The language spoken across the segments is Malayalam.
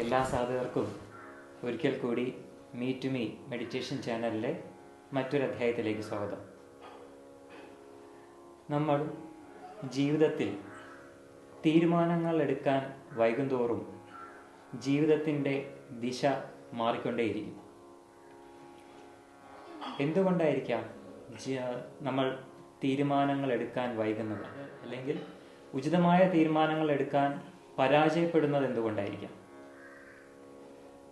എല്ലാ സാധകർക്കും ഒരിക്കൽ കൂടി മീ ടു മീ മെഡിറ്റേഷൻ ചാനലിലെ മറ്റൊരു അധ്യായത്തിലേക്ക് സ്വാഗതം. നമ്മൾ ജീവിതത്തിൽ തീരുമാനങ്ങൾ എടുക്കാൻ വൈകുന്തോറും ജീവിതത്തിൻ്റെ ദിശ മാറിക്കൊണ്ടേയിരിക്കും. എന്തുകൊണ്ടായിരിക്കാം നമ്മൾ തീരുമാനങ്ങൾ എടുക്കാൻ വൈകുന്നത്, അല്ലെങ്കിൽ ഉചിതമായ തീരുമാനങ്ങൾ എടുക്കാൻ പരാജയപ്പെടുന്നത് എന്തുകൊണ്ടായിരിക്കാം?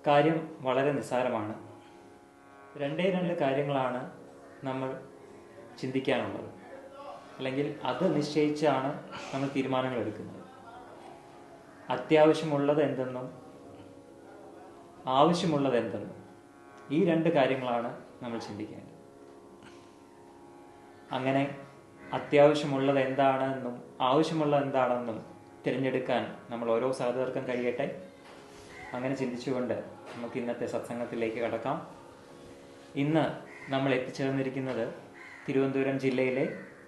കാര്യം വളരെ നിസ്സാരമാണ്. രണ്ട് കാര്യങ്ങളാണ് നമ്മൾ ചിന്തിക്കാനുള്ളത്, അല്ലെങ്കിൽ അത് നിശ്ചയിച്ചാണ് നമ്മൾ തീരുമാനങ്ങൾ എടുക്കുന്നത്. അത്യാവശ്യമുള്ളത് എന്തെന്നും ആവശ്യമുള്ളത് എന്തെന്നും ഈ രണ്ട് കാര്യങ്ങളാണ് നമ്മൾ ചിന്തിക്കേണ്ടത്. അങ്ങനെ അത്യാവശ്യമുള്ളത് എന്താണെന്നും ആവശ്യമുള്ളത് എന്താണെന്നും തിരഞ്ഞെടുക്കാൻ നമ്മൾ ഓരോ സാധകർക്കും കഴിയട്ടെ. അങ്ങനെ ചിന്തിച്ചുകൊണ്ട് നമുക്ക് ഇന്നത്തെ സത്സംഗത്തിലേക്ക് കടക്കാം. ഇന്ന് നമ്മൾ എത്തിച്ചേർന്നിരിക്കുന്നത് തിരുവനന്തപുരം ജില്ലയിലെ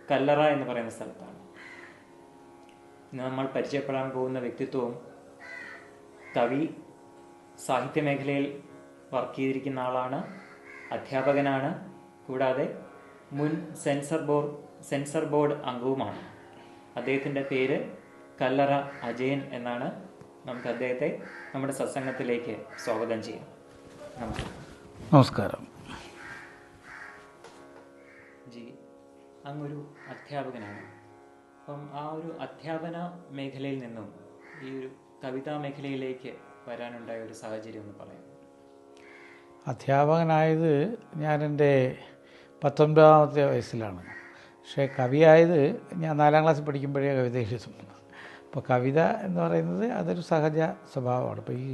കല്ലറ എന്ന് പറയുന്ന സ്ഥലത്താണ്. ഇന്ന് നമ്മൾ പരിചയപ്പെടാൻ പോകുന്ന വ്യക്തിത്വവും കവി, സാഹിത്യ മേഖലയിൽ വർക്ക് ചെയ്തിരിക്കുന്ന ആളാണ്, അധ്യാപകനാണ്, കൂടാതെ മുൻ സെൻസർ ബോർഡ് അംഗവുമാണ്. അദ്ദേഹത്തിൻ്റെ പേര് കല്ലറ അജയൻ എന്നാണ്. നമുക്ക് അദ്ദേഹത്തെ നമ്മുടെ സത്സംഗത്തിലേക്ക് സ്വാഗതം ചെയ്യാം. നമസ്കാരം. ജി, അങ്ങൊരു അധ്യാപകനാണ്. അപ്പം ആ ഒരു അധ്യാപന മേഖലയിൽ നിന്നും ഈ ഒരു കവിതാ മേഖലയിലേക്ക് വരാനുണ്ടായ ഒരു സാഹചര്യം ഒന്ന് പറയാം. അധ്യാപകനായത് ഞാൻ എൻ്റെ 19ാമത്തെ വയസ്സിലാണ്. പക്ഷേ കവിയായത് ഞാൻ 4ാം ക്ലാസ്സിൽ പഠിക്കുമ്പോഴേ കവിത എഴുതും. അപ്പോൾ കവിത എന്ന് പറയുന്നത് അതൊരു സഹജ സ്വഭാവമാണ്. അപ്പോൾ ഈ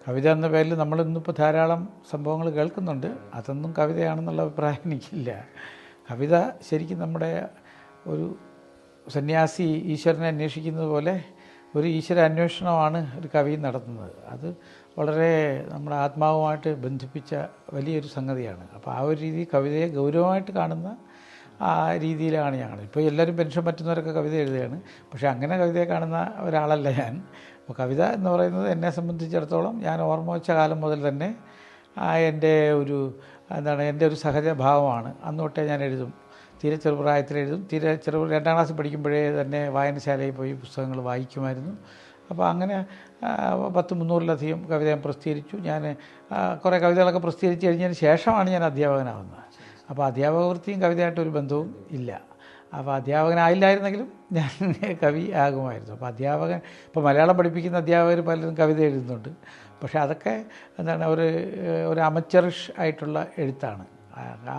കവിത എന്ന പേരിൽ നമ്മളിന്നിപ്പോൾ ധാരാളം സംഭവങ്ങൾ കേൾക്കുന്നുണ്ട്. അതൊന്നും കവിതയാണെന്നുള്ള അഭിപ്രായം എനിക്കില്ല. കവിത ശരിക്കും നമ്മുടെ ഒരു സന്യാസി ഈശ്വരനെ അന്വേഷിക്കുന്നത് പോലെ ഒരു ഈശ്വര അന്വേഷണമാണ് ഒരു കവി നടത്തുന്നത്. അത് വളരെ നമ്മുടെ ആത്മാവുമായിട്ട് ബന്ധിപ്പിച്ച വലിയൊരു സംഗതിയാണ്. അപ്പോൾ ആ ഒരു രീതി കവിതയെ ഗൗരവമായിട്ട് കാണുന്ന ആ രീതിയിലാണ് ഞാൻ. ഇപ്പോൾ എല്ലാവരും പെൻഷൻ പറ്റുന്നവരൊക്കെ കവിത എഴുതുകയാണ്. പക്ഷേ അങ്ങനെ കവിതയെ കാണുന്ന ഒരാളല്ല ഞാൻ. അപ്പോൾ കവിത എന്ന് പറയുന്നത് എന്നെ സംബന്ധിച്ചിടത്തോളം ഞാൻ ഓർമ്മ വെച്ച കാലം മുതൽ തന്നെ എൻ്റെ ഒരു എൻ്റെ ഒരു സഹജ ഭാവമാണ്. അന്ന് തൊട്ടേ ഞാൻ എഴുതും. തീരെ ചെറുപ്രായത്തിൽ എഴുതും. 2ാം ക്ലാസ്സിൽ പഠിക്കുമ്പോഴേ തന്നെ വായനശാലയിൽ പോയി പുസ്തകങ്ങൾ വായിക്കുമായിരുന്നു. അപ്പോൾ അങ്ങനെ 300-ലധികം കവിത ഞാൻ പ്രസിദ്ധീകരിച്ചു. ഞാൻ കുറേ കവിതകളൊക്കെ പ്രസിദ്ധീകരിച്ച് കഴിഞ്ഞതിന് ശേഷമാണ് ഞാൻ അധ്യാപകനാവുന്നത്. അപ്പോൾ അധ്യാപക വൃത്തിയും കവിതയായിട്ടൊരു ബന്ധവും ഇല്ല. അപ്പോൾ അധ്യാപകനായില്ലായിരുന്നെങ്കിലും ഞാൻ കവി ആകുമായിരുന്നു. അപ്പോൾ ഇപ്പോൾ മലയാളം പഠിപ്പിക്കുന്ന അധ്യാപകർ പലരും കവിത എഴുതുന്നുണ്ട്. പക്ഷേ അതൊക്കെ ഒരു അമച്ചറിഷ് ആയിട്ടുള്ള എഴുത്താണ്.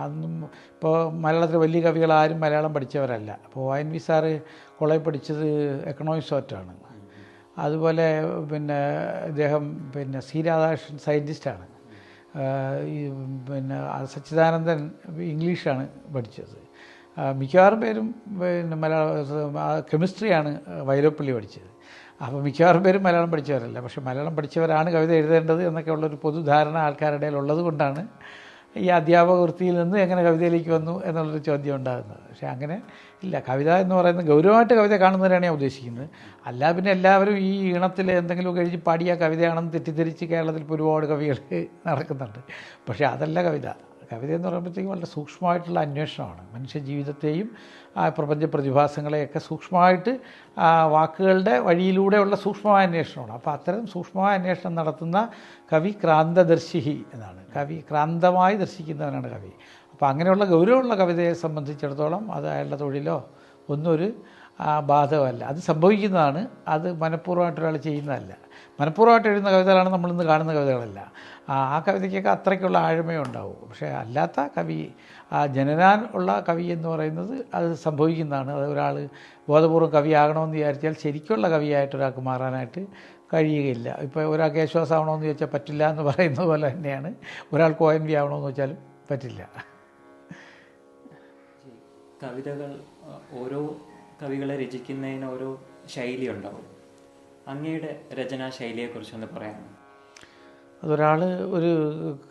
അതൊന്നും ഇപ്പോൾ മലയാളത്തിൽ വലിയ കവികളാരും മലയാളം പഠിച്ചവരല്ല. അപ്പോൾ ONV സാറ് കോളേജിൽ പഠിച്ചത് എക്കണോമിക്സ് ആയിട്ടാണ്. അതുപോലെ ഇദ്ദേഹം സി രാധാകൃഷ്ണൻ സയൻറ്റിസ്റ്റാണ്. സച്ചിദാനന്ദൻ ഇംഗ്ലീഷാണ് പഠിച്ചത്. മിക്കവാറും പേരും കെമിസ്ട്രിയാണ് വൈലോപ്പള്ളി പഠിച്ചത്. അപ്പോൾ മിക്കവാറും പേരും മലയാളം പഠിച്ചവരല്ല. പക്ഷേ മലയാളം പഠിച്ചവരാണ് കവിത എഴുതേണ്ടത് എന്നൊക്കെ ഉള്ളൊരു പൊതുധാരണ ആൾക്കാരുടെ ഇടയിൽ ഉള്ളത് കൊണ്ടാണ് ഈ അധ്യാപക വൃത്തിയിൽ നിന്ന് എങ്ങനെ കവിതയിലേക്ക് വന്നു എന്നുള്ളൊരു ചോദ്യം ഉണ്ടാകുന്നത്. പക്ഷേ അങ്ങനെ ഇല്ല. കവിത എന്ന് പറയുന്നത് ഗൗരവമായിട്ട് കവിത കാണുന്നവരാണ് ഞാൻ ഉദ്ദേശിക്കുന്നത്. അല്ല പിന്നെ എല്ലാവരും ഈ ഈണത്തിൽ എന്തെങ്കിലും എഴുതി പാടിയ കവിതയാണെന്ന് തെറ്റിദ്ധരിച്ച് കേരളത്തിൽ ഇപ്പോൾ ഒരുപാട് കവികൾ നടക്കുന്നുണ്ട്. പക്ഷേ അതല്ല കവിത. കവിത എന്ന് പറയുമ്പോഴത്തേക്കും വളരെ സൂക്ഷ്മമായിട്ടുള്ള അന്വേഷണമാണ്. മനുഷ്യ ജീവിതത്തെയും പ്രപഞ്ച പ്രതിഭാസങ്ങളെയൊക്കെ സൂക്ഷ്മമായിട്ട് വാക്കുകളുടെ വഴിയിലൂടെയുള്ള സൂക്ഷ്മമായ അന്വേഷണമാണ്. അപ്പോൾ അത്തരം സൂക്ഷ്മമായ അന്വേഷണം നടത്തുന്ന കവി ക്രാന്തദർശി എന്നാണ്. കവി ക്രാന്തമായി ദർശിക്കുന്നവനാണ് കവി. അപ്പോൾ അങ്ങനെയുള്ള ഗൗരവമുള്ള കവിതയെ സംബന്ധിച്ചിടത്തോളം അത് അയാളുടെ തൊഴിലോ ഒന്നും ഒരു ബാധകമല്ല. അത് സംഭവിക്കുന്നതാണ്. അത് മനഃപൂർവ്വമായിട്ടൊരാൾ ചെയ്യുന്നതല്ല. മനഃപൂർവ്വമായിട്ട് എഴുതുന്ന കവിതകളാണ് നമ്മളിന്ന് കാണുന്ന കവിതകളല്ല. ആ കവിതയ്ക്കൊക്കെ അത്രയ്ക്കുള്ള ആഴമേ ഉണ്ടാവും. പക്ഷേ അല്ലാത്ത കവി, ജനനാൻ ഉള്ള കവി എന്ന് പറയുന്നത് അത് സംഭവിക്കുന്നതാണ്. അത് ഒരാൾ ബോധപൂർവ്വം കവിയാകണമെന്ന് വിചാരിച്ചാൽ ശരിക്കുള്ള കവിയായിട്ട് ഒരാൾക്ക് മാറാനായിട്ട് കഴിയുകയില്ല. ഇപ്പോൾ ഒരാൾക്ക് യേശുദാസാവണമെന്ന് ചോദിച്ചാൽ പറ്റില്ല എന്ന് പറയുന്നത് പോലെ തന്നെയാണ് ഒരാൾക്ക് ONV ആവണമെന്ന് വെച്ചാലും പറ്റില്ല. കവിതകൾ, ഓരോ കവികളെ രചിക്കുന്നതിന് ഓരോ ശൈലി ഉണ്ടാവും. അങ്ങയുടെ രചനാ ശൈലിയെക്കുറിച്ചൊന്ന് പറയാമോ? അതൊരാൾ ഒരു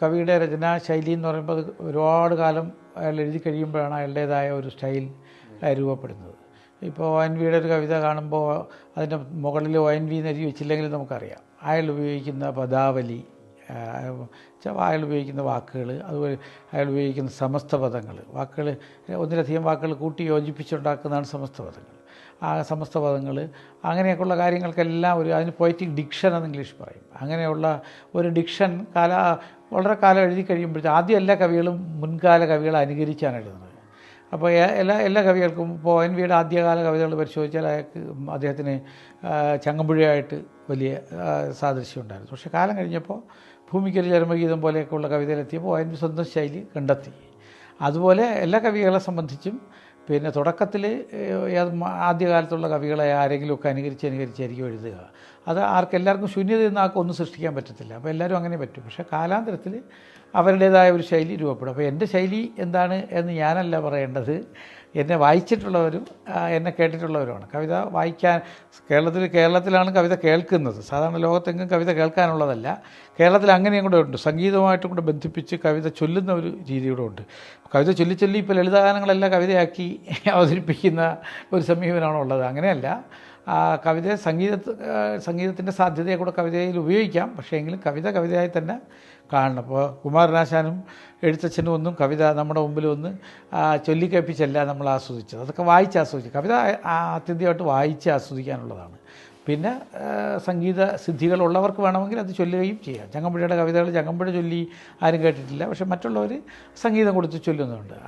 കവിയുടെ രചനാ ശൈലി എന്ന് പറയുമ്പോൾ അത് ഒരുപാട് കാലം അയാൾ എഴുതി കഴിയുമ്പോഴാണ് അയാളുടേതായ ഒരു സ്റ്റൈൽ രൂപപ്പെടുന്നത്. ഇപ്പോൾ ONV-യുടെ ഒരു കവിത കാണുമ്പോൾ അതിൻ്റെ മുകളിൽ ONV എന്ന് എഴുതി വെച്ചില്ലെങ്കിൽ നമുക്കറിയാം അയാൾ ഉപയോഗിക്കുന്ന പദാവലി, അയാൾ ഉപയോഗിക്കുന്ന വാക്കുകൾ, അതുപോലെ അയാൾ ഉപയോഗിക്കുന്ന സമസ്ത പദങ്ങൾ, വാക്കുകൾ ഒന്നിലധികം വാക്കുകൾ കൂട്ടി യോജിപ്പിച്ചുണ്ടാക്കുന്നതാണ് സമസ്ത പദങ്ങൾ. ആ സമസ്ത പദങ്ങൾ അങ്ങനെയൊക്കെയുള്ള കാര്യങ്ങൾക്കെല്ലാം അതിന് പോയറ്റിക് ഡിക്ഷൻ എന്ന് ഇംഗ്ലീഷ് പറയും. അങ്ങനെയുള്ള ഒരു ഡിക്ഷൻ വളരെ കാലം എഴുതി കഴിയുമ്പോഴത്തേക്ക് ആദ്യം എല്ലാ കവികളും മുൻകാല കവികളെ അനുകരിച്ചാണ് എഴുതുന്നത്. അപ്പോൾ എല്ലാ കവികൾക്കും ഇപ്പോൾ ONV-യുടെ ആദ്യകാല കവിതകൾ പരിശോധിച്ചാൽ അദ്ദേഹത്തിന് ചങ്ങമ്പുഴയായിട്ട് വലിയ സാദൃശ്യം ഉണ്ടായിരുന്നു. പക്ഷേ കാലം കഴിഞ്ഞപ്പോൾ ഭൂമിക്കൊരു ചരമഗീതം പോലെയൊക്കെയുള്ള കവിതയിലെത്തിയപ്പോൾ ONV സ്വന്തം ശൈലി കണ്ടെത്തി. അതുപോലെ എല്ലാ കവികളെ സംബന്ധിച്ചും പിന്നെ തുടക്കത്തിൽ ആദ്യകാലത്തുള്ള കവികളെ ആരെങ്കിലുമൊക്കെ അനുകരിച്ചായിരിക്കും എഴുതുക. അത് എല്ലാവർക്കും ശൂന്യത എന്ന ഒന്നും സൃഷ്ടിക്കാൻ പറ്റത്തില്ല. അപ്പോൾ എല്ലാവരും അങ്ങനെ പറ്റും. പക്ഷേ കാലാന്തരത്തിൽ അവരുടേതായ ഒരു ശൈലി രൂപപ്പെടും. അപ്പോൾ എൻ്റെ ശൈലി എന്താണ് എന്ന് ഞാനല്ല പറയേണ്ടത്, എന്നെ വായിച്ചിട്ടുള്ളവരും എന്നെ കേട്ടിട്ടുള്ളവരുമാണ്. കവിത വായിക്കാൻ കേരളത്തിലാണ് കവിത കേൾക്കുന്നത്. സാധാരണ ലോകത്തെങ്ങും കവിത കേൾക്കാനുള്ളതല്ല. കേരളത്തിൽ അങ്ങനെയും കൂടെ ഉണ്ട്. സംഗീതമായിട്ടും കൂടെ ബന്ധിപ്പിച്ച് കവിത ചൊല്ലുന്ന ഒരു രീതി കൂടെ ഉണ്ട്. കവിത ചൊല്ലി ഇപ്പോൾ ലളിതഗാനങ്ങളെല്ലാം കവിതയാക്കി അവതരിപ്പിക്കുന്ന ഒരു സമീപനമാണുള്ളത്. അങ്ങനെയല്ല, കവിതയെ സംഗീതത്തിൻ്റെ സാധ്യതയെ കൂടെ കവിതയിൽ ഉപയോഗിക്കാം. പക്ഷേ എങ്കിലും കവിതയായി തന്നെ കാണണം. ഇപ്പോൾ കുമാരനാശാനും എഴുത്തച്ഛനും ഒന്നും കവിത നമ്മുടെ മുമ്പിൽ ഒന്ന് ചൊല്ലിക്കേൽപ്പിച്ചല്ല നമ്മൾ ആസ്വദിച്ചത്. അതൊക്കെ വായിച്ച് ആസ്വദിച്ചു. കവിത ആത്യന്തികമായിട്ട് വായിച്ച് ആസ്വദിക്കാനുള്ളതാണ്. പിന്നെ സംഗീത സിദ്ധികളുള്ളവർക്ക് വേണമെങ്കിൽ അത് ചൊല്ലുകയും ചെയ്യാം. ചങ്ങമ്പുഴയുടെ കവിതകൾ ചങ്ങമ്പുഴ ചൊല്ലി ആരും കേട്ടിട്ടില്ല. പക്ഷേ മറ്റുള്ളവർ സംഗീതം കൊടുത്ത് ചൊല്ലുന്നുണ്ട്.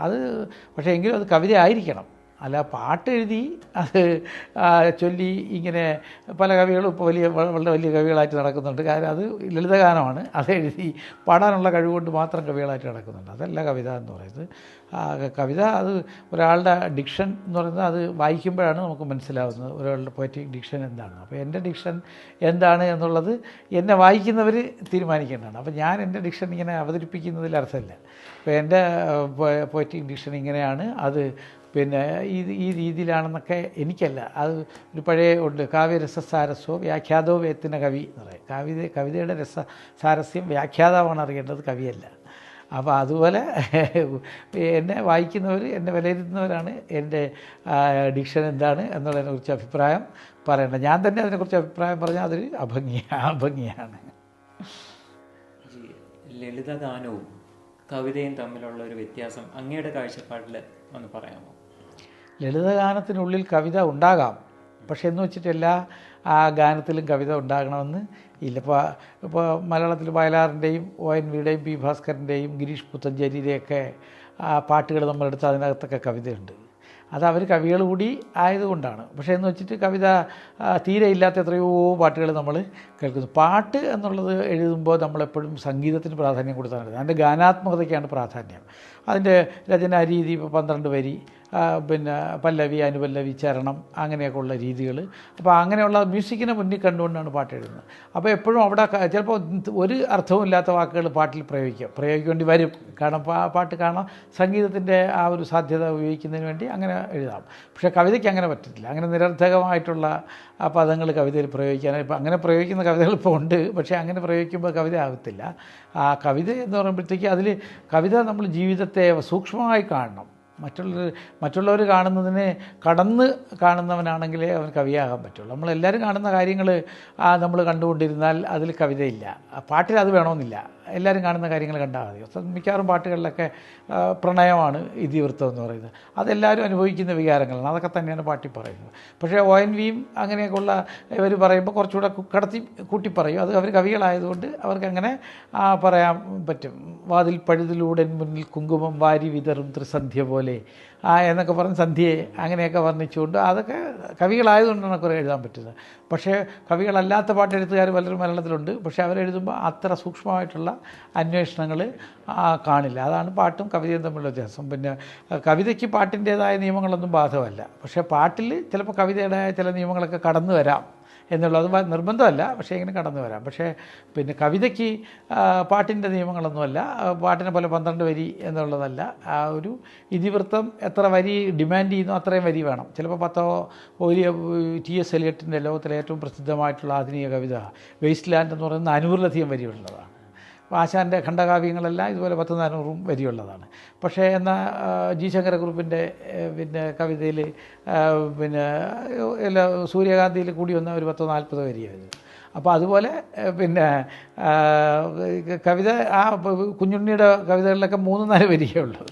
പക്ഷേ എങ്കിലും അത് കവിത ആയിരിക്കണം. അല്ല പാട്ട് എഴുതി അത് ചൊല്ലി ഇങ്ങനെ പല കവികളും ഇപ്പോൾ വളരെ വലിയ കവികളായിട്ട് നടക്കുന്നുണ്ട്. കാരണം അത് ലളിതഗാനമാണ്. അത് എഴുതി പാടാനുള്ള കഴിവുകൊണ്ട് മാത്രം കവികളായിട്ട് നടക്കുന്നുണ്ട്. അതല്ല കവിത എന്ന് പറയുന്നത്. കവിത അത് ഒരാളുടെ ഡിക്ഷൻ എന്ന് പറയുന്നത് അത് വായിക്കുമ്പോഴാണ് നമുക്ക് മനസ്സിലാവുന്നത് ഒരാളുടെ പോയറ്റിക് ഡിക്ഷൻ എന്താണ്. അപ്പോൾ എൻ്റെ ഡിക്ഷൻ എന്താണ് എന്നുള്ളത് എന്നെ വായിക്കുന്നവർ തീരുമാനിക്കേണ്ടതാണ്. അപ്പോൾ ഞാൻ എൻ്റെ ഡിക്ഷൻ ഇങ്ങനെ അവതരിപ്പിക്കുന്നതിൽ അർത്ഥമില്ല. അപ്പോൾ എൻ്റെ പോയറ്റിക് ഡിക്ഷൻ ഇങ്ങനെയാണ്, അത് പിന്നെ ഈ രീതിയിലാണെന്നൊക്കെ എനിക്കല്ല. അത് ഒരു പഴയ ഉണ്ട്, കാവ്യരസസാരസ്വോ വ്യാഖ്യാതോ വേത്തിന കവി എന്ന് പറയും. കവിതയുടെ സാരസ്യം വ്യാഖ്യാതാവാണ് അറിയേണ്ടത്, കവിയല്ല. അപ്പോൾ അതുപോലെ എന്നെ വായിക്കുന്നവർ, എന്നെ വിലയിരുത്തുന്നവരാണ് എൻ്റെ ഡിക്ഷൻ എന്താണ് എന്നുള്ളതിനെക്കുറിച്ച് അഭിപ്രായം പറയേണ്ടത്. ഞാൻ തന്നെ അതിനെക്കുറിച്ച് അഭിപ്രായം പറഞ്ഞാൽ അതൊരു അഭംഗിയാണ്. ലളിതഗാനവും കവിതയും തമ്മിലുള്ള ഒരു വ്യത്യാസം അങ്ങയുടെ കാഴ്ചപ്പാടിൽ ഒന്ന് പറയാമോ? ലളിതഗാനത്തിനുള്ളിൽ കവിത ഉണ്ടാകാം, പക്ഷെ എന്ന് വെച്ചിട്ട് എല്ലാ ഗാനത്തിലും കവിത ഉണ്ടാകണമെന്ന് ഇല്ല. ഇപ്പോൾ മലയാളത്തിൽ വയലാറിൻ്റെയും ONV-യുടെയും പി ഭാസ്കരൻ്റെയും ഗിരീഷ് പുത്തഞ്ചേരിയുടെയൊക്കെ പാട്ടുകൾ നമ്മളെടുത്ത് അതിനകത്തൊക്കെ കവിതയുണ്ട്. അത് അവർ കവികൾ കൂടി ആയതുകൊണ്ടാണ്. പക്ഷേ എന്ന് വെച്ചിട്ട് കവിത തീരെ ഇല്ലാത്ത എത്രയോ പാട്ടുകൾ നമ്മൾ കേൾക്കുന്നു. പാട്ട് എന്നുള്ളത് എഴുതുമ്പോൾ നമ്മളെപ്പോഴും സംഗീതത്തിന് പ്രാധാന്യം കൊടുത്താണ്. അതിൻ്റെ ഗാനാത്മകതയ്ക്കാണ് പ്രാധാന്യം. അതിൻ്റെ രചനാരീതി ഇപ്പോൾ 12 വരി, പിന്നെ പല്ലവി, അനുപല്ലവി, ചരണം, അങ്ങനെയൊക്കെ ഉള്ള രീതികൾ. അപ്പോൾ അങ്ങനെയുള്ള മ്യൂസിക്കിനെ മുന്നിൽ കണ്ടുകൊണ്ടാണ് പാട്ട് എഴുതുന്നത്. അപ്പോൾ എപ്പോഴും അവിടെ ചിലപ്പോൾ ഒരു അർത്ഥവുമില്ലാത്ത വാക്കുകൾ പാട്ടിൽ പ്രയോഗിക്കേണ്ടി വരും. കാരണം പാട്ട് കാണാം സംഗീതത്തിൻ്റെ ആ ഒരു സാധ്യത ഉപയോഗിക്കുന്നതിന് വേണ്ടി അങ്ങനെ എഴുതാം. പക്ഷേ കവിതയ്ക്ക് അങ്ങനെ പറ്റത്തില്ല. അങ്ങനെ നിരർത്ഥകമായിട്ടുള്ള ആ പദങ്ങൾ കവിതയിൽ പ്രയോഗിക്കാനായി ഇപ്പോൾ അങ്ങനെ പ്രയോഗിക്കുന്ന കവിതകൾ ഇപ്പോൾ ഉണ്ട്. പക്ഷേ അങ്ങനെ പ്രയോഗിക്കുമ്പോൾ കവിത ആകത്തില്ല. ആ കവിത എന്ന് പറയുമ്പോഴത്തേക്ക് അതിൽ കവിത നമ്മൾ ജീവിതത്തെ സൂക്ഷ്മമായി കാണണം. മറ്റുള്ളവർ കാണുന്നതിനെ കടന്ന് കാണുന്നവനാണെങ്കിലേ അവൻ കവിയാകാൻ പറ്റുള്ളൂ. നമ്മളെല്ലാവരും കാണുന്ന കാര്യങ്ങൾ നമ്മൾ കണ്ടുകൊണ്ടിരുന്നാൽ അതിൽ കവിതയില്ല. പാട്ടിൽ അത് വേണമെന്നില്ല. എല്ലാവരും കാണുന്ന കാര്യങ്ങൾ കണ്ടാൽ മതി. മിക്കവാറും പാട്ടുകളിലൊക്കെ പ്രണയമാണ് ഇതിവൃത്തം എന്ന് പറയുന്നത്. അതെല്ലാവരും അനുഭവിക്കുന്ന വികാരങ്ങളാണ്. അതൊക്കെ തന്നെയാണ് പാട്ടിൽ പറയുന്നത്. പക്ഷേ ONV-യും അങ്ങനെയൊക്കെയുള്ള ഇവർ പറയുമ്പോൾ കുറച്ചുകൂടെ കൂട്ടി പറയും. അത് അവർ കവികളായതുകൊണ്ട് അവർക്കങ്ങനെ പറയാൻ പറ്റും. വാതിൽ പഴുതിലൂടെ മുന്നിൽ കുങ്കുമം വാരി വിതറും ത്രിസന്ധ്യ പോലെ എന്നൊക്കെ പറഞ്ഞ് സന്ധ്യയെ അങ്ങനെയൊക്കെ വർണ്ണിച്ചുകൊണ്ട് അതൊക്കെ കവികളായതുകൊണ്ടാണ് കുറേ എഴുതാൻ പറ്റുന്നത്. പക്ഷേ കവികളല്ലാത്ത പാട്ടെഴുത്തുകാർ പലരും മലയാളത്തിലുണ്ട്. പക്ഷേ അവരെഴുതുമ്പോൾ അത്ര സൂക്ഷ്മമായിട്ടുള്ള അന്വേഷണങ്ങൾ കാണില്ല. അതാണ് പാട്ടും കവിതയും തമ്മിലുള്ള വ്യത്യാസം. പിന്നെ കവിതയ്ക്ക് പാട്ടിൻ്റേതായ നിയമങ്ങളൊന്നും ബാധകമല്ല. പക്ഷേ പാട്ടിൽ ചിലപ്പോൾ കവിതയുടേതായ ചില നിയമങ്ങളൊക്കെ കടന്നു വരാം എന്നുള്ളത് നിർബന്ധമല്ല. പക്ഷേ ഇങ്ങനെ കടന്നു വരാം. പക്ഷേ പിന്നെ കവിതയ്ക്ക് പാട്ടിൻ്റെ നിയമങ്ങളൊന്നുമല്ല. പാട്ടിനെ പോലെ 12 വരി എന്നുള്ളതല്ല. ആ ഒരു ഇതിവൃത്തം എത്ര വരി ഡിമാൻഡ് ചെയ്യുന്നു അത്രയും വരി വേണം. ചിലപ്പോൾ 10 വലിയ T.S. എലിയട്ടിൻ്റെ ലോകത്തിലെ ഏറ്റവും പ്രസിദ്ധമായിട്ടുള്ള ആധുനിക കവിത വേസ്റ്റ് ലാൻഡ് എന്ന് പറയുന്നത് 500-ലധികം വരിയുള്ളതാണ്. ആശാൻ്റെ ഖണ്ഡകാവ്യങ്ങളെല്ലാം ഇതുപോലെ 10-400 വരിയുള്ളതാണ്. പക്ഷേ എന്നാൽ ജി ശങ്കരക്കുറുപ്പിൻ്റെ പിന്നെ കവിതയിൽ പിന്നെ എല്ലാ സൂര്യകാന്തിയിൽ കൂടി വന്ന ഒരു 10-40 വരിയായിരുന്നു. അപ്പോൾ അതുപോലെ പിന്നെ കവിത ആ കുഞ്ഞുണ്ണിയുടെ കവിതകളിലൊക്കെ 3-4 വരികയേ ഉള്ളൂ.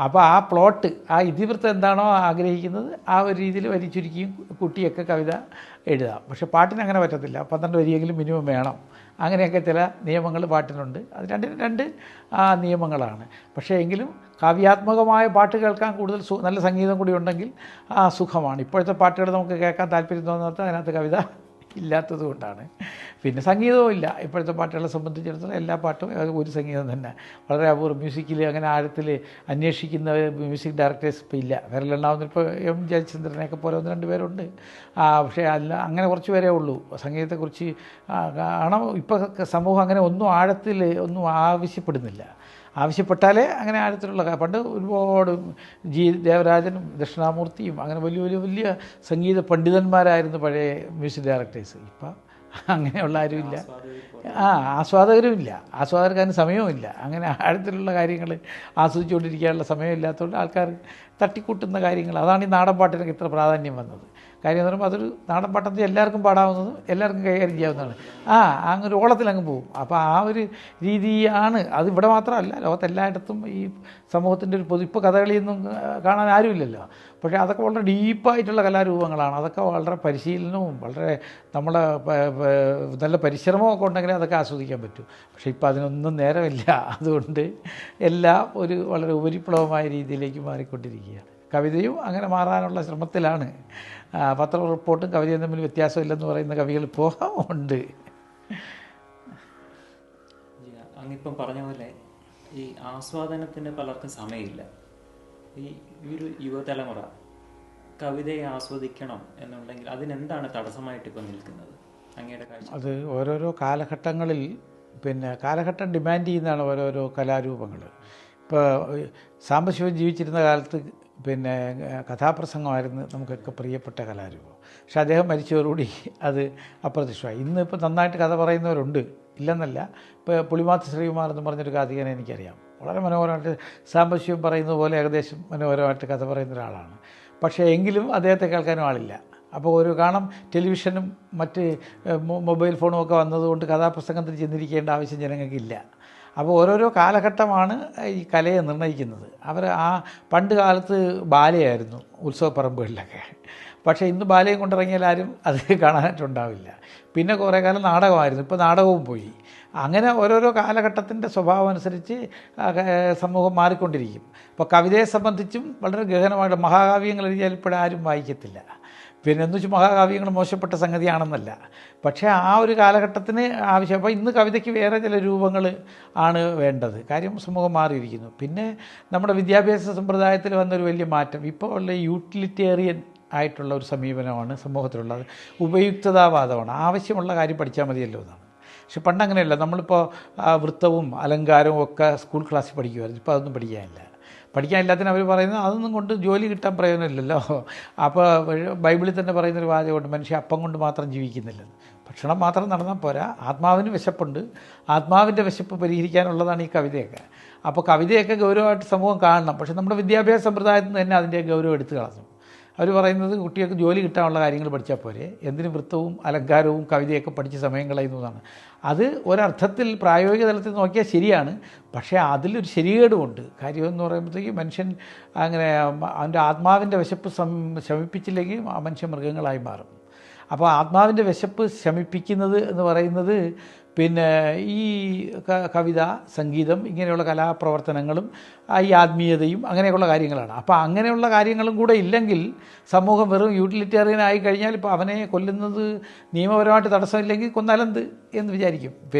അപ്പോൾ ആ പ്ലോട്ട്, ആ ഇതിവൃത്തം എന്താണോ ആഗ്രഹിക്കുന്നത് ആ ഒരു രീതിയിൽ വരി ചുരുക്കിയും കുട്ടിയൊക്കെ കവിത എഴുതാം. പക്ഷേ പാട്ടിന് അങ്ങനെ പറ്റത്തില്ല, 12 വരിയെങ്കിലും മിനിമം വേണം. അങ്ങനെയൊക്കെ ചില നിയമങ്ങൾ പാട്ടിനുണ്ട്. അത് രണ്ടിനും രണ്ട് നിയമങ്ങളാണ്. പക്ഷേ എങ്കിലും കാവ്യാത്മകമായ പാട്ട് കേൾക്കാൻ കൂടുതൽ നല്ല സംഗീതം കൂടി ഉണ്ടെങ്കിൽ സുഖമാണ്. ഇപ്പോഴത്തെ പാട്ടുകൾ നമുക്ക് കേൾക്കാൻ താല്പര്യം തോന്നാത്ത അതിനകത്ത് കവിത ഇല്ലാത്തത് കൊണ്ടാണ്. പിന്നെ സംഗീതവും ഇല്ല. ഇപ്പോഴത്തെ പാട്ടുകളെ സംബന്ധിച്ചിടത്തോളം എല്ലാ പാട്ടും ഒരു സംഗീതം തന്നെ. വളരെ അപൂർവം മ്യൂസിക്കിൽ അങ്ങനെ ആഴത്തിൽ അന്വേഷിക്കുന്ന മ്യൂസിക് ഡയറക്ടേഴ്സ് ഇപ്പോൾ ഇല്ല. വിരലെണ്ണാവുന്ന ഇപ്പോൾ എം ജയചന്ദ്രനെയൊക്കെ പോലെ 1-2 പേരുണ്ട്. പക്ഷേ അല്ല, അങ്ങനെ കുറച്ച് പേരേ ഉള്ളൂ സംഗീതത്തെക്കുറിച്ച്. കാരണം ഇപ്പോൾ സമൂഹം അങ്ങനെ ഒന്നും ആഴത്തിൽ ഒന്നും ആവശ്യപ്പെടുന്നില്ല. ആവശ്യപ്പെട്ടാലേ അങ്ങനെ ആഴത്തിലുള്ള, പണ്ട് ഒരുപാട് ജി ദേവരാജനും ദക്ഷിണാമൂർത്തിയും അങ്ങനെ വലിയ സംഗീത പണ്ഡിതന്മാരായിരുന്നു പഴയ മ്യൂസിക് ഡയറക്ടേഴ്സ്. ഇപ്പം അങ്ങനെയുള്ള ആരുമില്ല. ആസ്വാദകരുമില്ല. ആസ്വാദകർക്ക് സമയവുമില്ല. അങ്ങനെ ആഴത്തിലുള്ള കാര്യങ്ങൾ ആസ്വദിച്ചുകൊണ്ടിരിക്കാനുള്ള സമയമില്ലാത്തതുകൊണ്ട് ആൾക്കാർ തട്ടിക്കൂട്ടുന്ന കാര്യങ്ങൾ. അതാണ് ഈ നാടൻ പാട്ടിനൊക്കെ ഇത്ര പ്രാധാന്യം വന്നത്. കാര്യം എന്ന് പറയുമ്പോൾ അതൊരു നാടൻ പാട്ടത്തിൽ എല്ലാവർക്കും പാടാവുന്നതും എല്ലാവർക്കും കൈകാര്യം ചെയ്യാവുന്നതാണ്. അങ്ങൊരു ഓളത്തിലങ്ങ് പോകും. അപ്പോൾ ആ ഒരു രീതിയാണ്. അത് ഇവിടെ മാത്രമല്ല, ലോകത്തെല്ലായിടത്തും ഈ സമൂഹത്തിൻ്റെ ഒരു ഇപ്പോൾ കഥകളിയൊന്നും കാണാൻ ആരുമില്ലല്ലോ. പക്ഷേ അതൊക്കെ വളരെ ഡീപ്പായിട്ടുള്ള കലാരൂപങ്ങളാണ്. അതൊക്കെ വളരെ പരിശീലനവും വളരെ നമ്മളെ നല്ല പരിശ്രമമൊക്കെ ഉണ്ടെങ്കിലേ അതൊക്കെ ആസ്വദിക്കാൻ പറ്റൂ. പക്ഷേ ഇപ്പോൾ അതിനൊന്നും നേരമില്ല. അതുകൊണ്ട് എല്ലാം ഒരു വളരെ ഉപരിപ്ലവമായ രീതിയിലേക്ക് മാറിക്കൊണ്ടിരിക്കുകയാണ്. കവിതയും അങ്ങനെ മാറാനുള്ള ശ്രമത്തിലാണ്. പത്ര റിപ്പോർട്ടും കവിതയും തമ്മിൽ വ്യത്യാസമില്ലെന്ന് പറയുന്ന കവികൾ ഇപ്പോൾ ഉണ്ട്. അങ്ങിപ്പം പറഞ്ഞ പോലെ ഈ ആസ്വാദനത്തിന് പലർക്കും സമയമില്ല. ഈ ഒരു യുവതലമുറ കവിതയെ ആസ്വദിക്കണം എന്നുണ്ടെങ്കിൽ അതിനെന്താണ് തടസ്സമായിട്ട് ഇപ്പം നിൽക്കുന്നത് അങ്ങയുടെ കാഴ്ച? അത് ഓരോരോ കാലഘട്ടങ്ങളിൽ കാലഘട്ടം ഡിമാൻഡ് ചെയ്യുന്നതാണ് ഓരോരോ കലാരൂപങ്ങൾ. ഇപ്പോൾ സാംബശിവൻ ജീവിച്ചിരുന്ന കാലത്ത് കഥാപ്രസംഗമായിരുന്നു നമുക്കൊക്കെ പ്രിയപ്പെട്ട കലാരൂപം. പക്ഷെ അദ്ദേഹം മരിച്ചതോടുകൂടി അത് അപ്രത്യക്ഷമായി. ഇന്നിപ്പോൾ നന്നായിട്ട് കഥ പറയുന്നവരുണ്ട്, ഇല്ലെന്നല്ല. ഇപ്പോൾ പുളിമാത്ത് ശ്രീകുമാർ എന്ന് പറഞ്ഞൊരു കാഥികനെ എനിക്കറിയാം. വളരെ മനോഹരമായിട്ട് സാംബശിവൻ പറയുന്നത് പോലെ ഏകദേശം മനോഹരമായിട്ട് കഥ പറയുന്ന ഒരാളാണ്. പക്ഷേ എങ്കിലും അദ്ദേഹത്തെ കേൾക്കാനും ആളില്ല. അപ്പോൾ ഒരു ടെലിവിഷനും മറ്റ് മൊബൈൽ ഫോണും ഒക്കെ വന്നതുകൊണ്ട് കഥാപ്രസംഗത്തിൽ ചെന്നിരിക്കേണ്ട ആവശ്യം ജനങ്ങൾക്കില്ല. അപ്പോൾ ഓരോരോ കാലഘട്ടമാണ് ഈ കലയെ നിർണ്ണയിക്കുന്നത്. പണ്ട് കാലത്ത് ബാലയായിരുന്നു ഉത്സവപ്പറമ്പുകളിലൊക്കെ. പക്ഷേ ഇന്ന് ബാലയും കൊണ്ടിറങ്ങിയാൽ ആരും അത് കാണാനായിട്ടുണ്ടാവില്ല. പിന്നെ കുറേ കാലം നാടകമായിരുന്നു, ഇപ്പോൾ നാടകവും പോയി. അങ്ങനെ ഓരോരോ കാലഘട്ടത്തിൻ്റെ സ്വഭാവം അനുസരിച്ച് സമൂഹം മാറിക്കൊണ്ടിരിക്കും. ഇപ്പോൾ കവിതയെ സംബന്ധിച്ചും വളരെ ഗഹനമായിട്ട് മഹാകാവ്യങ്ങൾ എഴുതിയാൽ ഇപ്പോഴാരും വായിക്കത്തില്ല. എന്ന് വെച്ചാൽ മഹാകാവ്യങ്ങൾ മോശപ്പെട്ട സംഗതിയാണെന്നല്ല, പക്ഷേ ആ ഒരു കാലഘട്ടത്തിന് ആവശ്യം. അപ്പോൾ ഇന്ന് കവിതയ്ക്ക് വേറെ ചില രൂപങ്ങൾ ആണ് വേണ്ടത്. കാര്യം സമൂഹം മാറിയിരിക്കുന്നു. പിന്നെ നമ്മുടെ വിദ്യാഭ്യാസ സമ്പ്രദായത്തിൽ വന്നൊരു വലിയ മാറ്റം ഇപ്പോൾ ഉള്ള യൂട്ടിലിറ്റേറിയൻ ആയിട്ടുള്ള ഒരു സമീപനമാണ് സമൂഹത്തിലുള്ളത്. ഉപയുക്തതാവാദമാണ്. ആവശ്യമുള്ള കാര്യം പഠിച്ചാൽ മതിയല്ലോ എന്നാണ്. പക്ഷെ പണ്ട് അങ്ങനെയല്ല. നമ്മളിപ്പോൾ വൃത്തവും അലങ്കാരവും ഒക്കെ സ്കൂൾ ക്ലാസ്സിൽ പഠിക്കുമായിരുന്നു. ഇപ്പോൾ അതൊന്നും പഠിക്കാനില്ലാത്തതിന് അവർ പറയുന്നത് അതൊന്നും കൊണ്ട് ജോലി കിട്ടാൻ പ്രയോജനമില്ലല്ലോ. അപ്പോൾ ബൈബിളിൽ തന്നെ പറയുന്നൊരു വാചകമുണ്ട്, മനുഷ്യ അപ്പം കൊണ്ട് മാത്രം ജീവിക്കുന്നില്ലെന്ന്. ഭക്ഷണം മാത്രം നടന്നാൽ പോരാ, ആത്മാവിന് വിശപ്പുണ്ട്. ആത്മാവിൻ്റെ വിശപ്പ് പരിഹരിക്കാനുള്ളതാണ് ഈ കവിതയൊക്കെ. അപ്പോൾ കവിതയൊക്കെ ഗൗരവമായിട്ട് സമൂഹം കാണണം. പക്ഷേ നമ്മുടെ വിദ്യാഭ്യാസ സമ്പ്രദായത്തിൽ നിന്ന് തന്നെ അതിൻ്റെ ഗൗരവം എടുത്തു കളഞ്ഞു. അവർ പറയുന്നത് കുട്ടികൾക്ക് ജോലി കിട്ടാനുള്ള കാര്യങ്ങൾ പഠിച്ചാൽ പോരെ, എന്തിന് വൃത്തവും അലങ്കാരവും കവിതയൊക്കെ പഠിച്ച് സമയം കളയുന്നതാണ്. അത് ഒരർത്ഥത്തിൽ പ്രായോഗിക തലത്തിൽ നോക്കിയാൽ ശരിയാണ്. പക്ഷേ അതിലൊരു ശരികേടുമുണ്ട്. കാര്യമെന്ന് പറയുമ്പോഴത്തേക്ക് മനുഷ്യൻ അങ്ങനെ അവൻ്റെ ആത്മാവിൻ്റെ വിശപ്പ് ശമിപ്പിച്ചില്ലെങ്കിൽ ആ മനുഷ്യൻ മൃഗങ്ങളായി മാറും. അപ്പോൾ ആത്മാവിൻ്റെ വിശപ്പ് ശമിപ്പിക്കുന്നത് എന്ന് പറയുന്നത് ഈ കവിത, സംഗീതം, ഇങ്ങനെയുള്ള കലാപ്രവർത്തനങ്ങളും ഈ ആത്മീയതയും അങ്ങനെയുള്ള കാര്യങ്ങളാണ്. അപ്പോൾ അങ്ങനെയുള്ള കാര്യങ്ങളും കൂടെ ഇല്ലെങ്കിൽ സമൂഹം വെറും യൂട്ടിലിറ്റേറിയൻ ആയി കഴിഞ്ഞാൽ ഇപ്പോൾ അവനെ കൊല്ലുന്നത് നിയമപരമായിട്ട് തടസ്സമില്ലെങ്കിൽ കൊന്നാലെന്ത് എന്ന് വിചാരിക്കും.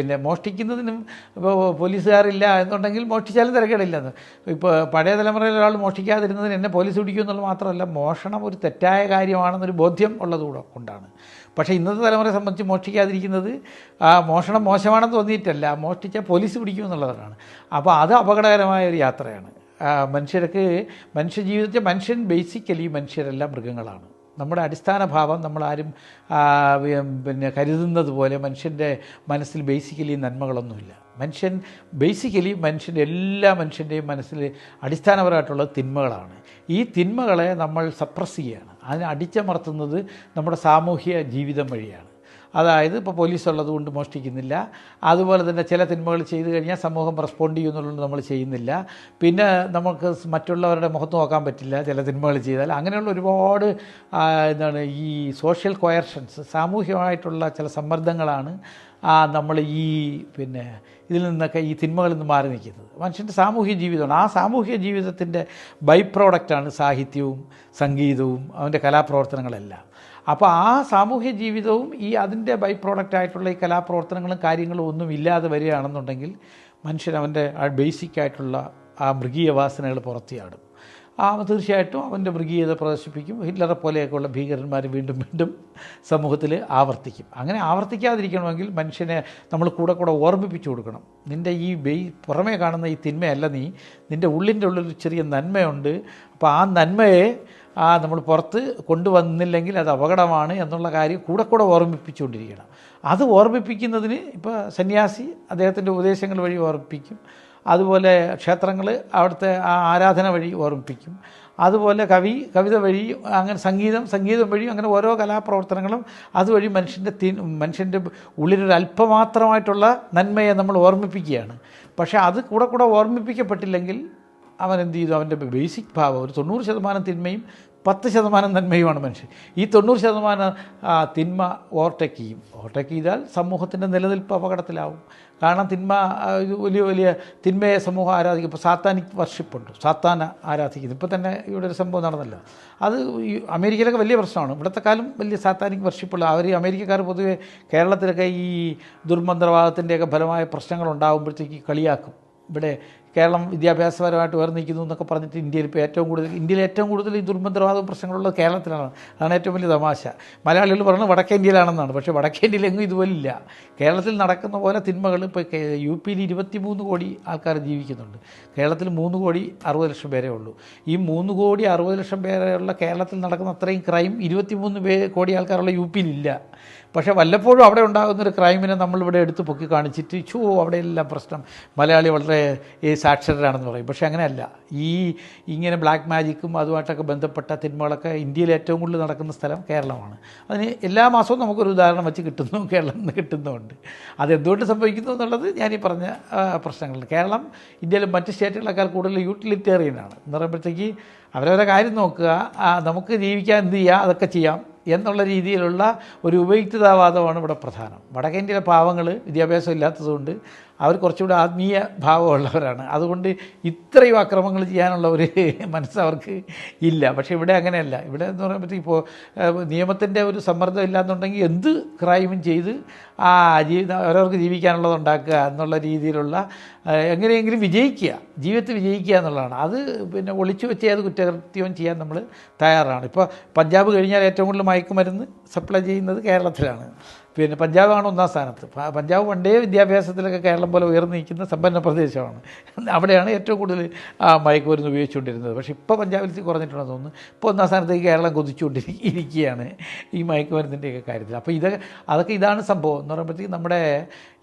മോഷ്ടിക്കുന്നതിനും ഇപ്പോൾ പോലീസുകാരില്ല എന്നുണ്ടെങ്കിൽ മോഷ്ടിച്ചാലും തിരക്കേടില്ലെന്ന്. ഇപ്പോൾ പഴയ തലമുറയിൽ ഒരാൾ മോഷ്ടിക്കാതിരുന്നതിന് എന്നെ പോലീസ് പിടിക്കും എന്നുള്ളത് മാത്രമല്ല, മോഷണം ഒരു തെറ്റായ കാര്യമാണെന്നൊരു ബോധ്യം ഉള്ളതുകൂടെ കൊണ്ടാണ്. പക്ഷേ ഇന്നത്തെ തലമുറയെ സംബന്ധിച്ച് മോഷ്ടിക്കാതിരിക്കുന്നത് മോഷണം മോശമാണെന്ന് തോന്നിയിട്ടല്ല, മോഷ്ടിച്ചാൽ പോലീസ് പിടിക്കുമെന്നുള്ളതാണ്. അപ്പോൾ അത് അപകടകരമായ ഒരു യാത്രയാണ്. മനുഷ്യർക്ക് മനുഷ്യജീവിതത്തിൽ മനുഷ്യൻ ബേസിക്കലി മനുഷ്യരെല്ലാം മൃഗങ്ങളാണ്. നമ്മുടെ അടിസ്ഥാന ഭാവം നമ്മളാരും പിന്നെ കരുതുന്നത് പോലെ മനുഷ്യൻ്റെ മനസ്സിൽ ബേസിക്കലി നന്മകളൊന്നുമില്ല. മനുഷ്യൻ്റെ എല്ലാ മനുഷ്യൻ്റെയും മനസ്സിൽ അടിസ്ഥാനപരമായിട്ടുള്ളത് തിന്മകളാണ്. ഈ തിന്മകളെ നമ്മൾ സപ്രസ് ചെയ്യുകയാണ്, അതിനെ അടിച്ചമർത്തുന്നത് നമ്മുടെ സാമൂഹ്യ ജീവിതം വഴിയാണ്. അതായത് ഇപ്പോൾ പോലീസ് ഉള്ളത് കൊണ്ട് മോഷ്ടിക്കുന്നില്ല, അതുപോലെ തന്നെ ചില തിന്മകൾ ചെയ്തു കഴിഞ്ഞാൽ സമൂഹം റെസ്പോണ്ട് ചെയ്യുന്നുള്ളത് നമ്മൾ ചെയ്യുന്നില്ല, പിന്നെ നമുക്ക് മറ്റുള്ളവരുടെ മുഖത്ത് നോക്കാൻ പറ്റില്ല ചില തിന്മകൾ ചെയ്താൽ. അങ്ങനെയുള്ള ഒരുപാട് ഈ സോഷ്യൽ കൊയർഷൻസ്, സാമൂഹികമായിട്ടുള്ള ചില സമ്മർദ്ദങ്ങളാണ് നമ്മൾ പിന്നെ ഇതിൽ നിന്നൊക്കെ ഈ തിന്മകളിൽ നിന്ന് മാറി നിൽക്കുന്നത്. മനുഷ്യൻ്റെ സാമൂഹ്യ ജീവിതമാണ്. ആ സാമൂഹ്യ ജീവിതത്തിൻ്റെ ബൈ പ്രോഡക്റ്റാണ് സാഹിത്യവും സംഗീതവും അവൻ്റെ കലാപ്രവർത്തനങ്ങളെല്ലാം. അപ്പോൾ ആ സാമൂഹ്യ ജീവിതവും അതിൻ്റെ ബൈ പ്രോഡക്റ്റായിട്ടുള്ള ഈ കലാപ്രവർത്തനങ്ങളും കാര്യങ്ങളും ഒന്നും ഇല്ലാതെ വരികയാണെന്നുണ്ടെങ്കിൽ മനുഷ്യൻ അവൻ്റെ ബേസിക്കായിട്ടുള്ള ആ മൃഗീയ വാസനകൾ പുറത്തിയാടും. തീർച്ചയായിട്ടും അവൻ്റെ മൃഗീയത പ്രദർശിപ്പിക്കും. ഹിറ്റ്ലറെ പോലെയൊക്കെയുള്ള ഭീകരന്മാർ വീണ്ടും വീണ്ടും സമൂഹത്തിൽ ആവർത്തിക്കും. അങ്ങനെ ആവർത്തിക്കാതിരിക്കണമെങ്കിൽ മനുഷ്യനെ നമ്മൾ കൂടെ ഓർമ്മിപ്പിച്ചു കൊടുക്കണം. നിൻ്റെ ഈ പുറമേ കാണുന്ന ഈ തിന്മയല്ല നിൻ്റെ ഉള്ളിൻ്റെ ഉള്ളിൽ ചെറിയ നന്മയുണ്ട്. അപ്പോൾ ആ നന്മയെ നമ്മൾ പുറത്ത് കൊണ്ടുവന്നില്ലെങ്കിൽ അത് അപകടമാണ് എന്നുള്ള കാര്യം കൂടെ ഓർമ്മിപ്പിച്ചുകൊണ്ടിരിക്കണം. അത് ഓർമ്മിപ്പിക്കുന്നതിന് ഇപ്പോൾ സന്യാസി അദ്ദേഹത്തിൻ്റെ ഉപദേശങ്ങൾ വഴി ഓർമ്മിപ്പിക്കും, അതുപോലെ ക്ഷേത്രങ്ങൾ അവിടുത്തെ ആരാധന വഴി ഓർമ്മിപ്പിക്കും, അതുപോലെ കവിത വഴി, അങ്ങനെ സംഗീതം വഴി, അങ്ങനെ ഓരോ കലാപ്രവർത്തനങ്ങളും അതുവഴി മനുഷ്യൻ്റെ ഉള്ളിലൊരു അല്പമാത്രമായിട്ടുള്ള നന്മയെ നമ്മൾ ഓർമ്മിപ്പിക്കുകയാണ്. പക്ഷേ അത് കൂടെ ഓർമ്മിപ്പിക്കപ്പെട്ടില്ലെങ്കിൽ അവൻ എന്ത് ചെയ്തു? അവൻ്റെ ബേസിക് ഭാവം ഒരു 90% തിന്മയും 10% നന്മയുമാണ് മനുഷ്യൻ. ഈ 90% തിന്മ ഓവർടേക്ക് ചെയ്താൽ സമൂഹത്തിൻ്റെ നിലനിൽപ്പ് അപകടത്തിലാവും. കാരണം വലിയ തിന്മയെ സമൂഹം ആരാധിക്കും. ഇപ്പോൾ സാത്താനിക് വർഷിപ്പുണ്ട്, സാത്താനെ ആരാധിക്കുന്നത്. ഇപ്പോൾ തന്നെ ഇവിടെ ഒരു സംഭവം നടന്നല്ലോ. അത് അമേരിക്കയിലൊക്കെ വലിയ പ്രശ്നമാണ്. ഇവിടത്തെക്കാളും വലിയ സാത്താനിക് വർഷിപ്പുള്ള അമേരിക്കക്കാർ പൊതുവെ കേരളത്തിലൊക്കെ ഈ ദുർമന്ത്രവാദത്തിൻ്റെയൊക്കെ ഫലമായ പ്രശ്നങ്ങൾ ഉണ്ടാകുമ്പോഴത്തേക്ക് കളിയാക്കും. ഇവിടെ കേരളം വിദ്യാഭ്യാസപരമായിട്ട് ഉയർന്നിരിക്കുന്നു എന്നൊക്കെ പറഞ്ഞിട്ട് ഇന്ത്യയിൽ ഏറ്റവും കൂടുതൽ ഈ ദുർമന്ത്രവാദ പ്രശ്നങ്ങളുള്ളത് കേരളത്തിലാണ്. അതാണ് ഏറ്റവും വലിയ തമാശ. മലയാളികൾ പറയുന്നത് വടക്കേ ഇന്ത്യയിലാണെന്നാണ്. പക്ഷേ വടക്കേ ഇന്ത്യയിലെങ്ങും ഇതുപോലില്ല. കേരളത്തിൽ നടക്കുന്ന പോലെ തിന്മകൾ ഇപ്പോൾ UP-യിൽ 23 കോടി ആൾക്കാർ ജീവിക്കുന്നുണ്ട്. കേരളത്തിൽ 3,60,00,000 പേരേ ഉള്ളൂ. ഈ 3,60,00,000 പേരെയുള്ള കേരളത്തിൽ നടക്കുന്ന അത്രയും ക്രൈം 23 കോടി ആൾക്കാരുള്ള UP-യിലില്ല. പക്ഷേ വല്ലപ്പോഴും അവിടെ ഉണ്ടാകുന്നൊരു ക്രൈമിനെ നമ്മളിവിടെ എടുത്ത് പൊക്കി കാണിച്ചിട്ട് അവിടെയെല്ലാം പ്രശ്നം, മലയാളി വളരെ സാക്ഷരരാണെന്ന് പറയും. പക്ഷേ അങ്ങനെയല്ല. ഇങ്ങനെ ബ്ലാക്ക് മാജിക്കും അതുമായിട്ടൊക്കെ ബന്ധപ്പെട്ട തിന്മകളൊക്കെ ഇന്ത്യയിൽ ഏറ്റവും കൂടുതൽ നടക്കുന്ന സ്ഥലം കേരളമാണ്. അതിന് എല്ലാ മാസവും നമുക്കൊരു ഉദാഹരണം വെച്ച് കേരളം നിന്ന് കിട്ടുന്നുമുണ്ട്. അതെന്തുകൊണ്ട് സംഭവിക്കുന്നു എന്നുള്ളത് ഞാനീ പറഞ്ഞ പ്രശ്നങ്ങളുണ്ട്. കേരളം ഇന്ത്യയിലെ മറ്റ് സ്റ്റേറ്റുകളെക്കാൾ കൂടുതൽ യൂട്ടിലിറ്റേറിയനാണ് എന്ന് പറയുമ്പോഴത്തേക്ക് അവരവരെ കാര്യം നോക്കുക, നമുക്ക് ജീവിക്കാൻ എന്ത് ചെയ്യാം അതൊക്കെ ചെയ്യാം എന്നുള്ള രീതിയിലുള്ള ഒരു ഉപയുക്തതാവാദമാണ് ഇവിടെ പ്രധാനം. വടക്കേ ഇന്ത്യയിലെ പാവങ്ങൾ വിദ്യാഭ്യാസം ഇല്ലാത്തതുകൊണ്ട് അവർ കുറച്ചുകൂടി ആത്മീയ ഭാവമുള്ളവരാണ്. അതുകൊണ്ട് ഇത്രയും അക്രമങ്ങൾ ചെയ്യാനുള്ള ഒരു മനസ്സ് അവർക്ക് ഇല്ല. പക്ഷേ ഇവിടെ അങ്ങനെയല്ല. ഇവിടെ എന്ന് പറയുമ്പോഴത്തേക്ക് ഇപ്പോൾ നിയമത്തിൻ്റെ ഒരു സമ്മർദ്ദം ഇല്ലാന്നുണ്ടെങ്കിൽ എന്ത് ക്രൈമും ചെയ്ത് അവരവർക്ക് ജീവിക്കാനുള്ളത് ഉണ്ടാക്കുക എന്നുള്ള രീതിയിലുള്ള എങ്ങനെയെങ്കിലും ജീവിതത്തിൽ വിജയിക്കുക എന്നുള്ളതാണ്. അത് പിന്നെ ഒളിച്ചു വെച്ച് ഏത് കുറ്റകൃത്യവും ചെയ്യാൻ നമ്മൾ തയ്യാറാണ്. ഇപ്പോൾ പഞ്ചാബ് കഴിഞ്ഞാൽ ഏറ്റവും കൂടുതൽ മയക്കുമരുന്ന് സപ്ലൈ ചെയ്യുന്നത് കേരളത്തിലാണ്. പിന്നെ പഞ്ചാബാണ് 1ാം സ്ഥാനത്ത്. പഞ്ചാബ് പണ്ടേ വിദ്യാഭ്യാസത്തിലൊക്കെ കേരളം പോലെ ഉയർന്നു നിൽക്കുന്ന സമ്പന്ന പ്രദേശമാണ്. അവിടെയാണ് ഏറ്റവും കൂടുതൽ മയക്കുമരുന്ന് ഉപയോഗിച്ചുകൊണ്ടിരുന്നത്. പക്ഷേ ഇപ്പോൾ പഞ്ചാബിൽ കുറഞ്ഞിട്ടുണ്ടെന്ന് തോന്നുന്നു. ഇപ്പോൾ 1ാം സ്ഥാനത്തേക്ക് കേരളം കൊതിച്ചുകൊണ്ടിരിക്കുകയാണ് ഈ മയക്കുമരുന്നിൻ്റെയൊക്കെ കാര്യത്തിൽ. അപ്പോൾ അതൊക്കെ ഇതാണ് സംഭവം എന്ന് പറയുമ്പോഴത്തേക്ക് നമ്മുടെ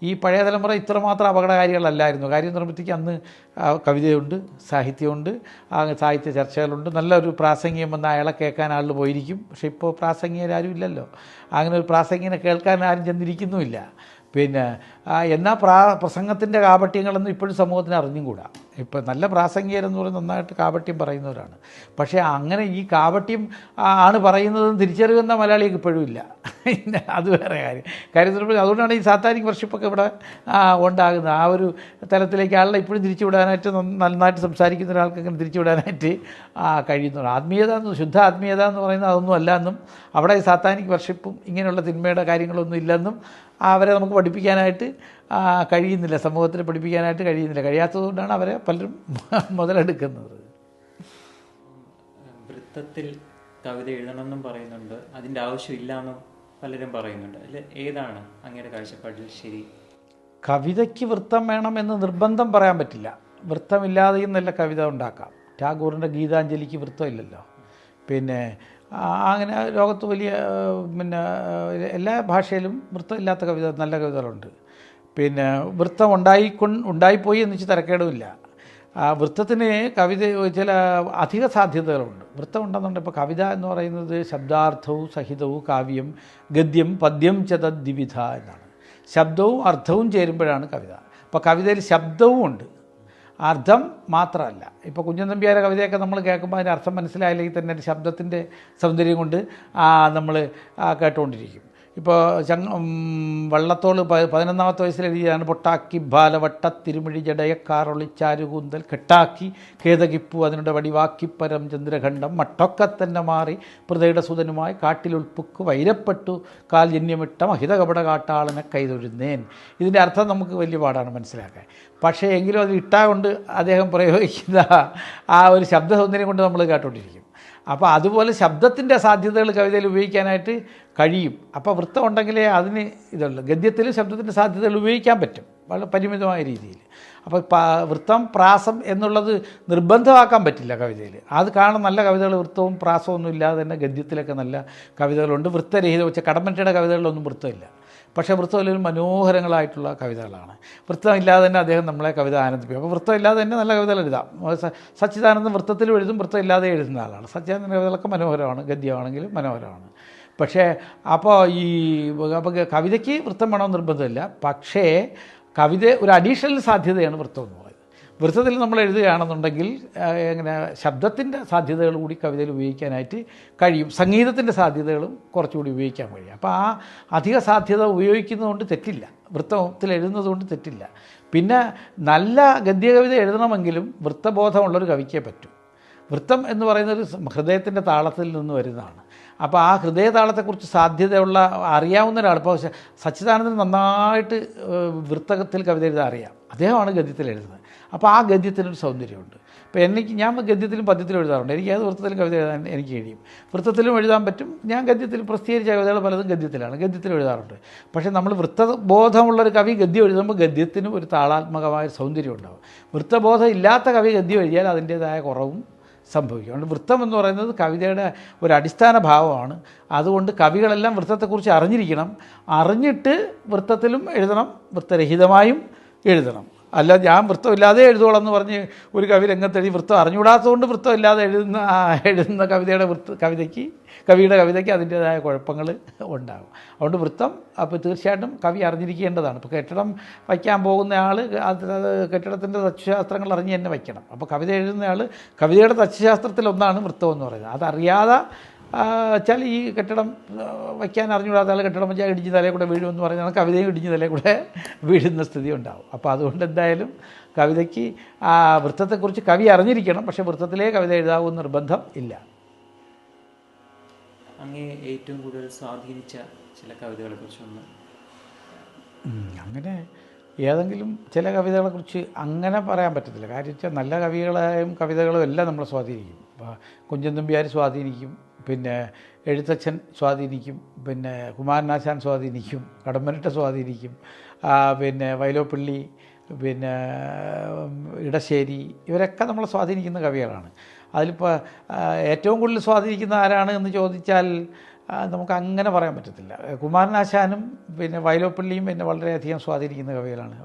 ഈ പഴയ തലമുറ ഇത്രമാത്രം അപകടകാരികളല്ലായിരുന്നു. കാര്യം എന്ന് പറയുമ്പോഴത്തേക്ക് അന്ന് കവിതയുണ്ട്, സാഹിത്യമുണ്ട്, സാഹിത്യ ചർച്ചകളുണ്ട്, നല്ലൊരു പ്രാസംഗികം വന്ന് അയാളെ കേൾക്കാൻ ആളുകൾ പോയിരിക്കും. പക്ഷേ ഇപ്പോൾ പ്രാസംഗികരാരും ഇല്ലല്ലോ. അങ്ങനെ ഒരു പ്രാസംഗികനെ കേൾക്കാൻ ആരും ചെന്നിരിക്കുന്നുമില്ല. പിന്നെ എന്നാൽ പ്രസംഗത്തിൻ്റെ കാപട്യങ്ങളൊന്നും ഇപ്പോഴും സമൂഹത്തിന് അറിഞ്ഞും കൂടാ. ഇപ്പോൾ നല്ല പ്രാസംഗികരെന്ന് പറയുന്നത് നന്നായിട്ട് കാപട്യം പറയുന്നവരാണ്. പക്ഷേ അങ്ങനെ ഈ കാപട്യം ആണ് പറയുന്നതെന്ന് തിരിച്ചറിയുന്ന മലയാളിക്ക് ഇപ്പോഴും ഇല്ല. അത് വേറെ കാര്യം. അതുകൊണ്ടാണ് ഈ സാത്താനിക് വർഷിപ്പൊക്കെ ഇവിടെ ഉണ്ടാകുന്നത്. ആ ഒരു തലത്തിലേക്ക് ആളെ ഇപ്പോഴും തിരിച്ചുവിടാനായിട്ട്, നന്നായിട്ട് സംസാരിക്കുന്ന ഒരാൾക്ക് അങ്ങനെ തിരിച്ചുവിടാനായിട്ട് കഴിയുന്നുള്ളൂ. ശുദ്ധ ആത്മീയത എന്ന് പറയുന്നത് അതൊന്നും അല്ല എന്നും അവിടെ സാത്താനിക് വർഷിപ്പും ഇങ്ങനെയുള്ള തിന്മയുടെ കാര്യങ്ങളൊന്നും ഇല്ലെന്നും അവരെ നമുക്ക് പഠിപ്പിക്കാനായിട്ട് കഴിയുന്നില്ല. സമൂഹത്തിന് പഠിപ്പിക്കാനായിട്ട് കഴിയാത്തതുകൊണ്ടാണ് അവരെ പലരും മുതലെടുക്കുന്നത്. വൃത്തത്തിൽ കവിത എഴുതണമെന്നും പറയുന്നുണ്ട്, അതിൻ്റെ ആവശ്യമില്ല എന്നും പലരും പറയുന്നുണ്ട്. അതിൽ ഏതാണ് അങ്ങയുടെ കാഴ്ചപ്പാടിൽ ശരി? കവിതയ്ക്ക് വൃത്തം വേണമെന്ന് നിർബന്ധം പറയാൻ പറ്റില്ല. വൃത്തമില്ലാതെയും നല്ല കവിത ഉണ്ടാക്കാം. ടാഗോറിൻ്റെ ഗീതാഞ്ജലിക്ക് വൃത്തമില്ലല്ലോ. പിന്നെ അങ്ങനെ ലോകത്ത് വലിയ പിന്നെ എല്ലാ ഭാഷയിലും വൃത്തമില്ലാത്ത കവിത, നല്ല കവിതകളുണ്ട്. പിന്നെ വൃത്തം ഉണ്ടായിപ്പോയി എന്ന് വെച്ച് തരക്കേടുമില്ല. വൃത്തത്തിന് കവിത ചില അധിക സാധ്യതകളുണ്ട്. വൃത്തം ഉണ്ടെന്നുണ്ട്. ഇപ്പോൾ കവിത എന്ന് പറയുന്നത് ശബ്ദാർത്ഥവും സഹിതവും കാവ്യം, ഗദ്യം പദ്യം ച തദ്വിവിധ എന്നാണ്. ശബ്ദവും അർത്ഥവും ചേരുമ്പോഴാണ് കവിത. അപ്പോൾ കവിതയിൽ ശബ്ദവും ഉണ്ട്, അർത്ഥം മാത്രമല്ല. ഇപ്പോൾ കുഞ്ചൻ നമ്പ്യാരുടെ കവിതയൊക്കെ നമ്മൾ കേൾക്കുമ്പോൾ അതിൻ്റെ അർത്ഥം മനസ്സിലായില്ലെങ്കിൽ തന്നെ ശബ്ദത്തിൻ്റെ സൗന്ദര്യം കൊണ്ട് നമ്മൾ കേട്ടുകൊണ്ടിരിക്കും. ഇപ്പോൾ വള്ളത്തോള് 11ാമത്തെ വയസ്സിൽ എഴുതിയതാണ് പൊട്ടാക്കി ബാലവട്ട തിരുമിഴി ജടയക്കാറൊളിച്ചാരുകൂന്തൽ കെട്ടാക്കി കേതകിപ്പു അതിനുടെ വടിവാക്കി പരം ചന്ദ്രഖണ്ഡം മട്ടൊക്കെ തന്നെ മാറി പൃഥയുടെ സുതനുമായി കാട്ടിലുൾപ്പുക്ക് വൈരപ്പെട്ടു കാൽ ജന്യമിട്ട മഹിത കപട കാട്ടാളനെ കൈതൊഴുന്നേൻ. ഇതിൻ്റെ അർത്ഥം നമുക്ക് വലിയ പാടാണ് മനസ്സിലാക്കാൻ. പക്ഷേ എങ്കിലും അത് ഇട്ടാ കൊണ്ട് അദ്ദേഹം പ്രയോഗിക്കുന്ന ആ ഒരു ശബ്ദ സൗന്ദര്യം കൊണ്ട് നമ്മൾ കേട്ടുകൊണ്ടിരിക്കും. അപ്പോൾ അതുപോലെ ശബ്ദത്തിൻ്റെ സാധ്യതകൾ കവിതയിൽ ഉപയോഗിക്കാനായിട്ട് കഴിയും. അപ്പോൾ വൃത്തം ഉണ്ടെങ്കിലേ അതിന് ഇതുള്ളൂ. ഗദ്യത്തിലും ശബ്ദത്തിൻ്റെ സാധ്യതകൾ ഉപയോഗിക്കാൻ പറ്റും വളരെ പരിമിതമായ രീതിയിൽ. അപ്പോൾ വൃത്തം പ്രാസം എന്നുള്ളത് നിർബന്ധമാക്കാൻ പറ്റില്ല കവിതയിൽ. അത് കാണുന്ന നല്ല കവിതകൾ വൃത്തവും പ്രാസവും ഒന്നും ഇല്ലാതെ തന്നെ ഗദ്യത്തിലൊക്കെ നല്ല കവിതകളുണ്ട്. വൃത്തരഹിതം വെച്ച കടമ്മനിട്ടയുടെ കവിതകളിലൊന്നും വൃത്തമില്ല. പക്ഷേ വൃത്തമില്ലെങ്കിലും മനോഹരങ്ങളായിട്ടുള്ള കവിതകളാണ്. വൃത്തമില്ലാതെ തന്നെ അദ്ദേഹം നമ്മളെ കവിത ആനന്ദിപ്പിക്കും. അപ്പോൾ വൃത്തമില്ലാതെ തന്നെ നല്ല കവിതകൾ എഴുതാം. സച്ചിദാനന്ദൻ വൃത്തത്തിലും എഴുതും, വൃത്തമില്ലാതെ എഴുതുന്ന ആളാണ്. സച്ചിദാനന്ദൻ്റെ കവിതകളൊക്കെ മനോഹരമാണ്, ഗദ്യമാണെങ്കിലും മനോഹരമാണ്. പക്ഷേ അപ്പോൾ കവിതയ്ക്ക് വൃത്തം വേണമെന്ന് നിർബന്ധമില്ല. പക്ഷേ കവിത ഒരു അഡീഷണൽ സാധ്യതയാണ് വൃത്തം എന്ന് പറയുന്നത്. വൃത്തത്തിൽ നമ്മൾ എഴുതുകയാണെന്നുണ്ടെങ്കിൽ എങ്ങനെ ശബ്ദത്തിൻ്റെ സാധ്യതകൾ കൂടി കവിതയിൽ ഉപയോഗിക്കാനായിട്ട് കഴിയും. സംഗീതത്തിൻ്റെ സാധ്യതകളും കുറച്ചുകൂടി ഉപയോഗിക്കാൻ കഴിയും. അപ്പോൾ ആ അധിക സാധ്യത ഉപയോഗിക്കുന്നതുകൊണ്ട് തെറ്റില്ല, വൃത്തത്തിൽ എഴുതുന്നത് കൊണ്ട് തെറ്റില്ല. പിന്നെ നല്ല ഗദ്യകവിത എഴുതണമെങ്കിലും വൃത്തബോധമുള്ളൊരു കവിക്കേ പറ്റൂ. വൃത്തം എന്ന് പറയുന്നത് ഹൃദയത്തിൻ്റെ താളത്തിൽ നിന്ന് വരുന്നതാണ്. അപ്പോൾ ആ ഹൃദയതാളത്തെക്കുറിച്ച് സാധ്യതയുള്ള അറിയാവുന്ന ഒരാൾ, ഇപ്പോൾ സച്ചിദാനന്ദൻ നന്നായിട്ട് വൃത്തത്തിൽ കവിത എഴുതാൻ അറിയാം, അദ്ദേഹമാണ് ഗദ്യത്തിൽ എഴുതുന്നത്. അപ്പോൾ ആ ഗദ്യത്തിനൊരു സൗന്ദര്യമുണ്ട്. ഇപ്പോൾ ഞാൻ ഗദ്യത്തിലും പദ്യത്തിലും എഴുതാറുണ്ട്. എനിക്ക് ഏത് വൃത്തത്തിലും കവിത എഴുതാൻ എനിക്ക് കഴിയും. വൃത്തത്തിലും എഴുതാൻ പറ്റും. ഞാൻ ഗദ്യത്തിൽ പ്രസിദ്ധീകരിച്ച കവിതകൾ പലതും ഗദ്യത്തിലും എഴുതാറുണ്ട്. പക്ഷേ നമ്മൾ വൃത്തബോധമുള്ളൊരു കവി ഗദ്യം എഴുതുമ്പോൾ ഗദ്യത്തിനും ഒരു താളാത്മകമായ സൗന്ദര്യം ഉണ്ടാകും. വൃത്തബോധം ഇല്ലാത്ത കവി ഗദ്യം എഴുതിയാൽ അതിൻ്റേതായ കുറവും സംഭവിക്കും. അതുകൊണ്ട് വൃത്തം എന്ന് പറയുന്നത് കവിതയുടെ ഒരു അടിസ്ഥാന ഭാവമാണ്. അതുകൊണ്ട് കവികളെല്ലാം വൃത്തത്തെക്കുറിച്ച് അറിഞ്ഞിരിക്കണം. അറിഞ്ഞിട്ട് വൃത്തത്തിലും എഴുതണം, വൃത്തരഹിതമായും എഴുതണം. അല്ല ഞാൻ വൃത്തമില്ലാതെ എഴുതുകയുള്ളൂ എന്ന് പറഞ്ഞ് ഒരു കവി രംഗത്തെഴുതി വൃത്തം അറിഞ്ഞുകൂടാത്തതുകൊണ്ട് വൃത്തമില്ലാതെ എഴുതുന്ന കവിയുടെ കവിതയ്ക്ക് അതിൻ്റേതായ കുഴപ്പങ്ങൾ ഉണ്ടാകും. അതുകൊണ്ട് വൃത്തം അപ്പോൾ തീർച്ചയായിട്ടും കവി അറിഞ്ഞിരിക്കേണ്ടതാണ്. ഇപ്പോൾ കെട്ടിടം വയ്ക്കാൻ പോകുന്ന ആൾ അത് കെട്ടിടത്തിൻ്റെ തച്ചുശാസ്ത്രങ്ങൾ അറിഞ്ഞ് തന്നെ വയ്ക്കണം. അപ്പോൾ കവിത എഴുതുന്നയാൾ കവിതയുടെ തച്ചുശാസ്ത്രത്തിലൊന്നാണ് വൃത്തം എന്ന് പറയുന്നത്. അതറിയാതെ വെച്ചാൽ ഈ കെട്ടിടം വയ്ക്കാൻ അറിഞ്ഞുകൂടാത്ത ആൾ കെട്ടിടം വെച്ചാൽ ഇടിഞ്ഞ് തലയിൽ കൂടെ വീഴുമെന്ന് പറഞ്ഞാൽ കവിതയും ഇടിഞ്ഞ് തലയിൽ കൂടെ വീഴുന്ന സ്ഥിതി ഉണ്ടാവും. അപ്പോൾ അതുകൊണ്ട് എന്തായാലും കവിതയ്ക്ക് ആ വൃത്തത്തെക്കുറിച്ച് കവി അറിഞ്ഞിരിക്കണം. പക്ഷേ വൃത്തത്തിലേ കവിത എഴുതാവുന്ന നിർബന്ധം ഇല്ല. അങ്ങേ ഏറ്റവും കൂടുതൽ സ്വാധീനിച്ച ചില കവിതകളെ കുറിച്ചൊന്ന്. അങ്ങനെ ഏതെങ്കിലും ചില കവിതകളെക്കുറിച്ച് അങ്ങനെ പറയാൻ പറ്റത്തില്ല. കാര്യം വെച്ചാൽ നല്ല കവികളെയും കവിതകളും എല്ലാം നമ്മളെ സ്വാധീനിക്കും. ഇപ്പോൾ കുഞ്ചൻ നമ്പ്യാർ സ്വാധീനിക്കും, പിന്നെ എഴുത്തച്ഛൻ സ്വാധീനിക്കും, പിന്നെ കുമാരനാശാൻ സ്വാധീനിക്കും, കടമ്മനിട്ട സ്വാധീനിക്കും, പിന്നെ വൈലോപ്പിള്ളി, പിന്നെ ഇടശ്ശേരി, ഇവരൊക്കെ നമ്മളെ സ്വാധീനിക്കുന്ന കവികളാണ്. അതിലിപ്പോൾ ഏറ്റവും കൂടുതൽ സ്വാധീനിക്കുന്ന ആരാണ് എന്ന് ചോദിച്ചാൽ നമുക്ക് അങ്ങനെ പറയാൻ പറ്റത്തില്ല. കുമാരനാശാനും പിന്നെ വൈലോപ്പിള്ളിയും എന്നെ വളരെയധികം സ്വാധീനിക്കുന്ന കവികളാണ്.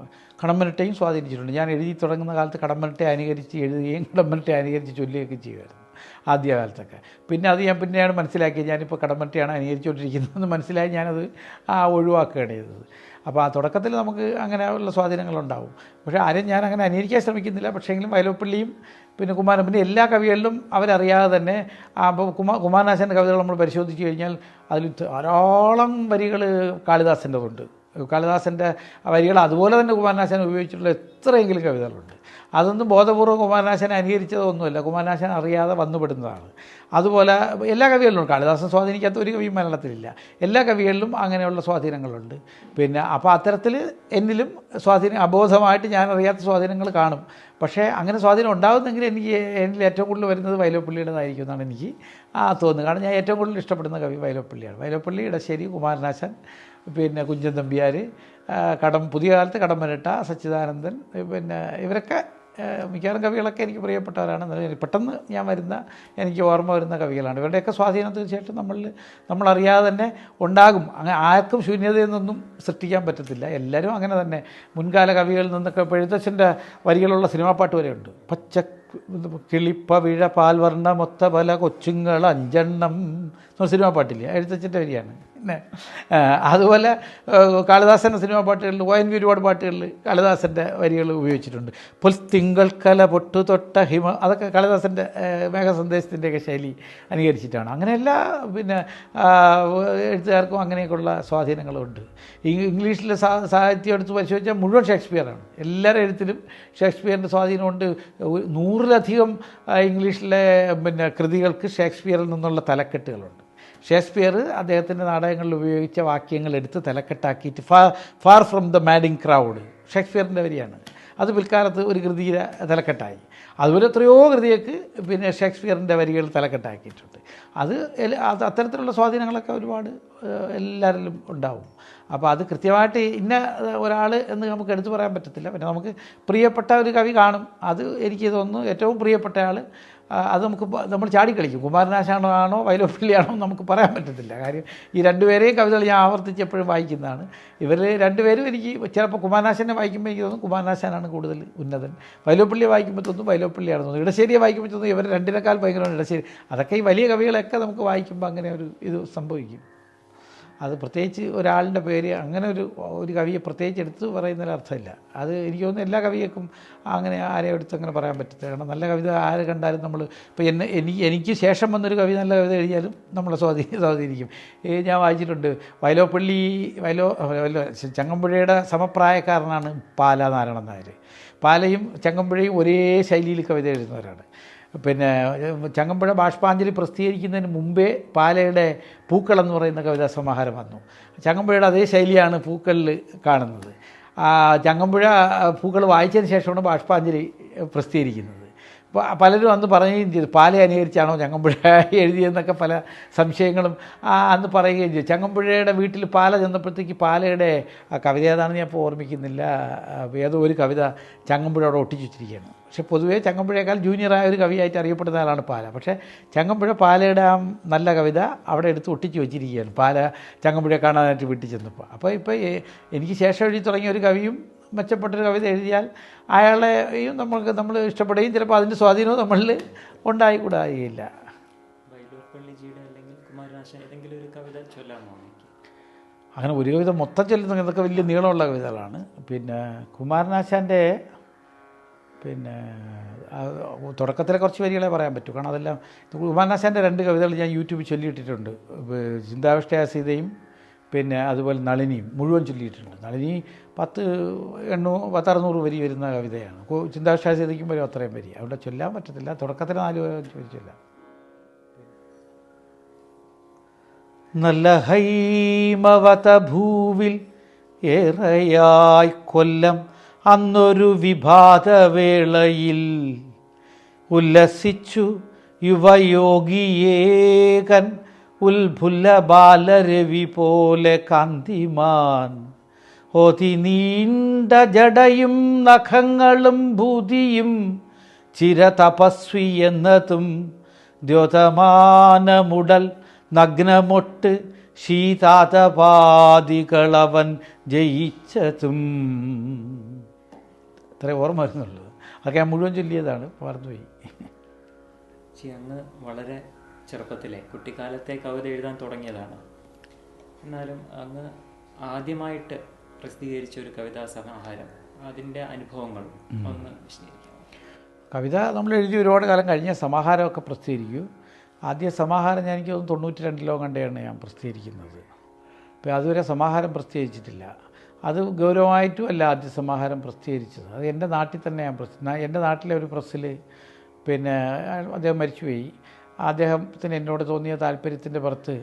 കടമ്മനിട്ടയും സ്വാധീനിച്ചിട്ടുണ്ട്. ഞാൻ എഴുതി തുടങ്ങുന്ന കാലത്ത് കടമ്മനിട്ടയെ അനുകരിച്ച് എഴുതുകയും കടമ്മനിട്ടയെ അനുകരിച്ച് ചൊല്ലുകയൊക്കെ ചെയ്യുമായിരുന്നു ആദ്യകാലത്തൊക്കെ. പിന്നെ അത് ഞാൻ പിന്നെയാണ് മനസ്സിലാക്കിയത്, ഞാനിപ്പോൾ കടമ്മനിട്ടയാണ് അനുകരിച്ചുകൊണ്ടിരിക്കുന്നതെന്ന് മനസ്സിലായി ഞാനത് ഒഴിവാക്കുകയാണ് ചെയ്തത്. അപ്പോൾ ആ തുടക്കത്തിൽ നമുക്ക് അങ്ങനെയുള്ള സ്വാധീനങ്ങളുണ്ടാവും. പക്ഷേ ആരും ഞാൻ അങ്ങനെ അനുകരിക്കാൻ ശ്രമിക്കുന്നില്ല. പക്ഷേങ്കിലും വൈലോപ്പിള്ളിയും പിന്നെ പിന്നെ എല്ലാ കവികളിലും അവരറിയാതെ തന്നെ അപ്പോൾ കുമാരനാശാൻ്റെ കവിതകൾ നമ്മൾ പരിശോധിച്ച് കഴിഞ്ഞാൽ അതിൽ ധാരാളം വരികൾ കാളിദാസൻ്റെതുണ്ട്. കാളിദാസൻ്റെ വരികൾ അതുപോലെ തന്നെ കുമാരനാശാൻ ഉപയോഗിച്ചിട്ടുള്ള എത്രയെങ്കിലും കവിതകളുണ്ട്. അതൊന്നും ബോധപൂർവ്വം കുമാരനാശാനെ അനുകരിച്ചതൊന്നുമല്ല, കുമാരനാശാൻ അറിയാതെ വന്നുപെടുന്നതാണ്. അതുപോലെ എല്ലാ കവികളിലും കാളിദാസൻ സ്വാധീനിക്കാത്ത ഒരു കവിയും മലയാളത്തിലില്ല. എല്ലാ കവികളിലും അങ്ങനെയുള്ള സ്വാധീനങ്ങളുണ്ട്. പിന്നെ അപ്പോൾ അത്തരത്തിൽ എന്നിലും അബോധമായിട്ട് ഞാൻ അറിയാത്ത സ്വാധീനങ്ങൾ കാണും. പക്ഷേ അങ്ങനെ സ്വാധീനം ഉണ്ടാകുന്നെങ്കിൽ എന്നിൽ ഏറ്റവും കൂടുതൽ വരുന്നത് വൈലോപ്പിള്ളിയുടേതായിരിക്കും എന്നാണ് എനിക്ക് തോന്നുന്നത്. കാരണം ഞാൻ ഏറ്റവും കൂടുതൽ ഇഷ്ടപ്പെടുന്ന കവി വൈലോപ്പിള്ളിയാണ്. വൈലോപ്പിള്ളി, ഇടശ്ശേരി, കുമാരനാശാൻ, പിന്നെ കുഞ്ചൻ നമ്പ്യാർ, പുതിയ കാലത്ത് കടമ്മനിട്ട, സച്ചിദാനന്ദൻ, പിന്നെ ഇവരൊക്കെ മിക്കവാറും കവികളൊക്കെ എനിക്ക് പ്രിയപ്പെട്ടവരാണ്. പെട്ടെന്ന് എനിക്ക് ഓർമ്മ വരുന്ന കവികളാണ്. ഇവരുടെയൊക്കെ സ്വാധീനം തീർച്ചയായിട്ടും നമ്മളറിയാതെ തന്നെ ഉണ്ടാകും. അങ്ങനെ ആർക്കും ശൂന്യതയെന്നൊന്നും സൃഷ്ടിക്കാൻ പറ്റത്തില്ല. എല്ലാവരും അങ്ങനെ തന്നെ. മുൻകാല കവികളിൽ നിന്നൊക്കെ ഇപ്പോൾ എഴുത്തച്ഛൻ്റെ വരികളുള്ള സിനിമാ പാട്ട് വരെയുണ്ട്. പച്ച കിളിപ്പ വിഴ പാൽവർണ്ണ മൊത്ത പല കൊച്ചുങ്ങൾ അഞ്ചെണ്ണം സിനിമാ പാട്ടില്ലേ, എഴുത്തച്ഛൻ്റെ വരിയാണ്. പിന്നെ അതുപോലെ കാളിദാസൻ്റെ സിനിമാ പാട്ടുകളിൽ ONV ഒരുപാട് പാട്ടുകളിൽ കാളിദാസൻ്റെ വരികൾ ഉപയോഗിച്ചിട്ടുണ്ട്. തിങ്കൾക്കല പൊട്ടു തൊട്ട ഹിമ, അതൊക്കെ കാളിദാസൻ്റെ മേഘസന്ദേശത്തിൻ്റെയൊക്കെ ശൈലി അനുകരിച്ചിട്ടാണ്. അങ്ങനെ എല്ലാ എഴുത്തുകാർക്കും അങ്ങനെയൊക്കെയുള്ള സ്വാധീനങ്ങളുണ്ട്. ഇംഗ്ലീഷിലെ സാഹിത്യം എടുത്ത് പരിശോധിച്ചാൽ മുഴുവൻ ഷേക്സ്പിയറാണ്. എല്ലാവരുടെ എഴുത്തിലും ഷേക്സ്പിയറിൻ്റെ സ്വാധീനമുണ്ട്. 100-ലധികം ഇംഗ്ലീഷിലെ കൃതികൾക്ക് ഷേക്സ്പിയറിൽ നിന്നുള്ള തലക്കെട്ടുകളുണ്ട്. ഷേക്സ്പിയർ അദ്ദേഹത്തിൻ്റെ നാടകങ്ങളിൽ ഉപയോഗിച്ച വാക്യങ്ങൾ എടുത്ത് തലക്കെട്ടാക്കിയിട്ട് far from the madding crowd ഷേക്സ്പിയറിൻ്റെ വരിയാണ്. അത് പിൽക്കാലത്ത് ഒരു കൃതിയുടെ തലക്കെട്ടായി. അതുപോലെ എത്രയോ കൃതിയൊക്കെ ഷേക്സ്പിയറിൻ്റെ വരികൾ തലക്കെട്ടാക്കിയിട്ടുണ്ട്. അത് അത്തരത്തിലുള്ള സ്വാധീനങ്ങളൊക്കെ ഒരുപാട് എല്ലാവരിലും ഉണ്ടാവും. അപ്പോൾ അത് കൃത്യമായിട്ട് ഇന്ന ഒരാൾ എന്ന് നമുക്ക് എടുത്തു പറയാൻ പറ്റത്തില്ല. പിന്നെ നമുക്ക് പ്രിയപ്പെട്ട ഒരു കവി കാണും. അത് എനിക്ക് തോന്നുന്നു ഏറ്റവും പ്രിയപ്പെട്ട ആൾ, അത് നമ്മൾ ചാടിക്കളിക്കും. കുമാരനാശാനാണോ വൈലോപ്പിള്ളിയാണോ നമുക്ക് പറയാൻ പറ്റത്തില്ല. കാര്യം ഈ രണ്ടുപേരെയും കവിതകൾ ഞാൻ ആവർത്തിച്ച് എപ്പോഴും വായിക്കുന്നതാണ്. ഇവർ രണ്ടുപേരും എനിക്ക് ചിലപ്പോൾ കുമാരനാശാനെ വായിക്കുമ്പോൾ എനിക്ക് തോന്നും കുമാരനാശാനാണ് കൂടുതൽ ഉന്നതൻ. വൈലോപ്പിള്ളിയെ വായിക്കുമ്പോൾ തോന്നും വൈലോപ്പിള്ളിയാണെന്ന് തോന്നുന്നു. ഇടശ്ശേരിയെ വായിക്കുമ്പോൾ തോന്നും ഇവർ രണ്ടിനേക്കാൾ ഭയങ്കരമാണ് ഇടശ്ശേരി. അതൊക്കെ ഈ വലിയ കവികളൊക്കെ നമുക്ക് വായിക്കുമ്പോൾ അങ്ങനെ ഇത് സംഭവിക്കും. അത് പ്രത്യേകിച്ച് ഒരാളുടെ പേര് അങ്ങനെ ഒരു കവിയെ പ്രത്യേകിച്ച് എടുത്ത് പറയുന്നതിലർത്ഥമില്ല. അത് എനിക്ക് തോന്നുന്നു എല്ലാ കവിയേക്കും അങ്ങനെ ആരെയും എടുത്ത് അങ്ങനെ പറയാൻ പറ്റത്തില്ല. കാരണം നല്ല കവിത ആര് കണ്ടാലും നമ്മൾ ഇപ്പോൾ എനിക്ക് ശേഷം വന്നൊരു കവി നല്ല കവിത എഴുതിയാലും നമ്മളെ സ്വാധീനിക്കും. ഞാൻ വായിച്ചിട്ടുണ്ട് ചങ്ങമ്പുഴയുടെ സമപ്രായക്കാരനാണ് പാല നാരായണൻ നായർ. പാലയും ചങ്ങമ്പുഴയും ഒരേ ശൈലിയിൽ കവിത എഴുതുന്നവരാണ്. പിന്നെ ചങ്ങമ്പുഴ ബാഷ്പാഞ്ജലി പ്രസിദ്ധീകരിക്കുന്നതിന് മുമ്പേ പാലയുടെ പൂക്കൾ എന്ന് പറയുന്ന കവിതാ സമാഹാരം വന്നു. ചങ്ങമ്പുഴയുടെ അതേ ശൈലിയാണ് പൂക്കളിൽ കാണുന്നത്. ചങ്ങമ്പുഴ പൂക്കൾ വായിച്ചതിന് ശേഷമാണ് ബാഷ്പാഞ്ജലി പ്രസിദ്ധീകരിക്കുന്നത്. പലരും അന്ന് പറയുകയും ചെയ്തു പാലയെ അനുകരിച്ചാണോ ചങ്ങമ്പുഴ എഴുതിയെന്നൊക്കെ പല സംശയങ്ങളും അന്ന് പറയുകയും ചെയ്തു. ചങ്ങമ്പുഴയുടെ വീട്ടിൽ പാല ചെന്നപ്പോഴത്തേക്ക് പാലയുടെ കവിത ഏതാണെന്ന് ഞാൻ ഇപ്പോൾ ഓർമ്മിക്കുന്നില്ല, ഏതോ ഒരു കവിത ചങ്ങമ്പുഴ അവിടെ ഒട്ടിച്ചു വെച്ചിരിക്കുകയാണ്. പക്ഷേ പൊതുവേ ചങ്ങമ്പുഴയേക്കാൾ ജൂനിയറായ ഒരു കവിയായിട്ട് അറിയപ്പെടുന്ന ആളാണ് പാല. പക്ഷേ ചങ്ങമ്പുഴ പാലയുടെ ആ നല്ല കവിത അവിടെ എടുത്ത് ഒട്ടിച്ചു വെച്ചിരിക്കുകയാണ് പാല ചങ്ങമ്പുഴയെ കാണാനായിട്ട് വീട്ടിൽ ചെന്നപ്പോൾ. അപ്പോൾ എനിക്ക് ശേഷം എഴുതി തുടങ്ങിയ ഒരു കവിയും മെച്ചപ്പെട്ടൊരു കവിത എഴുതിയാൽ അയാളെയും നമ്മൾ ഇഷ്ടപ്പെടുകയും ചിലപ്പോൾ അതിൻ്റെ സ്വാധീനവും നമ്മളിൽ ഉണ്ടായിക്കൂടായില്ല. അങ്ങനെ ഒരു കവിത മൊത്തം ചൊല്ലുന്ന ഇതൊക്കെ വലിയ നീളമുള്ള കവിതകളാണ്. പിന്നെ കുമാരനാശാൻ്റെ തുടക്കത്തിലെ കുറച്ച് വരികളെ പറയാൻ പറ്റൂ. കാരണം അതെല്ലാം കുമാരനാശാൻ്റെ 2 കവിതകൾ ഞാൻ യൂട്യൂബിൽ ചൊല്ലിയിട്ടിട്ടുണ്ട്. ചിന്താവിഷ്ടയായ സീതയും പിന്നെ അതുപോലെ നളിനിയും മുഴുവൻ ചൊല്ലിയിട്ടുണ്ട്. നളിനി 1000-600 വരി വരുന്ന കവിതയാണ്. ചിന്താവിഷ്ടയായ സീതയ്ക്കും വരും അത്രയും വരി. അവിടെ ചൊല്ലാൻ പറ്റത്തില്ല. തുടക്കത്തിൽ 4 വരി ചൊല്ലാം. നല്ല ഹൈമവത ഭൂവിൽ ഏറെയായി കൊല്ലം അന്നൊരു വിഭാതവേളയിൽ ഉല്ലസിച്ചു യുവയോഗിയേകൻ ഉൽഫുല്ല ബാലരവി പോലെ കാന്തിമാൻ നീണ്ട ജടയും നഖങ്ങളും ഭൂതിയും ചിരതപസ്വി എന്നതും ദ്യോതമാനമുടൽ നഗ്നമൊട്ട് ശീതാതപാദികളവൻ ജയിച്ചതും. അത്രേ ഓർമ്മ വരുന്നുള്ളൂ. അതൊക്കെ ഞാൻ മുഴുവൻ ചൊല്ലിയതാണ്, മറന്നുപോയി. അങ്ങ് വളരെ ചെറുപ്പത്തിലെ കുട്ടിക്കാലത്തെ കവിത എഴുതാൻ തുടങ്ങിയതാണ്. എന്നാലും അങ്ങ് ആദ്യമായിട്ട് പ്രസിദ്ധീകരിച്ച ഒരു കവിതാ സമാഹാരം, അതിൻ്റെ അനുഭവങ്ങൾ ഒന്ന് വിശദീകരിക്കാം. കവിത നമ്മൾ എഴുതി ഒരുപാട് കാലം കഴിഞ്ഞ സമാഹാരമൊക്കെ പ്രസിദ്ധീകരിക്കും. ആദ്യ സമാഹാരം എനിക്ക് തോന്നുന്നു 92 കണ്ടെയാണ് ഞാൻ പ്രസിദ്ധീകരിക്കുന്നത്. അപ്പോൾ അതുവരെ സമാഹാരം പ്രസിദ്ധീകരിച്ചിട്ടില്ല. അത് ഗൗരവമായിട്ടും അല്ല ആദ്യ സമാഹാരം പ്രസിദ്ധീകരിച്ചത്. അത് എൻ്റെ നാട്ടിൽ തന്നെ എൻ്റെ നാട്ടിലെ ഒരു പ്രസ്സിൽ പിന്നെ അദ്ദേഹം മരിച്ചുപോയി. അദ്ദേഹത്തിന് എന്നോട് തോന്നിയ താല്പര്യത്തിൻ്റെ പുറത്ത്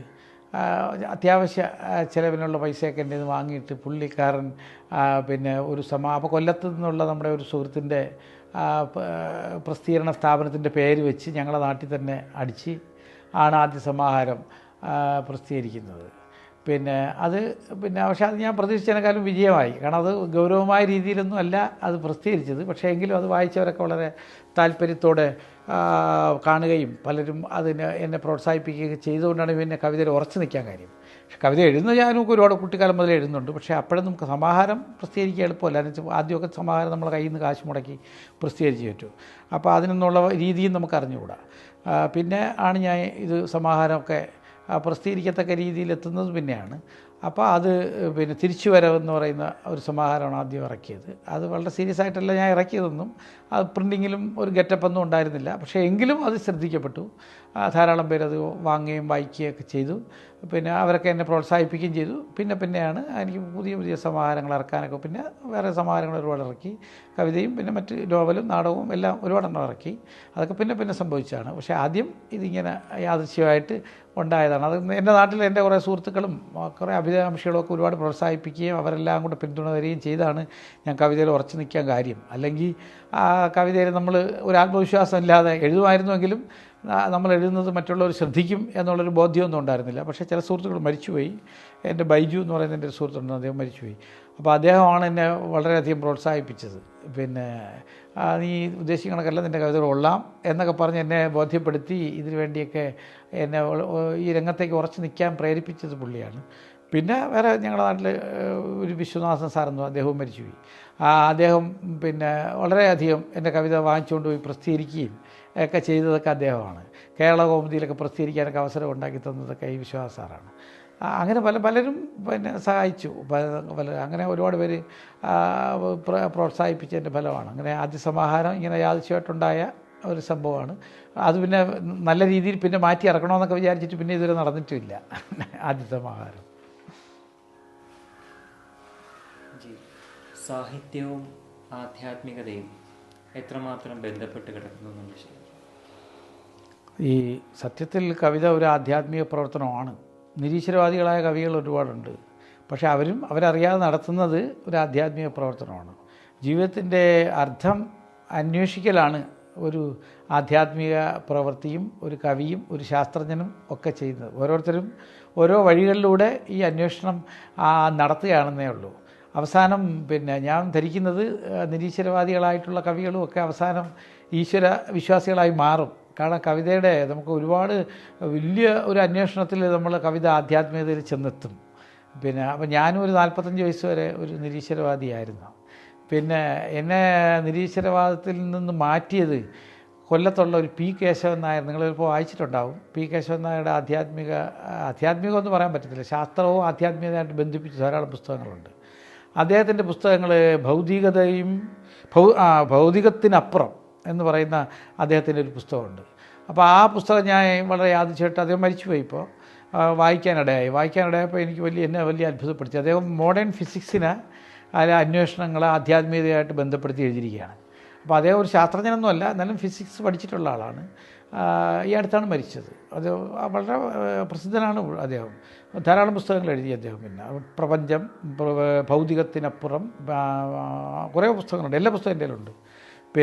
അത്യാവശ്യ ചിലവിനുള്ള പൈസയൊക്കെ എൻ്റെ നിന്ന് വാങ്ങിയിട്ട് പുള്ളിക്കാരൻ പിന്നെ അപ്പോൾ കൊല്ലത്ത് നിന്നുള്ള നമ്മുടെ ഒരു സുഹൃത്തിൻ്റെ പ്രസിദ്ധീകരണ സ്ഥാപനത്തിൻ്റെ പേര് വെച്ച് ഞങ്ങളുടെ നാട്ടിൽ തന്നെ അടിച്ച് ആണ് ആദ്യ സമാഹാരം പ്രസിദ്ധീകരിക്കുന്നത്. പിന്നെ അത് പക്ഷേ അത് ഞാൻ പ്രതീക്ഷിച്ചതിനേക്കാളും വിജയമായി. കാരണം അത് ഗൗരവമായ രീതിയിലൊന്നും അല്ല അത് പ്രസിദ്ധീകരിച്ചത്. പക്ഷേ എങ്കിലും അത് വായിച്ചവരൊക്കെ വളരെ താല്പര്യത്തോടെ കാണുകയും പലരും എന്നെ പ്രോത്സാഹിപ്പിക്കുകയൊക്കെ ചെയ്തുകൊണ്ടാണ് പിന്നെ കവിതയിൽ ഉറച്ചു നിൽക്കാൻ കാര്യം. പക്ഷേ കവിത എഴുതുന്ന ഞാനൊക്കെ ഒരുപാട് കുട്ടിക്കാലം മുതൽ എഴുതുന്നുണ്ട്. പക്ഷേ അപ്പോഴും നമുക്ക് സമാഹാരം പ്രസിദ്ധീകരിക്കാൻ എളുപ്പമല്ല. ആദ്യമൊക്കെ സമാഹാരം നമ്മളെ കയ്യിൽ നിന്ന് കാശ് മുടക്കി പ്രസിദ്ധീകരിച്ച് പറ്റും. അപ്പോൾ അതിനൊന്നുള്ള രീതിയും നമുക്ക് അറിഞ്ഞുകൂടാ. പിന്നെ ആണ് ഞാൻ ഇത് സമാഹാരമൊക്കെ പ്രസിദ്ധീകരിക്കത്തക്ക രീതിയിലെത്തുന്നത് പിന്നെയാണ്. അപ്പോൾ അത് തിരിച്ചുവരവെന്ന് പറയുന്ന ഒരു സമാഹാരമാണ് ആദ്യം ഇറക്കിയത്. അത് വളരെ സീരിയസ് ആയിട്ടല്ല ഞാൻ ഇറക്കിയതൊന്നും. അത് പ്രിൻറ്റിങ്ങിലും ഒരു ഗെറ്റപ്പൊന്നും ഉണ്ടായിരുന്നില്ല. പക്ഷേ എങ്കിലും അത് ശ്രദ്ധിക്കപ്പെട്ടു. ധാരാളം പേരത് വാങ്ങുകയും വായിക്കുകയൊക്കെ ചെയ്തു. അവരൊക്കെ എന്നെ പ്രോത്സാഹിപ്പിക്കുകയും ചെയ്തു. പിന്നെയാണ് എനിക്ക് പുതിയ പുതിയ സമാഹാരങ്ങൾ ഇറക്കാനൊക്കെ. പിന്നെ വേറെ സമാഹാരങ്ങൾ ഒരുപാട് ഇറക്കി. കവിതയും മറ്റ് നോവലും നാടകവും എല്ലാം ഒരുപാടെണ്ണം ഇറക്കി. അതൊക്കെ പിന്നെ സംഭവിച്ചതാണ്. പക്ഷേ ആദ്യം ഇതിങ്ങനെ യാദൃശ്യമായിട്ട് ഉണ്ടായതാണ്. അത് എൻ്റെ നാട്ടിൽ എൻ്റെ കുറേ സുഹൃത്തുക്കളും കുറേ അഭിലാഷകളൊക്കെ ഒരുപാട് പ്രോത്സാഹിപ്പിക്കുകയും അവരെല്ലാം കൂടെ പിന്തുണ തരികയും ചെയ്താണ് ഞാൻ കവിതയിൽ ഉറച്ചു നിൽക്കാൻ കാര്യം. അല്ലെങ്കിൽ ആ കവിതയിൽ നമ്മൾ ഒരു ആത്മവിശ്വാസം ഇല്ലാതെ എഴുതുമായിരുന്നുവെങ്കിലും നമ്മൾ എഴുതുന്നത് മറ്റുള്ളവർ ശ്രദ്ധിക്കും എന്നുള്ളൊരു ബോധ്യമൊന്നും ഉണ്ടായിരുന്നില്ല. പക്ഷേ ചില സുഹൃത്തുക്കൾ മരിച്ചുപോയി. എൻ്റെ ബൈജു എന്ന് പറയുന്ന എൻ്റെ ഒരു സുഹൃത്തുണ്ട്, അദ്ദേഹം മരിച്ചുപോയി. അപ്പോൾ അദ്ദേഹമാണ് എന്നെ വളരെയധികം പ്രോത്സാഹിപ്പിച്ചത്. നീ ഉദ്ദേശിക്കുന്ന കണക്കല്ല, നിൻ്റെ കവിതകൾ കൊള്ളാം എന്നൊക്കെ പറഞ്ഞ് എന്നെ ബോധ്യപ്പെടുത്തി ഇതിനു വേണ്ടിയൊക്കെ എന്നെ ഈ രംഗത്തേക്ക് ഉറച്ചു നിൽക്കാൻ പ്രേരിപ്പിച്ചത് പുള്ളിയാണ്. പിന്നെ വേറെ ഞങ്ങളുടെ നാട്ടിൽ ഒരു വിശ്വനാഥൻ സാറെന്ന്, അദ്ദേഹവും മരിച്ചുപോയി. അദ്ദേഹം വളരെയധികം എൻ്റെ കവിത വാങ്ങിച്ചുകൊണ്ട് പോയി പ്രസിദ്ധീകരിക്കുകയും ഒക്കെ ചെയ്തതൊക്കെ അദ്ദേഹമാണ്. കേരള കൗമുദിയിലൊക്കെ പ്രസിദ്ധീകരിക്കാനൊക്കെ അവസരം ഉണ്ടാക്കി തന്നതൊക്കെ ഈ വിശ്വനാഥ സാറാണ്. അങ്ങനെ പലരും സഹായിച്ചു. അങ്ങനെ ഒരുപാട് പേര് പ്രോത്സാഹിപ്പിച്ചതിൻ്റെ ഫലമാണ്. അങ്ങനെ ആദ്യ സമാഹാരം ഇങ്ങനെ യാദൃശ്യമായിട്ടുണ്ടായ ഒരു സംഭവമാണ്. അത് നല്ല രീതിയിൽ മാറ്റി ഇറക്കണമെന്നൊക്കെ വിചാരിച്ചിട്ട് ഇതുവരെ നടന്നിട്ടുമില്ല ആദ്യ സമാഹാരം. സാഹിത്യവും ആധ്യാത്മികതയും എത്രമാത്രം ബന്ധപ്പെട്ട് കിടക്കുന്നു? ഈ സത്യത്തിൽ കവിത ഒരു ആധ്യാത്മിക പ്രവർത്തനമാണ്. നിരീശ്വരവാദികളായ കവികൾ ഒരുപാടുണ്ട്. പക്ഷേ അവരറിയാതെ നടത്തുന്നത് ഒരു ആധ്യാത്മിക പ്രവർത്തനമാണ്. ജീവിതത്തിൻ്റെ അർത്ഥം അന്വേഷിക്കലാണ് ഒരു ആധ്യാത്മിക പ്രവൃത്തിയും ഒരു കവിയും ഒരു ശാസ്ത്രജ്ഞനും ഒക്കെ ചെയ്യുന്നത്. ഓരോരുത്തരും ഓരോ വഴികളിലൂടെ ഈ അന്വേഷണം നടത്തുകയാണെന്നേ ഉള്ളൂ. അവസാനം ഞാൻ ധരിക്കുന്നത് നിരീശ്വരവാദികളായിട്ടുള്ള കവികളും ഒക്കെ അവസാനം ഈശ്വര വിശ്വാസികളായി മാറും. കാരണം കവിതയുടെ നമുക്ക് ഒരുപാട് വലിയ ഒരു അന്വേഷണത്തിൽ നമ്മൾ കവിത ആധ്യാത്മികതയിൽ ചെന്നെത്തും. അപ്പോൾ ഞാനും ഒരു 45 വയസ്സ് വരെ ഒരു നിരീശ്വരവാദിയായിരുന്നു. എന്നെ നിരീശ്വരവാദത്തിൽ നിന്ന് മാറ്റിയത് കൊല്ലത്തുള്ള ഒരു പി കേശവൻ നായർ, നിങ്ങളിപ്പോൾ വായിച്ചിട്ടുണ്ടാവും. പി കേശവൻ നായരുടെ ആധ്യാത്മികമെന്ന് പറയാൻ പറ്റത്തില്ല, ശാസ്ത്രവും ആധ്യാത്മികതയായിട്ട് ബന്ധിപ്പിച്ച് ധാരാളം പുസ്തകങ്ങളുണ്ട്. അദ്ദേഹത്തിൻ്റെ പുസ്തകങ്ങൾ ഭൗതികത്തിനപ്പുറം എന്ന് പറയുന്ന അദ്ദേഹത്തിൻ്റെ ഒരു പുസ്തകമുണ്ട്. അപ്പോൾ ആ പുസ്തകം ഞാൻ വളരെ യാദൃച്ഛമായിട്ട്, അദ്ദേഹം മരിച്ചുപോയി, ഇപ്പോൾ വായിക്കാനിടയായപ്പോൾ എനിക്ക് എന്നെ വലിയ അത്ഭുതപ്പെടുത്തി. അദ്ദേഹം മോഡേൺ ഫിസിക്സിനെ അന്വേഷണങ്ങളെ ആധ്യാത്മികതയായിട്ട് ബന്ധപ്പെടുത്തി എഴുതിയിരിക്കുകയാണ്. അപ്പോൾ അദ്ദേഹം ഒരു ശാസ്ത്രജ്ഞനൊന്നുമല്ല, എന്നാലും ഫിസിക്സ് പഠിച്ചിട്ടുള്ള ആളാണ്. ഈ അടുത്താണ് മരിച്ചത്. അത് വളരെ പ്രസിദ്ധനാണ് അദ്ദേഹം. ധാരാളം പുസ്തകങ്ങൾ എഴുതി അദ്ദേഹം. പ്രപഞ്ചം, ഭൗതികത്തിനപ്പുറം കുറേ പുസ്തകങ്ങളുണ്ട്. എല്ലാ പുസ്തകം എൻ്റെ കയ്യിലുണ്ട്.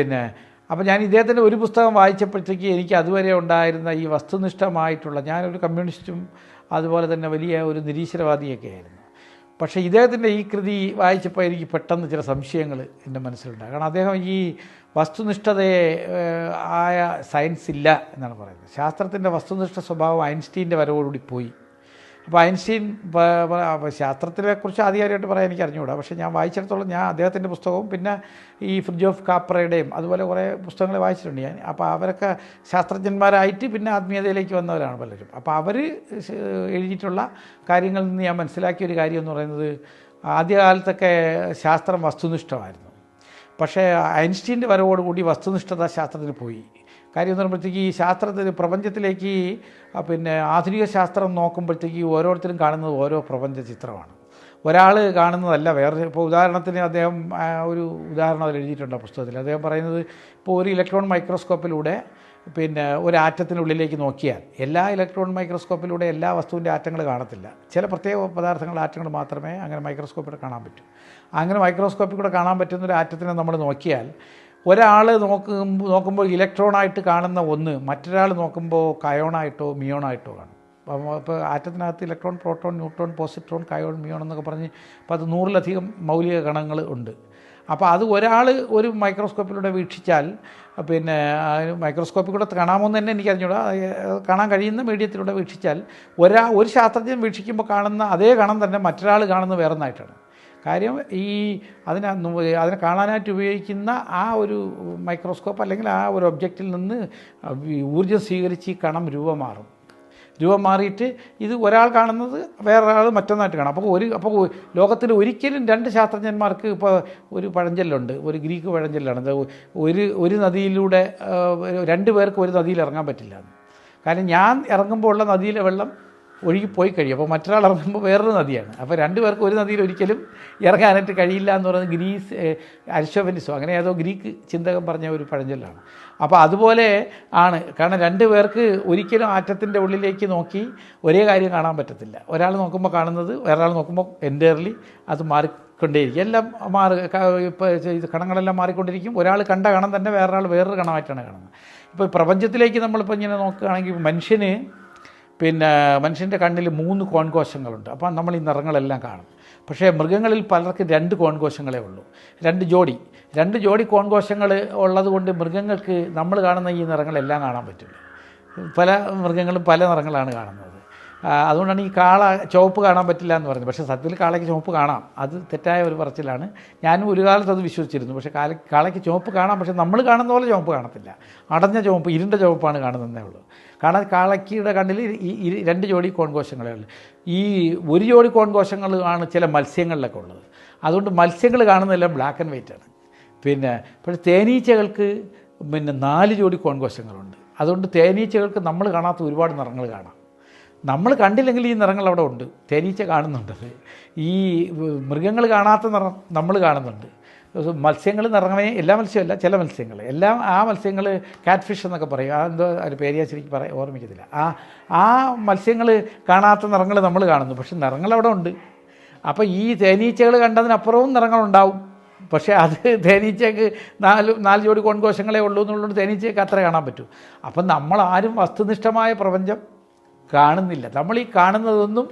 അപ്പോൾ ഞാൻ ഇദ്ദേഹത്തിൻ്റെ ഒരു പുസ്തകം വായിച്ചപ്പോഴത്തേക്ക് എനിക്ക് അതുവരെ ഉണ്ടായിരുന്ന ഈ വസ്തുനിഷ്ഠമായിട്ടുള്ള, ഞാനൊരു കമ്മ്യൂണിസ്റ്റും അതുപോലെ തന്നെ വലിയ ഒരു നിരീശ്വരവാദിയൊക്കെ ആയിരുന്നു. പക്ഷേ ഇദ്ദേഹത്തിൻ്റെ ഈ കൃതി വായിച്ചപ്പോൾ എനിക്ക് പെട്ടെന്ന് ചില സംശയങ്ങൾ എൻ്റെ മനസ്സിലുണ്ടായി. കാരണം അദ്ദേഹം ഈ വസ്തുനിഷ്ഠതയെ ആയ സയൻസ് ഇല്ല എന്നാണ് പറയുന്നത്. ശാസ്ത്രത്തിൻ്റെ വസ്തുനിഷ്ഠ സ്വഭാവം ഐൻസ്റ്റീൻ്റെ വരവോടുകൂടി പോയി. അപ്പോൾ ഐൻസ്റ്റീൻ ശാസ്ത്രത്തിനെക്കുറിച്ച് ആധികാരികമായിട്ട് പറയാൻ എനിക്ക് അറിഞ്ഞുകൂടാ. പക്ഷേ ഞാൻ വായിച്ചിടത്തോളം ഞാൻ അദ്ദേഹത്തിൻ്റെ പുസ്തകവും ഈ ഫ്രിഡ്ജ് ഓഫ് കാപ്രയുടെയും അതുപോലെ കുറേ പുസ്തകങ്ങൾ വായിച്ചിട്ടുണ്ട് ഞാൻ. അപ്പോൾ അവരൊക്കെ ശാസ്ത്രജ്ഞന്മാരായിട്ട് ആത്മീയതയിലേക്ക് വന്നവരാണ് പലരും. അപ്പോൾ അവർ എഴുതിയിട്ടുള്ള കാര്യങ്ങളിൽ നിന്ന് ഞാൻ മനസ്സിലാക്കിയ ഒരു കാര്യം എന്ന് പറയുന്നത്, ആദ്യകാലത്തൊക്കെ ശാസ്ത്രം വസ്തുനിഷ്ഠമായിരുന്നു. പക്ഷേ ഐൻസ്റ്റീൻ്റെ വരവോടുകൂടി വസ്തുനിഷ്ഠത ശാസ്ത്രത്തിന് പോയി. കാര്യം എന്ന് പറയുമ്പോഴത്തേക്ക് ഈ ശാസ്ത്രത്തിന് പ്രപഞ്ചത്തിലേക്ക് ആധുനിക ശാസ്ത്രം നോക്കുമ്പോഴത്തേക്ക് ഓരോരുത്തരും കാണുന്നത് ഓരോ പ്രപഞ്ച ചിത്രമാണ്. ഒരാൾ കാണുന്നതല്ല വേറെ. ഇപ്പോൾ ഉദാഹരണത്തിന് അദ്ദേഹം ഒരു ഉദാഹരണം അതിൽ എഴുതിയിട്ടുണ്ട് ആ പുസ്തകത്തിൽ. അദ്ദേഹം പറയുന്നത്, ഇപ്പോൾ ഒരു ഇലക്ട്രോൺ മൈക്രോസ്കോപ്പിലൂടെ ഒരു ആറ്റത്തിനുള്ളിലേക്ക് നോക്കിയാൽ എല്ലാ ഇലക്ട്രോൺ മൈക്രോസ്കോപ്പിലൂടെ എല്ലാ വസ്തുവിൻ്റെ ആറ്റങ്ങൾ കാണത്തില്ല. ചില പ്രത്യേക പദാർത്ഥങ്ങളുടെ ആറ്റങ്ങൾ മാത്രമേ അങ്ങനെ മൈക്രോസ്കോപ്പിൽ കാണാൻ പറ്റൂ. അങ്ങനെ മൈക്രോസ്കോപ്പിൽ കൂടെ കാണാൻ പറ്റുന്ന ഒരു ആറ്റത്തിനെ നമ്മൾ നോക്കിയാൽ, ഒരാൾ നോക്കുമ്പോൾ ഇലക്ട്രോണായിട്ട് കാണുന്ന ഒന്ന് മറ്റൊരാൾ നോക്കുമ്പോൾ കയോണായിട്ടോ മിയോണായിട്ടോ കാണും. ഇപ്പോൾ ആറ്റത്തിനകത്ത് ഇലക്ട്രോൺ, പ്രോട്ടോൺ, ന്യൂട്രോൺ, പോസിട്രോൺ, കയോൺ, മിയോൺ എന്നൊക്കെ പറഞ്ഞ് അപ്പോൾ അത് 100-ലധികം മൗലിക കണങ്ങൾ ഉണ്ട്. അപ്പോൾ അത് ഒരാൾ ഒരു മൈക്രോസ്കോപ്പിലൂടെ വീക്ഷിച്ചാൽ പിന്നെ മൈക്രോസ്കോപ്പിൽ കൂടെ കാണാമോയെന്ന് തന്നെ എനിക്കറിഞ്ഞൂടാ, കാണാൻ കഴിയുന്ന മീഡിയത്തിലൂടെ വീക്ഷിച്ചാൽ ഒരു ശാസ്ത്രജ്ഞൻ വീക്ഷിക്കുമ്പോൾ കാണുന്ന അതേ കണം തന്നെ മറ്റൊരാൾ കാണുന്നത് വേറെ ഒന്നായിട്ടാണ്. കാര്യം അതിനെ കാണാനായിട്ട് ഉപയോഗിക്കുന്ന ആ ഒരു മൈക്രോസ്കോപ്പ് അല്ലെങ്കിൽ ആ ഒരു ഒബ്ജക്റ്റിൽ നിന്ന് ഊർജ്ജം സ്വീകരിച്ച് ഈ കണം രൂപം മാറിയിട്ട് ഇത് ഒരാൾ കാണുന്നത് വേറൊരാൾ മറ്റൊന്നായിട്ട് കാണാം. അപ്പോൾ ലോകത്തിൽ ഒരിക്കലും 2 ശാസ്ത്രജ്ഞന്മാർക്ക് ഇപ്പോൾ ഒരു പഴഞ്ചൊല്ലുണ്ട്, ഒരു ഗ്രീക്ക് പഴഞ്ചൊല്ലാണ്, ഒരു നദിയിലൂടെ 2 പേർക്ക് ഒരു നദിയിൽ ഇറങ്ങാൻ പറ്റില്ല. കാരണം ഞാൻ ഇറങ്ങുമ്പോൾ ഉള്ള നദിയിലെ വെള്ളം ഒഴുകിപ്പോയി കഴിയും, അപ്പോൾ മറ്റൊരാൾ ഇറങ്ങുമ്പോൾ വേറൊരു നദിയാണ്. അപ്പോൾ 2 പേർക്ക് ഒരു നദിയിൽ ഒരിക്കലും ഇറങ്ങാനായിട്ട് കഴിയില്ല എന്ന് പറയുന്നത് അരിസ്റ്റോഫനിസോ അങ്ങനെ ഏതോ ഗ്രീക്ക് ചിന്തകൻ പറഞ്ഞ ഒരു പഴഞ്ചൊല്ലാണ്. അപ്പോൾ അതുപോലെ ആണ്. കാരണം 2 പേർക്ക് ഒരിക്കലും ആറ്റത്തിൻ്റെ ഉള്ളിലേക്ക് നോക്കി ഒരേ കാര്യം കാണാൻ പറ്റത്തില്ല. ഒരാൾ നോക്കുമ്പോൾ കാണുന്നത് വേറൊരാൾ നോക്കുമ്പോൾ എൻറ്റയർലി അത് മാറിക്കൊണ്ടേയിരിക്കും. എല്ലാം ഇപ്പോൾ കണങ്ങളെല്ലാം മാറിക്കൊണ്ടിരിക്കും. ഒരാൾ കണ്ട കണം തന്നെ വേറൊരു കണമായിട്ടാണ് കാണുന്നത്. ഇപ്പോൾ പ്രപഞ്ചത്തിലേക്ക് നമ്മളിപ്പോൾ ഇങ്ങനെ നോക്കുകയാണെങ്കിൽ മനുഷ്യൻ്റെ കണ്ണിൽ 3 കോൺകോശങ്ങളുണ്ട്. അപ്പോൾ നമ്മൾ ഈ നിറങ്ങളെല്ലാം കാണും. പക്ഷേ മൃഗങ്ങളിൽ പലർക്കും 2 കോൺകോശങ്ങളേ ഉള്ളൂ, 2 ജോഡി കോൺകോശങ്ങൾ ഉള്ളത് കൊണ്ട് മൃഗങ്ങൾക്ക് നമ്മൾ കാണുന്ന ഈ നിറങ്ങളെല്ലാം കാണാൻ പറ്റില്ല. പല മൃഗങ്ങളും പല നിറങ്ങളാണ് കാണുന്നത്. അതുകൊണ്ടാണ് ഈ കാള ചുവപ്പ് കാണാൻ പറ്റില്ല എന്ന് പറയുന്നത്. പക്ഷേ സത്യത്തിൽ കാളയ്ക്ക് ചുവപ്പ് കാണാം, അത് തെറ്റായ ഒരു പറച്ചിലാണ്. ഞാനും ഒരു കാലത്ത് അത് വിശ്വസിച്ചിരുന്നു. പക്ഷേ കാളയ്ക്ക് ചുവപ്പ് കാണാം, പക്ഷേ നമ്മൾ കാണുന്ന പോലെ ചുവപ്പ് കാണത്തില്ല. അടഞ്ഞ ചുവപ്പ്, ഇരുണ്ട ചുവപ്പാണ് കാണുന്നതേ ഉള്ളൂ. കാരണം കാളയ്ക്കയുടെ കണ്ണിൽ 2 ജോഡി കോൺകോശങ്ങളേ ഉള്ളൂ. ഈ 1 ജോഡി കോൺകോശങ്ങൾ ആണ് ചില മത്സ്യങ്ങളിലൊക്കെ ഉള്ളത്. അതുകൊണ്ട് മത്സ്യങ്ങൾ കാണുന്നതെല്ലാം ബ്ലാക്ക് ആൻഡ് വൈറ്റ് ആണ്. പക്ഷേ തേനീച്ചകൾക്ക് 4 ജോഡി കോൺകോശങ്ങളുണ്ട്. അതുകൊണ്ട് തേനീച്ചകൾക്ക് നമ്മൾ കാണാത്ത ഒരുപാട് നിറങ്ങൾ കാണാം. നമ്മൾ കണ്ടില്ലെങ്കിൽ ഈ നിറങ്ങൾ അവിടെ ഉണ്ട്, തേനീച്ച കാണുന്നുണ്ടത്. ഈ മൃഗങ്ങൾ കാണാത്ത നിറം നമ്മൾ കാണുന്നുണ്ട്. മത്സ്യങ്ങൾ നിറങ്ങണേ, എല്ലാ മത്സ്യമല്ല, ചില മത്സ്യങ്ങൾ, എല്ലാം ആ മത്സ്യങ്ങൾ കാറ്റ് ഫിഷ് എന്നൊക്കെ പറയും. അതെന്തോ ഒരു പേര് ഞാൻ ശരിക്കും ഓർമ്മിക്കത്തില്ല. ആ മത്സ്യങ്ങൾ കാണാത്ത നിറങ്ങൾ നമ്മൾ കാണുന്നു, പക്ഷെ നിറങ്ങൾ അവിടെ ഉണ്ട്. അപ്പോൾ ഈ തേനീച്ചകൾ കണ്ടതിനപ്പുറവും നിറങ്ങളുണ്ടാവും. പക്ഷേ അത് തേനീച്ചയ്ക്ക് 4 ജോഡി കോൺകോശങ്ങളേ ഉള്ളൂ എന്നുള്ളത് തേനീച്ചയ്ക്ക് അത്ര കാണാൻ പറ്റൂ. അപ്പം നമ്മളാരും വസ്തുനിഷ്ഠമായ പ്രപഞ്ചം കാണുന്നില്ല. നമ്മൾ ഈ കാണുന്നതൊന്നും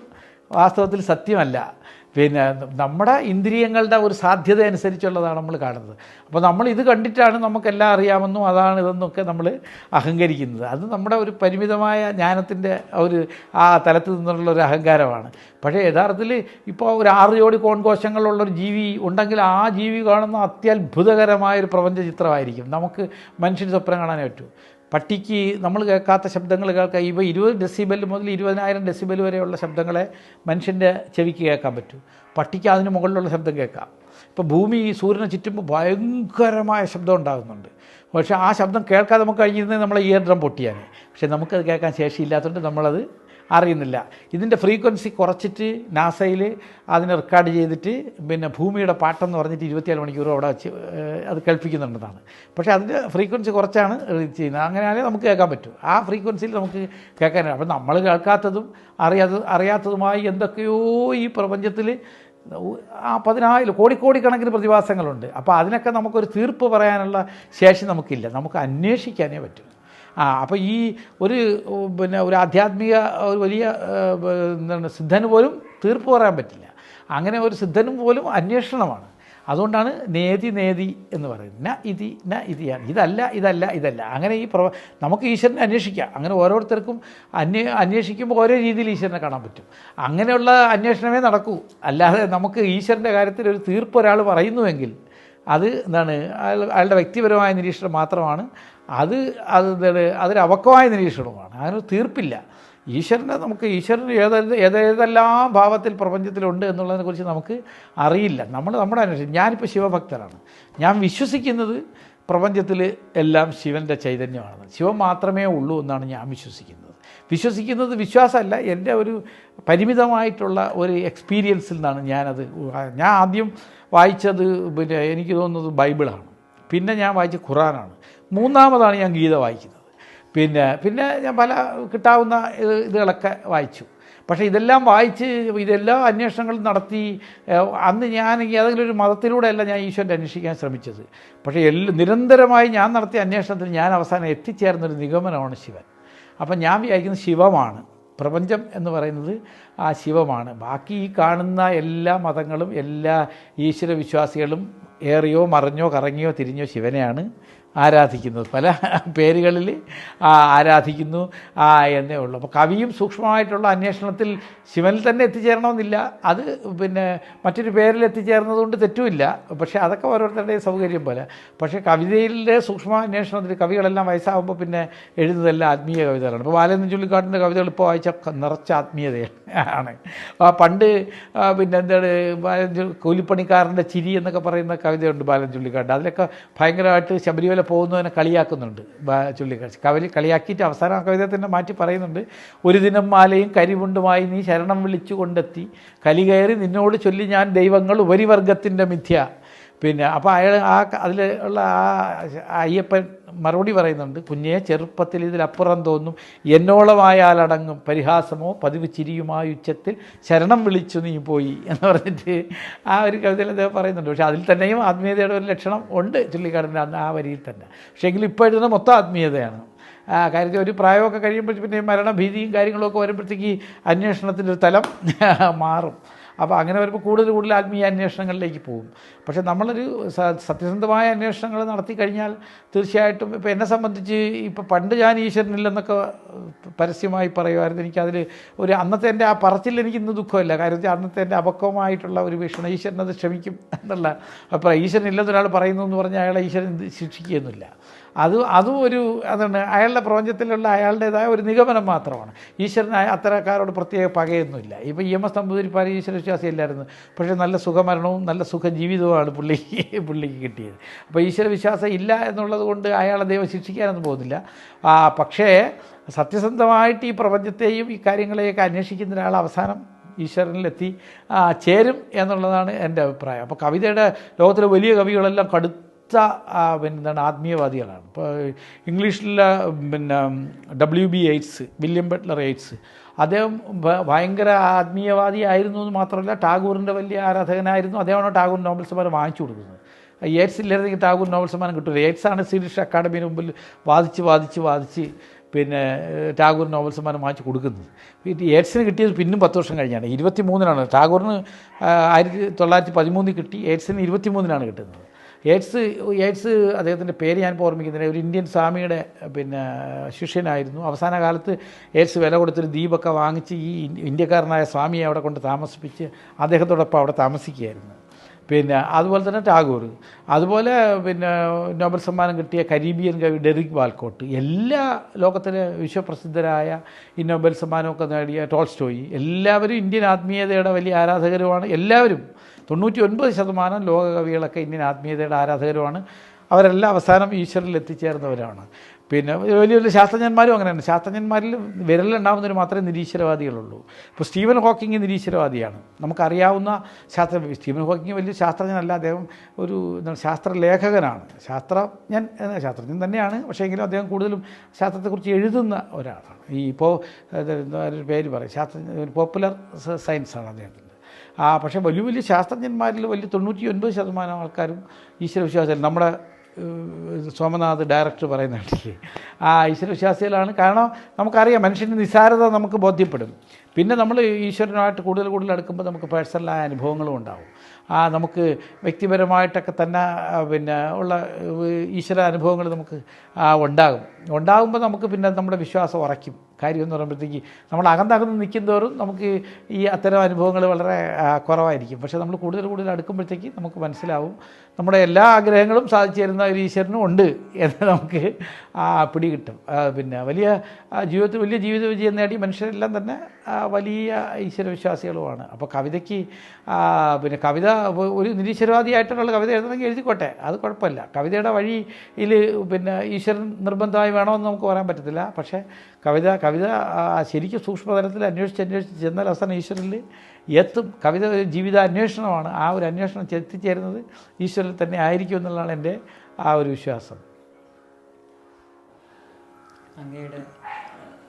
വാസ്തവത്തിൽ സത്യമല്ല. നമ്മുടെ ഇന്ദ്രിയങ്ങളുടെ ഒരു സാധ്യത അനുസരിച്ചുള്ളതാണ് നമ്മൾ കാണുന്നത്. അപ്പോൾ നമ്മൾ ഇത് കണ്ടിട്ടാണ് നമുക്കെല്ലാം അറിയാമെന്നും അതാണ് ഇതെന്നൊക്കെ നമ്മൾ അഹങ്കരിക്കുന്നത്. അത് നമ്മുടെ ഒരു പരിമിതമായ ജ്ഞാനത്തിൻ്റെ ആ തലത്തിൽ നിന്നുള്ള ഒരു അഹങ്കാരമാണ്. പക്ഷേ യഥാർത്ഥത്തിൽ ഇപ്പോൾ ഒരു 6 ജോഡി കോൺകോശങ്ങളുള്ളൊരു ജീവി ഉണ്ടെങ്കിൽ ആ ജീവി കാണുന്ന അത്യത്ഭുതകരമായൊരു പ്രപഞ്ച ചിത്രമായിരിക്കും. നമുക്ക് മനുഷ്യന് സ്വപ്നം കാണാനേ പറ്റൂ. പട്ടിക്ക് നമ്മൾ കേൾക്കാത്ത ശബ്ദങ്ങൾ കേൾക്കാം. ഇപ്പോൾ 20 ഡെസിബൽ മുതൽ 20,000 ഡെസിബൽ വരെയുള്ള ശബ്ദങ്ങളെ മനുഷ്യൻ്റെ ചെവിക്ക് കേൾക്കാൻ പറ്റും. പട്ടിക്ക് അതിന് മുകളിലുള്ള ശബ്ദം കേൾക്കാം. ഇപ്പോൾ ഭൂമി സൂര്യനെ ചുറ്റുമ്പോൾ ഭയങ്കരമായ ശബ്ദം ഉണ്ടാകുന്നുണ്ട്. പക്ഷേ ആ ശബ്ദം കേൾക്കാതെ നമുക്ക് കഴിഞ്ഞിരുന്നത് നമ്മളെ ഇയർ ഡ്രം പൊട്ടിയാണ്. പക്ഷേ നമുക്കത് കേൾക്കാൻ ശേഷിയില്ലാത്തതുകൊണ്ട് നമ്മളത് അറിയുന്നില്ല. ഇതിൻ്റെ ഫ്രീക്വൻസി കുറച്ചിട്ട് നാസയിൽ അതിനെ റെക്കോർഡ് ചെയ്തിട്ട് ഭൂമിയുടെ പാട്ടെന്ന് പറഞ്ഞിട്ട് 24 മണിക്കൂറും അവിടെ വെച്ച് അത് കേൾപ്പിക്കുന്നുണ്ടെന്നാണ്. പക്ഷേ അതിൻ്റെ ഫ്രീക്വൻസി കുറച്ചാണ് ചെയ്യുന്നത്. അങ്ങനെയാണെങ്കിൽ നമുക്ക് കേൾക്കാൻ പറ്റും. ആ ഫ്രീക്വൻസിയിൽ നമുക്ക് കേൾക്കാനാണ്. അപ്പം നമ്മൾ കേൾക്കാത്തതും അറിയാത്തതുമായി എന്തൊക്കെയോ ഈ പ്രപഞ്ചത്തിൽ 10,000 കോടിക്കണക്കിന് പ്രതിഭാസങ്ങളുണ്ട്. അപ്പോൾ അതിനൊക്കെ നമുക്കൊരു തീർപ്പ് പറയാനുള്ള ശേഷി നമുക്കില്ല. നമുക്ക് അന്വേഷിക്കാനേ പറ്റും. അപ്പോൾ ഈ ഒരു ആധ്യാത്മിക ഒരു വലിയ സിദ്ധന് പോലും തീർപ്പ് പറയാൻ പറ്റില്ല. അങ്ങനെ ഒരു സിദ്ധനും പോലും അന്വേഷണമാണ്. അതുകൊണ്ടാണ് നേതി എന്ന് പറയുന്നത്. ന ഇതിയാണ്, ഇതല്ല. അങ്ങനെ നമുക്ക് ഈശ്വരനെ അന്വേഷിക്കാം. അങ്ങനെ ഓരോരുത്തർക്കും അന്വേഷിക്കുമ്പോൾ ഓരോ രീതിയിൽ ഈശ്വരനെ കാണാൻ പറ്റും. അങ്ങനെയുള്ള അന്വേഷണമേ നടക്കൂ. അല്ലാതെ നമുക്ക് ഈശ്വരൻ്റെ കാര്യത്തിൽ ഒരു തീർപ്പ് ഒരാൾ പറയുന്നുവെങ്കിൽ അത് അയാളുടെ വ്യക്തിപരമായ നിരീക്ഷണം മാത്രമാണ്. അതൊരു അപക്വമായ നിരീക്ഷണമാണ്. അതിനൊരു തീർപ്പില്ല. ഈശ്വരൻ ഏതെല്ലാം ഭാവത്തിൽ പ്രപഞ്ചത്തിലുണ്ട് എന്നുള്ളതിനെക്കുറിച്ച് നമുക്ക് അറിയില്ല. നമ്മുടെ അന്വേഷണം. ഞാനിപ്പോൾ ശിവഭക്തരാണ്. ഞാൻ വിശ്വസിക്കുന്നത് പ്രപഞ്ചത്തിൽ എല്ലാം ശിവൻ്റെ ചൈതന്യമാണ്, ശിവൻ മാത്രമേ ഉള്ളൂ എന്നാണ് ഞാൻ വിശ്വസിക്കുന്നത്. വിശ്വാസമല്ല, എൻ്റെ ഒരു പരിമിതമായിട്ടുള്ള ഒരു എക്സ്പീരിയൻസിൽ നിന്നാണ് ഞാൻ ആദ്യം വായിച്ചത് എനിക്ക് തോന്നുന്നത് ബൈബിളാണ്. പിന്നെ ഞാൻ വായിച്ച ഖുറാനാണ്. മൂന്നാമതാണ് ഞാൻ ഗീത വായിക്കുന്നത്. പിന്നെ ഞാൻ പല കിട്ടാവുന്ന ഇതുകളൊക്കെ വായിച്ചു. പക്ഷേ ഇതെല്ലാം വായിച്ച് ഇതെല്ലാ അന്വേഷണങ്ങളും നടത്തി അന്ന് ഞാൻ ഏതെങ്കിലും ഒരു മതത്തിലൂടെയല്ല ഞാൻ ഈശ്വരനെ അന്വേഷിക്കാൻ ശ്രമിച്ചത്. പക്ഷേ നിരന്തരമായി ഞാൻ നടത്തിയ അന്വേഷണത്തിൽ ഞാൻ അവസാനം എത്തിച്ചേർന്നൊരു നിഗമനമാണ് ശിവൻ. അപ്പം ഞാൻ വിചാരിക്കുന്നത് ശിവമാണ് പ്രപഞ്ചം എന്ന് പറയുന്നത് ആ ശിവമാണ്. ബാക്കി ഈ കാണുന്ന എല്ലാ മതങ്ങളും എല്ലാ ഈശ്വരവിശ്വാസികളും ഏറിയോ മറിഞ്ഞോ കറങ്ങിയോ തിരിഞ്ഞോ ശിവനെയാണ് ആരാധിക്കുന്നത്. പല പേരുകളിൽ ആരാധിക്കുന്നു എന്നേ ഉള്ളൂ. അപ്പോൾ കവിയും സൂക്ഷ്മമായിട്ടുള്ള അന്വേഷണത്തിൽ ശിവനിൽ തന്നെ എത്തിച്ചേരണമെന്നില്ല. അത് പിന്നെ മറ്റൊരു പേരിൽ എത്തിച്ചേർന്നതുകൊണ്ട് തെറ്റുമില്ല. പക്ഷേ അതൊക്കെ ഓരോരുത്തരുടെയും സൗകര്യം പോലെ. പക്ഷേ കവിതയിലെ സൂക്ഷ്മ അന്വേഷണത്തിൽ കവികളെല്ലാം വയസ്സാകുമ്പോൾ പിന്നെ എഴുതുന്നതെല്ലാം ആത്മീയ കവിതകളാണ്. ഇപ്പോൾ ബാലചന്ദ്രൻ ചുള്ളിക്കാടിൻ്റെ കവിതകൾ ഇപ്പോൾ വായിച്ച നിറച്ച ആത്മീയതയാണ്. പണ്ട് പിന്നെ എന്താണ് കൂലിപ്പണിക്കാരൻ്റെ ചിരി എന്നൊക്കെ പറയുന്ന കവിതയുണ്ട് ബാലൻ ചുള്ളിക്കാട്. അതിലൊക്കെ ഭയങ്കരമായിട്ട് ശബരിമല പോകുന്നതിനെ കളിയാക്കുന്നുണ്ട് ചുള്ളിക്കാട്. കളിയാക്കിയിട്ട് അവസാനം ആ കവിത തന്നെ മാറ്റി പറയുന്നുണ്ട്. ഒരു ദിനം മാലയും കരിവുണ്ടുമായി നീ ശരണം വിളിച്ചു കൊണ്ടെത്തി കലി കയറി നിന്നോട് ചൊല്ലി ഞാൻ ദൈവങ്ങൾ ഉപരിവർഗത്തിൻ്റെ മിഥ്യ. പിന്നെ അപ്പോൾ അയാൾ അതിൽ ഉള്ള അയ്യപ്പൻ മറുപടി പറയുന്നുണ്ട്. കുഞ്ഞെ ചെറുപ്പത്തിൽ ഇതിലപ്പുറം തോന്നും എന്നോളമായാലടങ്ങും പരിഹാസമോ പതിവ് ചിരിയുമായ ഉച്ചത്തിൽ ശരണം വിളിച്ചു നീ പോയി എന്ന് പറഞ്ഞിട്ട് ആ ഒരു കവിതയിൽ അദ്ദേഹം പറയുന്നുണ്ട്. പക്ഷേ അതിൽ തന്നെയും ആത്മീയതയുടെ ഒരു ലക്ഷണം ഉണ്ട് ചുള്ളിക്കാടിൻ്റെ ആ വരിയിൽ തന്നെ. പക്ഷേ എങ്കിലും ഇപ്പോൾ എഴുതുന്ന മൊത്തം ആത്മീയതയാണ്. കാര്യത്തിൽ ഒരു പ്രായമൊക്കെ കഴിയുമ്പോൾ പിന്നെ മരണഭീതിയും കാര്യങ്ങളൊക്കെ വരുമ്പോഴത്തേക്ക് അന്വേഷണത്തിൻ്റെ ഒരു തലം മാറും. അപ്പോൾ അങ്ങനെ വരുമ്പോൾ കൂടുതൽ ആത്മീയ അന്വേഷണങ്ങളിലേക്ക് പോകും. പക്ഷേ നമ്മളൊരു സത്യസന്ധമായ അന്വേഷണങ്ങൾ നടത്തി കഴിഞ്ഞാൽ തീർച്ചയായിട്ടും ഇപ്പോൾ എന്നെ സംബന്ധിച്ച് ഇപ്പോൾ പണ്ട് ഞാൻ ഈശ്വരനില്ലെന്നൊക്കെ പരസ്യമായി പറയുമായിരുന്നു. എനിക്കതിൽ ഒരു അന്നത്തെ എൻ്റെ ആ പറച്ചിൽ എനിക്ക് ഇന്ന് ദുഃഖമില്ല. കാര്യം അന്നത്തെ എൻ്റെ അപക്വമായിട്ടുള്ള ഒരു വീക്ഷണം ഈശ്വരനത് ക്ഷമിക്കും എന്നുള്ള അപ്പോൾ ഈശ്വരനില്ലെന്ന് ഒരാൾ പറയുന്നു എന്ന് പറഞ്ഞാൽ അയാളെ ഈശ്വരൻ ശിക്ഷിക്കുകയൊന്നുമില്ല. അതും അതാണ് അയാളുടെ പ്രപഞ്ചത്തിലുള്ള അയാളുടേതായ ഒരു നിഗമനം മാത്രമാണ്. ഈശ്വരനായ അത്തരക്കാരോട് പ്രത്യേക പകയൊന്നുമില്ല. ഇപ്പോൾ EMS നമ്പൂതിരിപ്പാട് ഈശ്വര വിശ്വാസിയല്ലായിരുന്നു. പക്ഷേ നല്ല സുഖമരണവും നല്ല സുഖജീവിതവുമാണ് പുള്ളിക്ക് കിട്ടിയത്. അപ്പോൾ ഈശ്വര വിശ്വാസം ഇല്ല എന്നുള്ളത് കൊണ്ട് അയാളെ ദൈവം ശിക്ഷിക്കാനൊന്നും പോകുന്നില്ല. പക്ഷേ സത്യസന്ധമായിട്ട് ഈ പ്രപഞ്ചത്തെയും ഈ കാര്യങ്ങളെയൊക്കെ അന്വേഷിക്കുന്ന ഒരാൾ അവസാനം ഈശ്വരനിലെത്തി ചേരും എന്നുള്ളതാണ് എൻ്റെ അഭിപ്രായം. അപ്പോൾ കവിതയുടെ ലോകത്തിലെ വലിയ കവികളെല്ലാം എന്താണ് ആത്മീയവാദികളാണ്. ഇപ്പോൾ ഇംഗ്ലീഷിലെ പിന്നെ WB Yeats, William Butler Yeats, അദ്ദേഹം ഭയങ്കര ആത്മീയവാദി ആയിരുന്നു എന്ന് മാത്രമല്ല ടാഗോറിൻ്റെ വലിയ ആരാധകനായിരുന്നു. അദ്ദേഹമാണ് ടാഗോർ നോബൽ സമ്മാനം വാങ്ങിച്ചു കൊടുക്കുന്നത്. യേറ്റ്സ് ഇല്ലായിരുന്നെങ്കിൽ ടാഗോർ നോബൽ സമ്മാനം കിട്ടില്ല. യേറ്റ്സാണ് സ്വീഡിഷ് അക്കാഡമിയുടെ മുമ്പിൽ വാദിച്ച് പിന്നെ ടാഗോർ നോബൽ സമ്മാനം വാങ്ങിച്ച് കൊടുക്കുന്നത്. യേറ്റ്സിന് കിട്ടിയത് പിന്നും 10 വർഷം കഴിഞ്ഞാണ്. 23-നാണ്. ടാഗോറിന് 1913 കിട്ടി. യേറ്റ്സിന് 23-നാണ് കിട്ടുന്നത്. യേറ്റ്സ് അദ്ദേഹത്തിൻ്റെ പേര് ഞാനിപ്പോൾ ഓർമ്മിക്കുന്നില്ല. ഒരു ഇന്ത്യൻ സ്വാമിയുടെ പിന്നെ ശിഷ്യനായിരുന്നു. അവസാന കാലത്ത് യേറ്റ്സ് വില കൊടുത്തൊരു ദ്വീപൊക്കെ വാങ്ങിച്ച് ഈ ഇന്ത്യക്കാരനായ സ്വാമിയെ അവിടെ കൊണ്ട് താമസിപ്പിച്ച് അദ്ദേഹത്തോടൊപ്പം അവിടെ താമസിക്കുകയായിരുന്നു. പിന്നെ അതുപോലെ തന്നെ ടാഗോർ, അതുപോലെ പിന്നെ നോബൽ സമ്മാനം കിട്ടിയ കരീബിയൻ കവി ഡെറിക് വാൽക്കോട്ട്, എല്ലാ ലോകത്തിലെ വിശ്വപ്രസിദ്ധരായ ഈ നോബൽ സമ്മാനമൊക്കെ നേടിയ ടോൾസ്റ്റോയി, എല്ലാവരും ഇന്ത്യൻ ആത്മീയതയുടെ വലിയ ആരാധകരുമാണ്. എല്ലാവരും 99% ലോക കവികളൊക്കെ ഇന്ത്യൻ ആത്മീയതയുടെ ആരാധകരുമാണ്. അവരെല്ലാം അവസാനം ഈശ്വരനിൽ എത്തിച്ചേർന്നവരാണ്. പിന്നെ വലിയ വലിയ ശാസ്ത്രജ്ഞന്മാരും അങ്ങനെയാണ്. ശാസ്ത്രജ്ഞന്മാരിൽ വിരലുണ്ടാവുന്നവർ മാത്രമേ നിരീശ്വരവാദികളുള്ളൂ. ഇപ്പോൾ സ്റ്റീവൻ ഹോക്കിങ് നിരീശ്വരവാദിയാണ്. നമുക്കറിയാവുന്ന സ്റ്റീവൻ ഹോക്കിങ് വലിയ ശാസ്ത്രജ്ഞനല്ല. അദ്ദേഹം ഒരു ശാസ്ത്രലേഖകനാണ്. ശാസ്ത്രജ്ഞൻ തന്നെയാണ്. പക്ഷേ എങ്കിലും അദ്ദേഹം കൂടുതലും ശാസ്ത്രത്തെക്കുറിച്ച് എഴുതുന്ന ഒരാളാണ്. ഇപ്പോൾ ഒരു പേര് പറയും പോപ്പുലർ സയൻസാണ് അദ്ദേഹത്തിൻ്റെ. പക്ഷേ വലിയ വലിയ ശാസ്ത്രജ്ഞന്മാരിൽ വലിയ 99% ആൾക്കാരും ഈശ്വരവിശ്വാസികൾ. നമ്മുടെ സോമനാഥ് ഡയറക്ടർ പറയുന്ന കണ്ടില്ലേ, ഈശ്വരവിശ്വാസികളാണ്. കാരണം നമുക്കറിയാം മനുഷ്യൻ്റെ നിസ്സാരത നമുക്ക് ബോധ്യപ്പെടും. പിന്നെ നമ്മൾ ഈശ്വരനുമായിട്ട് കൂടുതൽ അടുക്കുമ്പോൾ നമുക്ക് പേഴ്സണലായ അനുഭവങ്ങളും ഉണ്ടാവും. നമുക്ക് വ്യക്തിപരമായിട്ടൊക്കെ തന്നെ പിന്നെ ഉള്ള ഈശ്വര അനുഭവങ്ങൾ നമുക്ക് ഉണ്ടാകുമ്പോൾ നമുക്ക് പിന്നെ നമ്മുടെ വിശ്വാസം ഉറയ്ക്കും. കാര്യം എന്ന് പറയുമ്പോഴത്തേക്ക് നമ്മൾ അകന്നകന്ന് നിൽക്കുന്നതോറും നമുക്ക് ഈ അത്തരം അനുഭവങ്ങൾ വളരെ കുറവായിരിക്കും. പക്ഷേ നമ്മൾ കൂടുതൽ അടുക്കുമ്പോഴത്തേക്ക് നമുക്ക് മനസ്സിലാവും നമ്മുടെ എല്ലാ ആഗ്രഹങ്ങളും സാധിച്ചു തരുന്ന ഒരു ഈശ്വരനും ഉണ്ട് എന്ന് നമുക്ക് പിടികിട്ടും. പിന്നെ ജീവിതത്തിൽ വലിയ ജീവിത വിജയം നേടി മനുഷ്യരെല്ലാം തന്നെ വലിയ ഈശ്വരവിശ്വാസികളുമാണ്. അപ്പോൾ കവിതയ്ക്ക് പിന്നെ കവിത ഒരു നിരീശ്വരവാദിയായിട്ടുള്ള കവിത എഴുതണമെങ്കിൽ എഴുതിക്കോട്ടെ, അത് കുഴപ്പമില്ല. കവിതയുടെ വഴിയിൽ പിന്നെ ഈശ്വരൻ നിർബന്ധമായി വേണമെന്ന് നമുക്ക് പറയാൻ പറ്റത്തില്ല. പക്ഷേ കവിത ശരിക്കും സൂക്ഷ്മതലത്തിൽ അന്വേഷിച്ച് ചെന്നാൽ അവസാനം ഈശ്വരനിൽ എത്തും. കവിത ഒരു ജീവിത അന്വേഷണമാണ്. ആ ഒരു അന്വേഷണം എത്തിച്ചേരുന്നത് ഈശ്വരൻ തന്നെ ആയിരിക്കും എന്നുള്ളതാണ് എൻ്റെ ഒരു വിശ്വാസം. അങ്ങയുടെ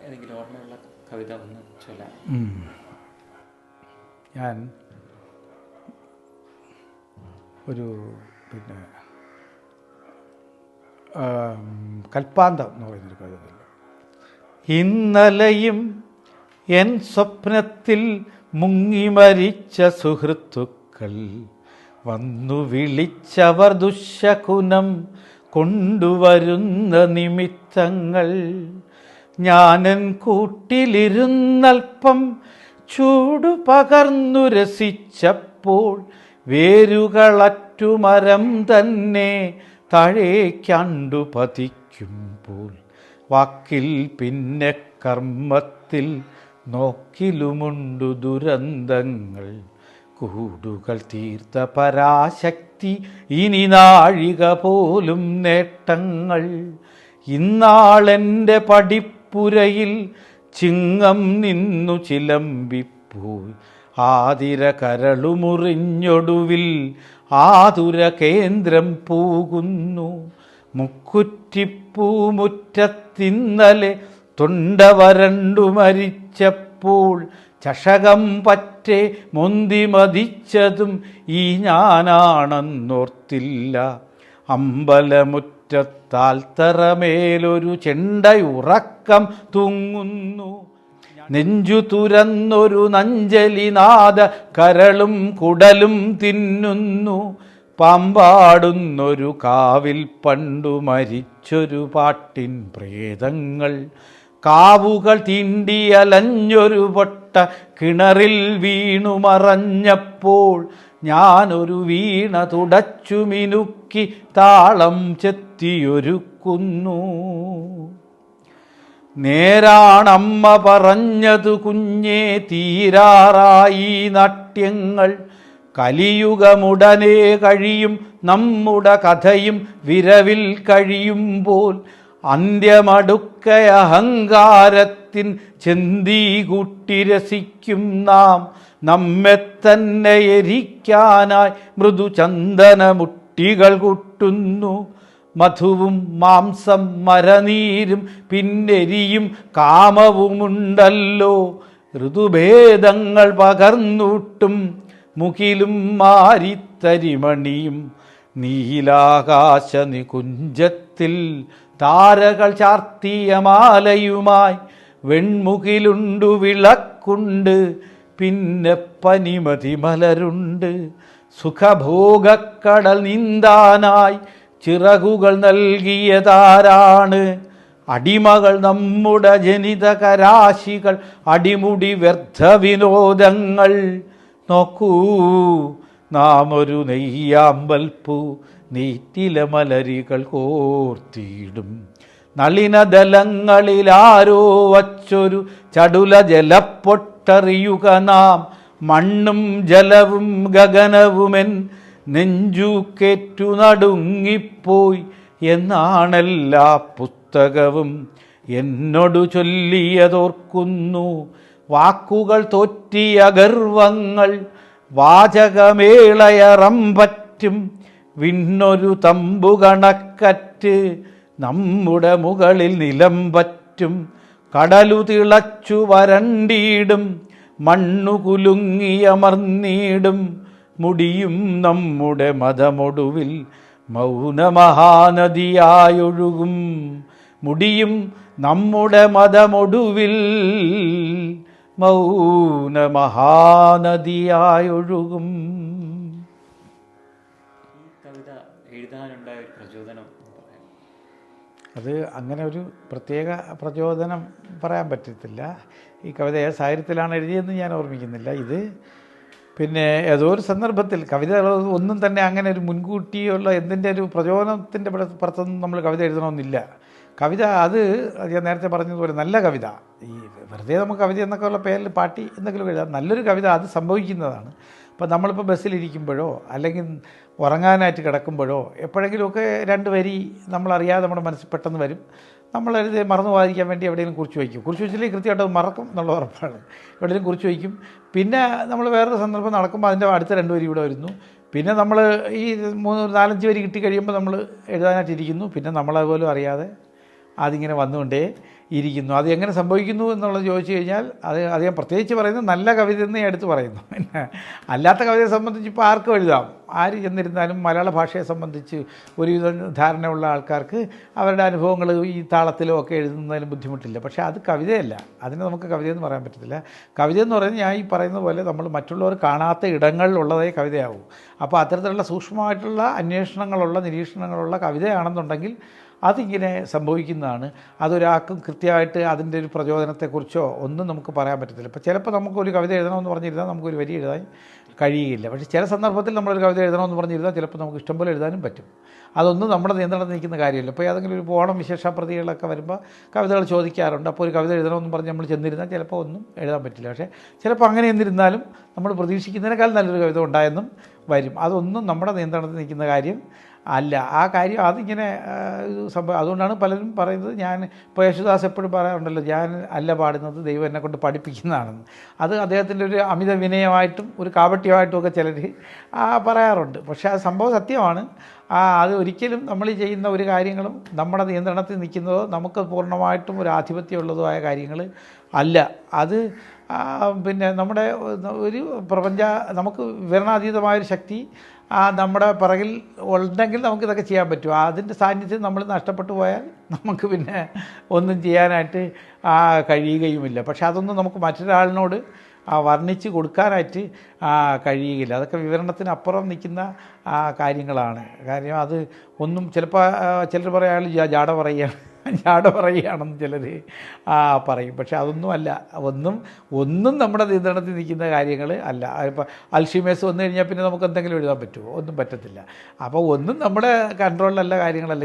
ഏതെങ്കിലും ഓർമ്മയുള്ള കവിത ഒന്ന് ചൊല്ലാം. ഞാൻ ഒരു പിന്നെ കൽപ്പാന്തം എന്ന് പറയുന്നൊരു കവിത. ഇന്നലെയും എൻ സ്വപ്നത്തിൽ മുങ്ങിമരിച്ച സുഹൃത്തുക്കൾ വന്നു വിളിച്ചവർ ദുശ്ശകുനം കൊണ്ടുവരുന്ന നിമിത്തങ്ങൾ. ഞാനൻ കൂട്ടിലിരുന്നൽപ്പം ചൂടു പകർന്നു രസിച്ചപ്പോൾ വേരുകളറ്റു മരം തന്നെ താഴേക്കാണ്ടു പതിക്കുമ്പോൾ വാക്കിൽ പിന്നെ കർമ്മത്തിൽ നോക്കിലുമുണ്ടു ദുരന്തങ്ങൾ. കൂടുകൾ തീർത്ത പരാശക്തി ഇനി നാഴിക പോലും നേട്ടങ്ങൾ. ഇന്നാളെൻ്റെ പടിപ്പുരയിൽ ചിങ്ങം നിന്നു ചിലമ്പിപ്പോയി ആതിര കരളുമുറിഞ്ഞൊടുവിൽ ആതുര കേന്ദ്രം പൂകുന്നു. മുക്കുറ്റിപ്പൂമുറ്റത്തിന്നലെ തൊണ്ട വരണ്ടു മരിച്ചപ്പോൾ ചഷകം പറ്റെ മൊന്തി മതിച്ചതും ഈ ഞാനാണെന്നോർത്തില്ല. അമ്പലമുറ്റത്താൽത്തറമേലൊരു ചെണ്ടയുറക്കം തൂങ്ങുന്നു. നെഞ്ചു തുരന്നൊരു നഞ്ചലിനാദ കരളും കുടലും തിന്നുന്നു. പാമ്പാടുന്നൊരു കാവിൽ പണ്ടു മരിച്ചൊരു പാട്ടിൻ പ്രേതങ്ങൾ. കാവുകൾ തീണ്ടിയലഞ്ഞൊരു പൊട്ട കിണറിൽ വീണു മറഞ്ഞപ്പോൾ ഞാനൊരു വീണ തുടച്ചു മിനുക്കി താളം ചെത്തിയൊരുക്കുന്നു. നേരാണമ്മ പറഞ്ഞതു കുഞ്ഞേ, തീരാറായി നാട്യങ്ങൾ. കലിയുഗമുടനെ കഴിയും നമ്മുടെ കഥയും വിരവിൽ കഴിയുമ്പോൾ അന്ത്യമടുക്കയ അഹങ്കാരത്തിൻ ചെന്തി കൂട്ടി രസിക്കും നാം. നമ്മെ തന്നെ എരിക്കാനായി മൃദുചന്ദനമുട്ടികൾ കൂട്ടുന്നു. മധുവും മാംസം മരനീരും പിന്നെരിയും കാമവുമുണ്ടല്ലോ. ഋതുഭേദങ്ങൾ പകർന്നൂട്ടും മുകിലും മാരിത്തരിമണിയും. നീലാകാശ നികുഞ്ചത്തിൽ താരകൾ ചാർത്തിയ മാലയുമായി വെൺമുകിലുണ്ടു വിളക്കുണ്ട്, പിന്നെ പനിമതി മലരുണ്ട്. സുഖഭോഗക്കടൽ നീന്താനായി ചിറകുകൾ നൽകിയതാരാണ്? അടിമകൾ നമ്മുടെ ജനിതകരാശികൾ, അടിമുടി വ്യർത്ഥ വിനോദങ്ങൾ. നോക്കൂ, നാം ഒരു നെയ്യാമ്പൽപ്പൂ നീറ്റില മലരികൾ കോർത്തിയിടും. നളിനദലങ്ങളിലാരോ വച്ചൊരു ചടുല ജലപ്പൊട്ടറിയുക നാം. മണ്ണും ജലവും ഗഗനവുമെൻ നെഞ്ചു കേറ്റു നടുങ്ങിപ്പോയി എന്നാണെല്ലാ പുസ്തകവും എന്നോടു ചൊല്ലിയതോർക്കുന്നു. വാക്കുകൾ തോറ്റിയ ഗർവങ്ങൾ വാചകമേളയറമ്പറ്റും. വിണ്ണൊരു തമ്പുകണക്കറ്റ് നമ്മുടെ മുകളിൽ നിലം പറ്റും. കടലു തിളച്ചു വരണ്ടിയിടും, മണ്ണു കുലുങ്ങിയമർന്നിടും. മുടിയും നമ്മുടെ മതമൊടുവിൽ മൗനമഹാനദിയായൊഴുകും. മുടിയും നമ്മുടെ മതമൊടുവിൽ മൗനമഹാനദിയായൊഴുകും. ഈ കവിത എഴുതാനുണ്ടായ ഒരു പ്രചോദനം പറയാം. അത് അങ്ങനെ ഒരു പ്രത്യേക പ്രചോദനം പറയാൻ പറ്റത്തില്ല. ഈ കവിത ഏത് സാഹചര്യത്തിലാണ് എഴുതിയതെന്ന് ഞാൻ ഓർമ്മിക്കുന്നില്ല. ഇത് പിന്നെ ഏതോ ഒരു സന്ദർഭത്തിൽ കവിത ഒന്നും തന്നെ അങ്ങനെ ഒരു മുൻകൂട്ടിയുള്ള എന്തിൻ്റെ ഒരു പ്രചോദനത്തിൻ്റെ പുറത്തൊന്നും നമ്മൾ കവിത എഴുതണമെന്നില്ല. കവിത അത് ഞാൻ നേരത്തെ പറഞ്ഞതുപോലെ നല്ല കവിത, ഈ വെറുതെ നമുക്ക് കവിത എന്നൊക്കെ ഉള്ള പേരിൽ പാട്ടി എന്തെങ്കിലും എഴുതാം. നല്ലൊരു കവിത അത് സംഭവിക്കുന്നതാണ്. അപ്പോൾ നമ്മളിപ്പോൾ ബസ്സിലിരിക്കുമ്പോഴോ അല്ലെങ്കിൽ ഉറങ്ങാനായിട്ട് കിടക്കുമ്പോഴോ എപ്പോഴെങ്കിലുമൊക്കെ രണ്ട് വരി നമ്മളറിയാതെ നമ്മുടെ മനസ്സിൽ പെട്ടെന്ന് വരും. നമ്മളത് മറന്നു പോകാതിരിക്കാൻ വേണ്ടി എവിടെയെങ്കിലും കുറിച്ച് വയ്ക്കും. കുറിച്ച് വെച്ചില്ലെങ്കിൽ കൃത്യമായിട്ട് അത് മറക്കും എന്നുള്ള ഉറപ്പാണ്. എവിടെയെങ്കിലും കുറിച്ച് വയ്ക്കും. പിന്നെ നമ്മൾ വേറൊരു സന്ദർഭം നടക്കുമ്പോൾ അതിൻ്റെ അടുത്ത രണ്ട് വരി ഇവിടെ വരുന്നു. പിന്നെ നമ്മൾ ഈ 3-4-5 വരി കിട്ടിക്കഴിയുമ്പോൾ നമ്മൾ എഴുതാനായിട്ടിരിക്കുന്നു. പിന്നെ നമ്മളതുപോലും അറിയാതെ അതിങ്ങനെ വന്നുകൊണ്ടേ ഇരിക്കുന്നു. അത് എങ്ങനെ സംഭവിക്കുന്നു എന്നുള്ളത് ചോദിച്ചു കഴിഞ്ഞാൽ അത് ഞാൻ പ്രത്യേകിച്ച് പറയുന്നത് നല്ല കവിത എന്നേ എടുത്ത് പറയുന്നു. പിന്നെ അല്ലാത്ത കവിതയെ സംബന്ധിച്ച് ഇപ്പോൾ ആർക്കും എഴുതാം. ആര് ചെന്നിരുന്നാലും മലയാള ഭാഷയെ സംബന്ധിച്ച് ഒരുവിധ ധാരണയുള്ള ആൾക്കാർക്ക് അവരുടെ അനുഭവങ്ങൾ ഈ താളത്തിലോ ഒക്കെ എഴുതുന്നതിന് ബുദ്ധിമുട്ടില്ല. പക്ഷേ അത് കവിതയല്ല, അതിനെ നമുക്ക് കവിതയെന്ന് പറയാൻ പറ്റത്തില്ല. കവിതയെന്ന് പറയുന്നത് ഞാൻ ഈ പറയുന്ന പോലെ നമ്മൾ മറ്റുള്ളവർ കാണാത്ത ഇടങ്ങളിലുള്ളതേ കവിതയാവും. അപ്പോൾ അത്തരത്തിലുള്ള സൂക്ഷ്മമായിട്ടുള്ള അന്വേഷണങ്ങളുള്ള നിരീക്ഷണങ്ങളുള്ള കവിതയാണെന്നുണ്ടെങ്കിൽ അതിങ്ങനെ സംഭവിക്കുന്നതാണ്. അതൊരാൾക്കും കൃത്യമായിട്ട് അതിൻ്റെ ഒരു പ്രചോദനത്തെക്കുറിച്ചോ ഒന്നും നമുക്ക് പറയാൻ പറ്റത്തില്ല. ഇപ്പോൾ ചിലപ്പോൾ നമുക്കൊരു കവിത എഴുതണമെന്ന് പറഞ്ഞിരുന്നാൽ നമുക്കൊരു വരി എഴുതാൻ കഴിയുകയില്ല. പക്ഷേ ചില സന്ദർഭത്തിൽ നമ്മളൊരു കവിത എഴുതണമെന്ന് പറഞ്ഞിരുന്നാൽ ചിലപ്പോൾ നമുക്ക് ഇഷ്ടംപോലെ എഴുതാനും പറ്റും. അതൊന്നും നമ്മുടെ നിയന്ത്രണത്തിൽ നിൽക്കുന്ന കാര്യമില്ല. ഇപ്പോൾ ഏതെങ്കിലും ഒരു ഓണം വിശേഷപ്രതികളൊക്കെ വരുമ്പോൾ കവിതകൾ ചോദിക്കാറുണ്ട്. അപ്പോൾ ഒരു കവിത എഴുതണമെന്ന് പറഞ്ഞ് നമ്മൾ ചെന്നിരുന്നാൽ ചിലപ്പോൾ ഒന്നും എഴുതാൻ പറ്റില്ല. പക്ഷേ ചിലപ്പോൾ അങ്ങനെ എന്നിരുന്നാലും നമ്മൾ പ്രതീക്ഷിക്കുന്നതിനേക്കാൾ നല്ലൊരു കവിത ഉണ്ടായെന്നും വരും. അതൊന്നും നമ്മുടെ നിയന്ത്രണത്തിൽ നിൽക്കുന്ന കാര്യം അല്ല. ആ കാര്യം അതിങ്ങനെ സംഭവം. അതുകൊണ്ടാണ് പലരും പറയുന്നത്, ഞാൻ ഇപ്പോൾ യേശുദാസ് എപ്പോഴും പറയാറുണ്ടല്ലോ, ഞാൻ അല്ല പാടുന്നത്, ദൈവം എന്നെ കൊണ്ട് പഠിപ്പിക്കുന്നതാണെന്ന്. അത് അദ്ദേഹത്തിൻ്റെ ഒരു അമിത വിനയമായിട്ടും ഒരു കാപട്യമായിട്ടും ഒക്കെ ചിലർ പറയാറുണ്ട്. പക്ഷേ ആ സംഭവം സത്യമാണ്. അത് ഒരിക്കലും നമ്മൾ ഈ ചെയ്യുന്ന ഒരു കാര്യങ്ങളും നമ്മുടെ നിയന്ത്രണത്തിൽ നിൽക്കുന്നതോ നമുക്ക് പൂർണ്ണമായിട്ടും ഒരു ആധിപത്യമുള്ളതോ ആയ കാര്യങ്ങൾ അല്ല. അത് പിന്നെ നമ്മുടെ ഒരു നമുക്ക് വിവരണാതീതമായൊരു ശക്തി നമ്മുടെ പിറകിൽ ഉണ്ടെങ്കിൽ നമുക്കിതൊക്കെ ചെയ്യാൻ പറ്റും. അതിൻ്റെ സാന്നിധ്യം നമ്മൾ നഷ്ടപ്പെട്ടു പോയാൽ നമുക്ക് പിന്നെ ഒന്നും ചെയ്യാനായിട്ട് കഴിയുകയുമില്ല. പക്ഷെ അതൊന്നും നമുക്ക് മറ്റൊരാളിനോട് വർണ്ണിച്ച് കൊടുക്കാനായിട്ട് കഴിയുകയില്ല. അതൊക്കെ വിവരണത്തിനപ്പുറം നിൽക്കുന്ന കാര്യങ്ങളാണ്. കാര്യം അത് ഒന്നും ചിലപ്പോൾ ചിലർ പറയാൻ ജാട പറയുകയാണെന്ന് ചിലർ പറയും. പക്ഷെ അതൊന്നുമല്ല, ഒന്നും നമ്മുടെ നിയന്ത്രണത്തിൽ നിൽക്കുന്ന കാര്യങ്ങൾ അല്ല. ഇപ്പോൾ അൽഷിമേഴ്സ് വന്നു കഴിഞ്ഞാൽ പിന്നെ നമുക്ക് എന്തെങ്കിലും എഴുതാൻ പറ്റുമോ? ഒന്നും പറ്റത്തില്ല. അപ്പോൾ ഒന്നും നമ്മുടെ കൺട്രോളിലല്ല കാര്യങ്ങളല്ല.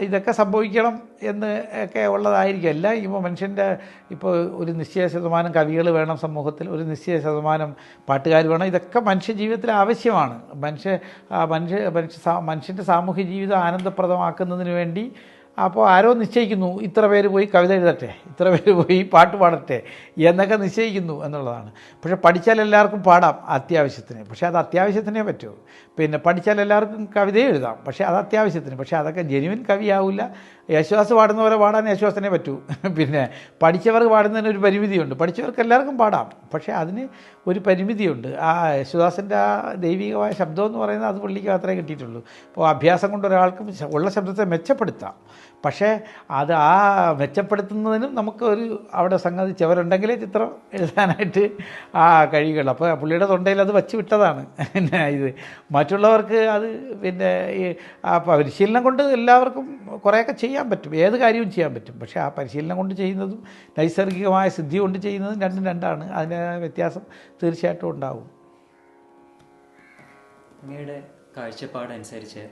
ഇതൊക്കെ സംഭവിക്കണം എന്ന് ഒക്കെ ഉള്ളതായിരിക്കും. എല്ലാം ഇപ്പോൾ മനുഷ്യൻ്റെ ഇപ്പോൾ ഒരു നിശ്ചയ ശതമാനം കവികൾ വേണം സമൂഹത്തിൽ, ഒരു നിശ്ചയ ശതമാനം പാട്ടുകാർ വേണം. ഇതൊക്കെ മനുഷ്യ ജീവിതത്തിൽ ആവശ്യമാണ്. മനുഷ്യൻ്റെ സാമൂഹ്യ ജീവിതം ആനന്ദപ്രദമാക്കുന്നതിന് വേണ്ടി അപ്പോൾ ആരോ നിശ്ചയിക്കുന്നു, ഇത്ര പേര് പോയി കവിത എഴുതട്ടെ, ഇത്ര പേര് പോയി പാട്ട് പാടട്ടെ എന്നൊക്കെ നിശ്ചയിക്കുന്നു എന്നുള്ളതാണ്. പക്ഷേ പഠിച്ചാൽ എല്ലാവർക്കും പാടാം അത്യാവശ്യത്തിന്. പക്ഷേ അത് അത്യാവശ്യത്തിനേ പറ്റൂ. പിന്നെ പഠിച്ചാൽ എല്ലാവർക്കും കവിതയും എഴുതാം, പക്ഷേ അത് അത്യാവശ്യത്തിന്. പക്ഷേ അതൊക്കെ ജെനുവിൻ കവിയാവില്ല. യേശുദാസ് പാടുന്ന പോലെ പാടാൻ യേശുദാസിനെ പറ്റൂ. പിന്നെ പഠിച്ചവർക്ക് പാടുന്നതിന് ഒരു പരിമിതിയുണ്ട്. പഠിച്ചവർക്ക് എല്ലാവർക്കും പാടാം, പക്ഷേ അതിന് ഒരു പരിമിതിയുണ്ട്. യേശുദാസിൻ്റെ ദൈവികമായ ശബ്ദം എന്ന് പറയുന്നത് അത് പുള്ളിക്ക് മാത്രമേ കിട്ടിയിട്ടുള്ളൂ. അപ്പോൾ അഭ്യാസം കൊണ്ട് ഒരാൾക്ക് ഉള്ള ശബ്ദത്തെ മെച്ചപ്പെടുത്താം. പക്ഷേ അത് മെച്ചപ്പെടുത്തുന്നതിനും നമുക്കൊരു അവിടെ സംഗതി ചവരുണ്ടെങ്കിലേ ചിത്രം എഴുതാനായിട്ട് കഴിയുകയുള്ളൂ. അപ്പോൾ പുള്ളിയുടെ തൊണ്ടയിൽ അത് വച്ച് വിട്ടതാണ്. പിന്നെ ഇത് മറ്റുള്ളവർക്ക് അത് പിന്നെ ഈ പരിശീലനം കൊണ്ട് എല്ലാവർക്കും കുറേയൊക്കെ ചെയ്യാൻ പറ്റും, ഏത് കാര്യവും ചെയ്യാൻ പറ്റും. പക്ഷേ ആ പരിശീലനം കൊണ്ട് ചെയ്യുന്നതും നൈസർഗികമായ സിദ്ധി കൊണ്ട് ചെയ്യുന്നതും രണ്ടും രണ്ടാണ്. അതിൻ്റെ വ്യത്യാസം തീർച്ചയായിട്ടും ഉണ്ടാവും. അങ്ങയുടെ കാഴ്ചപ്പാടനുസരിച്ച്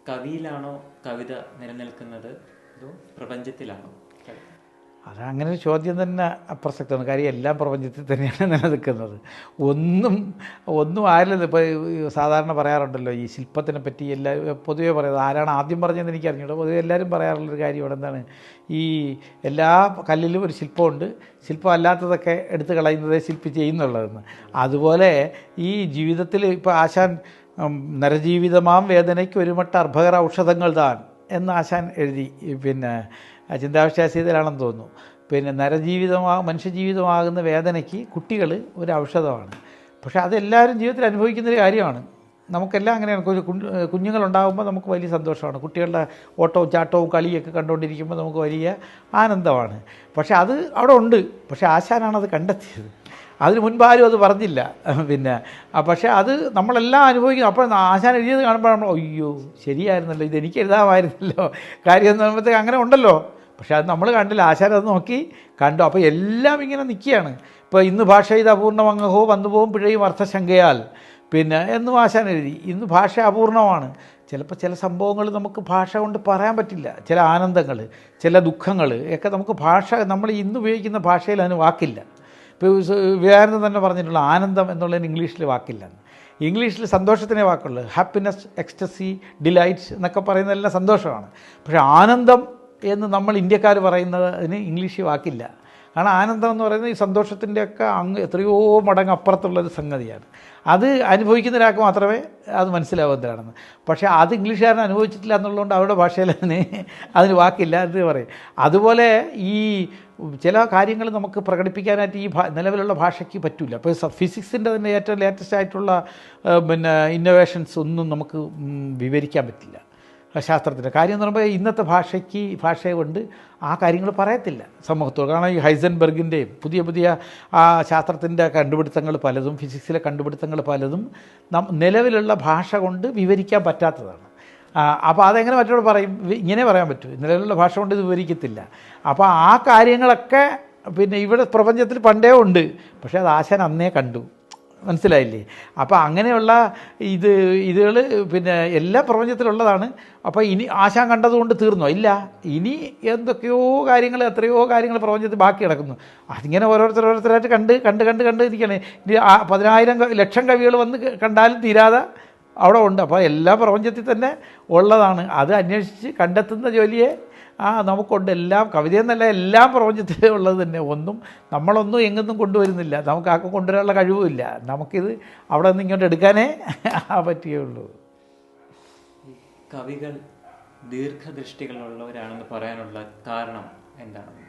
കവിയിലാണോ കവിത നിലനിൽക്കുന്നത്, അതോ പ്രപഞ്ചത്തിലാണോ? അതങ്ങനെ ഒരു ചോദ്യം തന്നെ അപ്രസക്തമാണ്. കാര്യം എല്ലാം പ്രപഞ്ചത്തിൽ തന്നെയാണ് നിലനിൽക്കുന്നത്. ഒന്നും ആരില്ലല്ലോ. ഇപ്പോൾ സാധാരണ പറയാറുണ്ടല്ലോ ഈ ശില്പത്തിനെ പറ്റി എല്ലാവരും പൊതുവേ പറയുന്നത്, ആരാണ് ആദ്യം പറഞ്ഞതെന്ന് എനിക്ക് അറിഞ്ഞൂടോ, പൊതുവെ എല്ലാവരും പറയാറുള്ളൊരു കാര്യം ഇവിടെ എന്താണ്, ഈ എല്ലാ കല്ലിലും ഒരു ശില്പമുണ്ട്, ശില്പം അല്ലാത്തതൊക്കെ എടുത്ത് കളയുന്നതേ ശില്പി ചെയ്യുന്നുള്ളതെന്ന്. അതുപോലെ ഈ ജീവിതത്തിൽ ഇപ്പോൾ ആശാൻ നരജീവിതമാം വേദനയ്ക്ക് ഒരു മട്ട അർഭകര ഔഷധങ്ങൾ താൻ എന്ന് ആശാൻ എഴുതി. പിന്നെ ചിന്താവിഷ്ടാസ്യതയിലാണെന്ന് തോന്നുന്നു. പിന്നെ മനുഷ്യജീവിതമാകുന്ന വേദനയ്ക്ക് കുട്ടികൾ ഒരു ഔഷധമാണ്. പക്ഷേ അതെല്ലാവരും ജീവിതത്തിൽ അനുഭവിക്കുന്നൊരു കാര്യമാണ്. നമുക്കെല്ലാം അങ്ങനെയാണ്. കുഞ്ഞുങ്ങളുണ്ടാകുമ്പോൾ നമുക്ക് വലിയ സന്തോഷമാണ്. കുട്ടികളുടെ ഓട്ടവും ചാട്ടവും കളിയൊക്കെ കണ്ടുകൊണ്ടിരിക്കുമ്പോൾ നമുക്ക് വലിയ ആനന്ദമാണ്. പക്ഷേ അത് അവിടെ ഉണ്ട്. പക്ഷേ ആശാനാണത് കണ്ടെത്തിയത്. അതിന് മുൻപാരും അത് പറഞ്ഞില്ല. പിന്നെ പക്ഷേ അത് നമ്മളെല്ലാം അനുഭവിക്കുന്നു. അപ്പോൾ ആശാൻ എഴുതിയത് കാണുമ്പോൾ നമ്മൾ അയ്യോ ശരിയായിരുന്നല്ലോ, ഇതെനിക്ക് എഴുതാമായിരുന്നല്ലോ കാര്യം എന്ന് പറയുമ്പോഴത്തേക്ക് അങ്ങനെ ഉണ്ടല്ലോ. പക്ഷേ അത് നമ്മൾ കണ്ടില്ല, ആശാൻ അത് നോക്കി കണ്ടു. അപ്പോൾ എല്ലാം ഇങ്ങനെ നിൽക്കുകയാണ്. ഇപ്പോൾ ഇന്ന് ഭാഷ ഇത് അപൂർണ്ണമങ്ങഹോ വന്നുപോകും പിഴയും അർത്ഥശങ്കയാൽ പിന്നെ എന്നും ആശാൻ എഴുതി. ഇന്ന് ഭാഷ അപൂർണമാണ്. ചിലപ്പോൾ ചില സംഭവങ്ങൾ നമുക്ക് ഭാഷ കൊണ്ട് പറയാൻ പറ്റില്ല. ചില ആനന്ദങ്ങൾ, ചില ദുഃഖങ്ങൾ ഒക്കെ നമുക്ക് നമ്മൾ ഇന്ന് ഉപയോഗിക്കുന്ന ഭാഷയിൽ അതിന് വാക്കില്ല. ഇപ്പോൾ വിവേകാനന്ദൻ തന്നെ പറഞ്ഞിട്ടുള്ള ആനന്ദം എന്നുള്ളതിന് ഇംഗ്ലീഷിൽ വാക്കില്ല. ഇംഗ്ലീഷിൽ സന്തോഷത്തിനേ വാക്കുള്ളൂ. ഹാപ്പിനെസ്, എക്സ്റ്റസി, ഡിലൈറ്റ്സ് എന്നൊക്കെ പറയുന്നതെല്ലാം സന്തോഷമാണ്. പക്ഷേ ആനന്ദം എന്ന് നമ്മൾ ഇന്ത്യക്കാർ പറയുന്നതിന് ഇംഗ്ലീഷിൽ വാക്കില്ല. കാരണം ആനന്ദം എന്ന് പറയുന്നത് ഈ സന്തോഷത്തിൻ്റെയൊക്കെ എത്രയോ മടങ്ങ് അപ്പുറത്തുള്ളൊരു സംഗതിയാണ്. അത് അനുഭവിക്കുന്ന ഒരാൾക്ക് മാത്രമേ അത് മനസ്സിലാവുന്നതാണെന്ന്. പക്ഷേ അത് ഇംഗ്ലീഷുകാരൻ അനുഭവിച്ചിട്ടില്ല എന്നുള്ളതുകൊണ്ട് അവരുടെ ഭാഷയിൽ അതിന് വാക്കില്ല എന്ന് പറയും. അതുപോലെ ഈ ചില കാര്യങ്ങൾ നമുക്ക് പ്രകടിപ്പിക്കാനായിട്ട് ഈ നിലവിലുള്ള ഭാഷയ്ക്ക് പറ്റില്ല. അപ്പോൾ ഫിസിക്സിൻ്റെ തന്നെ ഏറ്റവും ലേറ്റസ്റ്റ് ആയിട്ടുള്ള പിന്നെ ഇന്നോവേഷൻസ് ഒന്നും നമുക്ക് വിവരിക്കാൻ പറ്റില്ല ശാസ്ത്രത്തിൻ്റെ കാര്യം എന്ന് പറയുമ്പോൾ ഇന്നത്തെ ഭാഷയെ കൊണ്ട് ആ കാര്യങ്ങൾ പറയത്തില്ല സമൂഹത്തോട്. കാരണം ഈ ഹൈസൻബർഗിൻ്റെയും പുതിയ ആ ശാസ്ത്രത്തിൻ്റെ കണ്ടുപിടുത്തങ്ങൾ പലതും, ഫിസിക്സിലെ കണ്ടുപിടുത്തങ്ങൾ പലതും നിലവിലുള്ള ഭാഷ കൊണ്ട് വിവരിക്കാൻ പറ്റാത്തതാണ്. അപ്പോൾ അതെങ്ങനെ മറ്റോട് പറയും? ഇങ്ങനെ പറയാൻ പറ്റും, നിലവിലുള്ള ഭാഷ കൊണ്ട് ഇത് വിവരിക്കത്തില്ല. അപ്പോൾ ആ കാര്യങ്ങളൊക്കെ പിന്നെ ഇവിടെ പ്രപഞ്ചത്തിൽ പണ്ടേ ഉണ്ട്, പക്ഷേ അത് ആശാൻ അന്നേ കണ്ടു. മനസ്സിലായില്ലേ? അപ്പോൾ അങ്ങനെയുള്ള ഇതുകൾ പിന്നെ എല്ലാ പ്രപഞ്ചത്തിലുള്ളതാണ്. അപ്പോൾ ഇനി ആശാൻ കണ്ടതുകൊണ്ട് തീർന്നോ? ഇല്ല, ഇനി എന്തൊക്കെയോ കാര്യങ്ങൾ, എത്രയോ കാര്യങ്ങൾ പ്രപഞ്ചത്തിൽ ബാക്കി കിടക്കുന്നു. അതിങ്ങനെ ഓരോരുത്തരായിട്ട് കണ്ട് ഇരിക്കുകയാണ്. ഇനി 10,000 ലക്ഷം കവികൾ വന്ന് കണ്ടാലും തീരാതെ അവിടെ ഉണ്ട്. അപ്പോൾ എല്ലാ പ്രപഞ്ചത്തിൽ തന്നെ ഉള്ളതാണ്. അത് അന്വേഷിച്ച് കണ്ടെത്തുന്ന ജോലിയെ നമുക്കുണ്ട്. എല്ലാം കവിതയെന്നല്ല, എല്ലാം പ്രപഞ്ചത്തിൽ ഉള്ളത് തന്നെ. നമ്മളൊന്നും എങ്ങൊന്നും കൊണ്ടുവരുന്നില്ല, നമുക്ക് ആക്കെ കൊണ്ടുവരാനുള്ള കഴിവുമില്ല. നമുക്കിത് അവിടെ നിന്ന് ഇങ്ങോട്ട് എടുക്കാനേ പറ്റുകയുള്ളൂ. കവികൾ ദീർഘദൃഷ്ടികളുള്ളവരാണെന്ന് പറയാനുള്ള കാരണം എന്താണ്?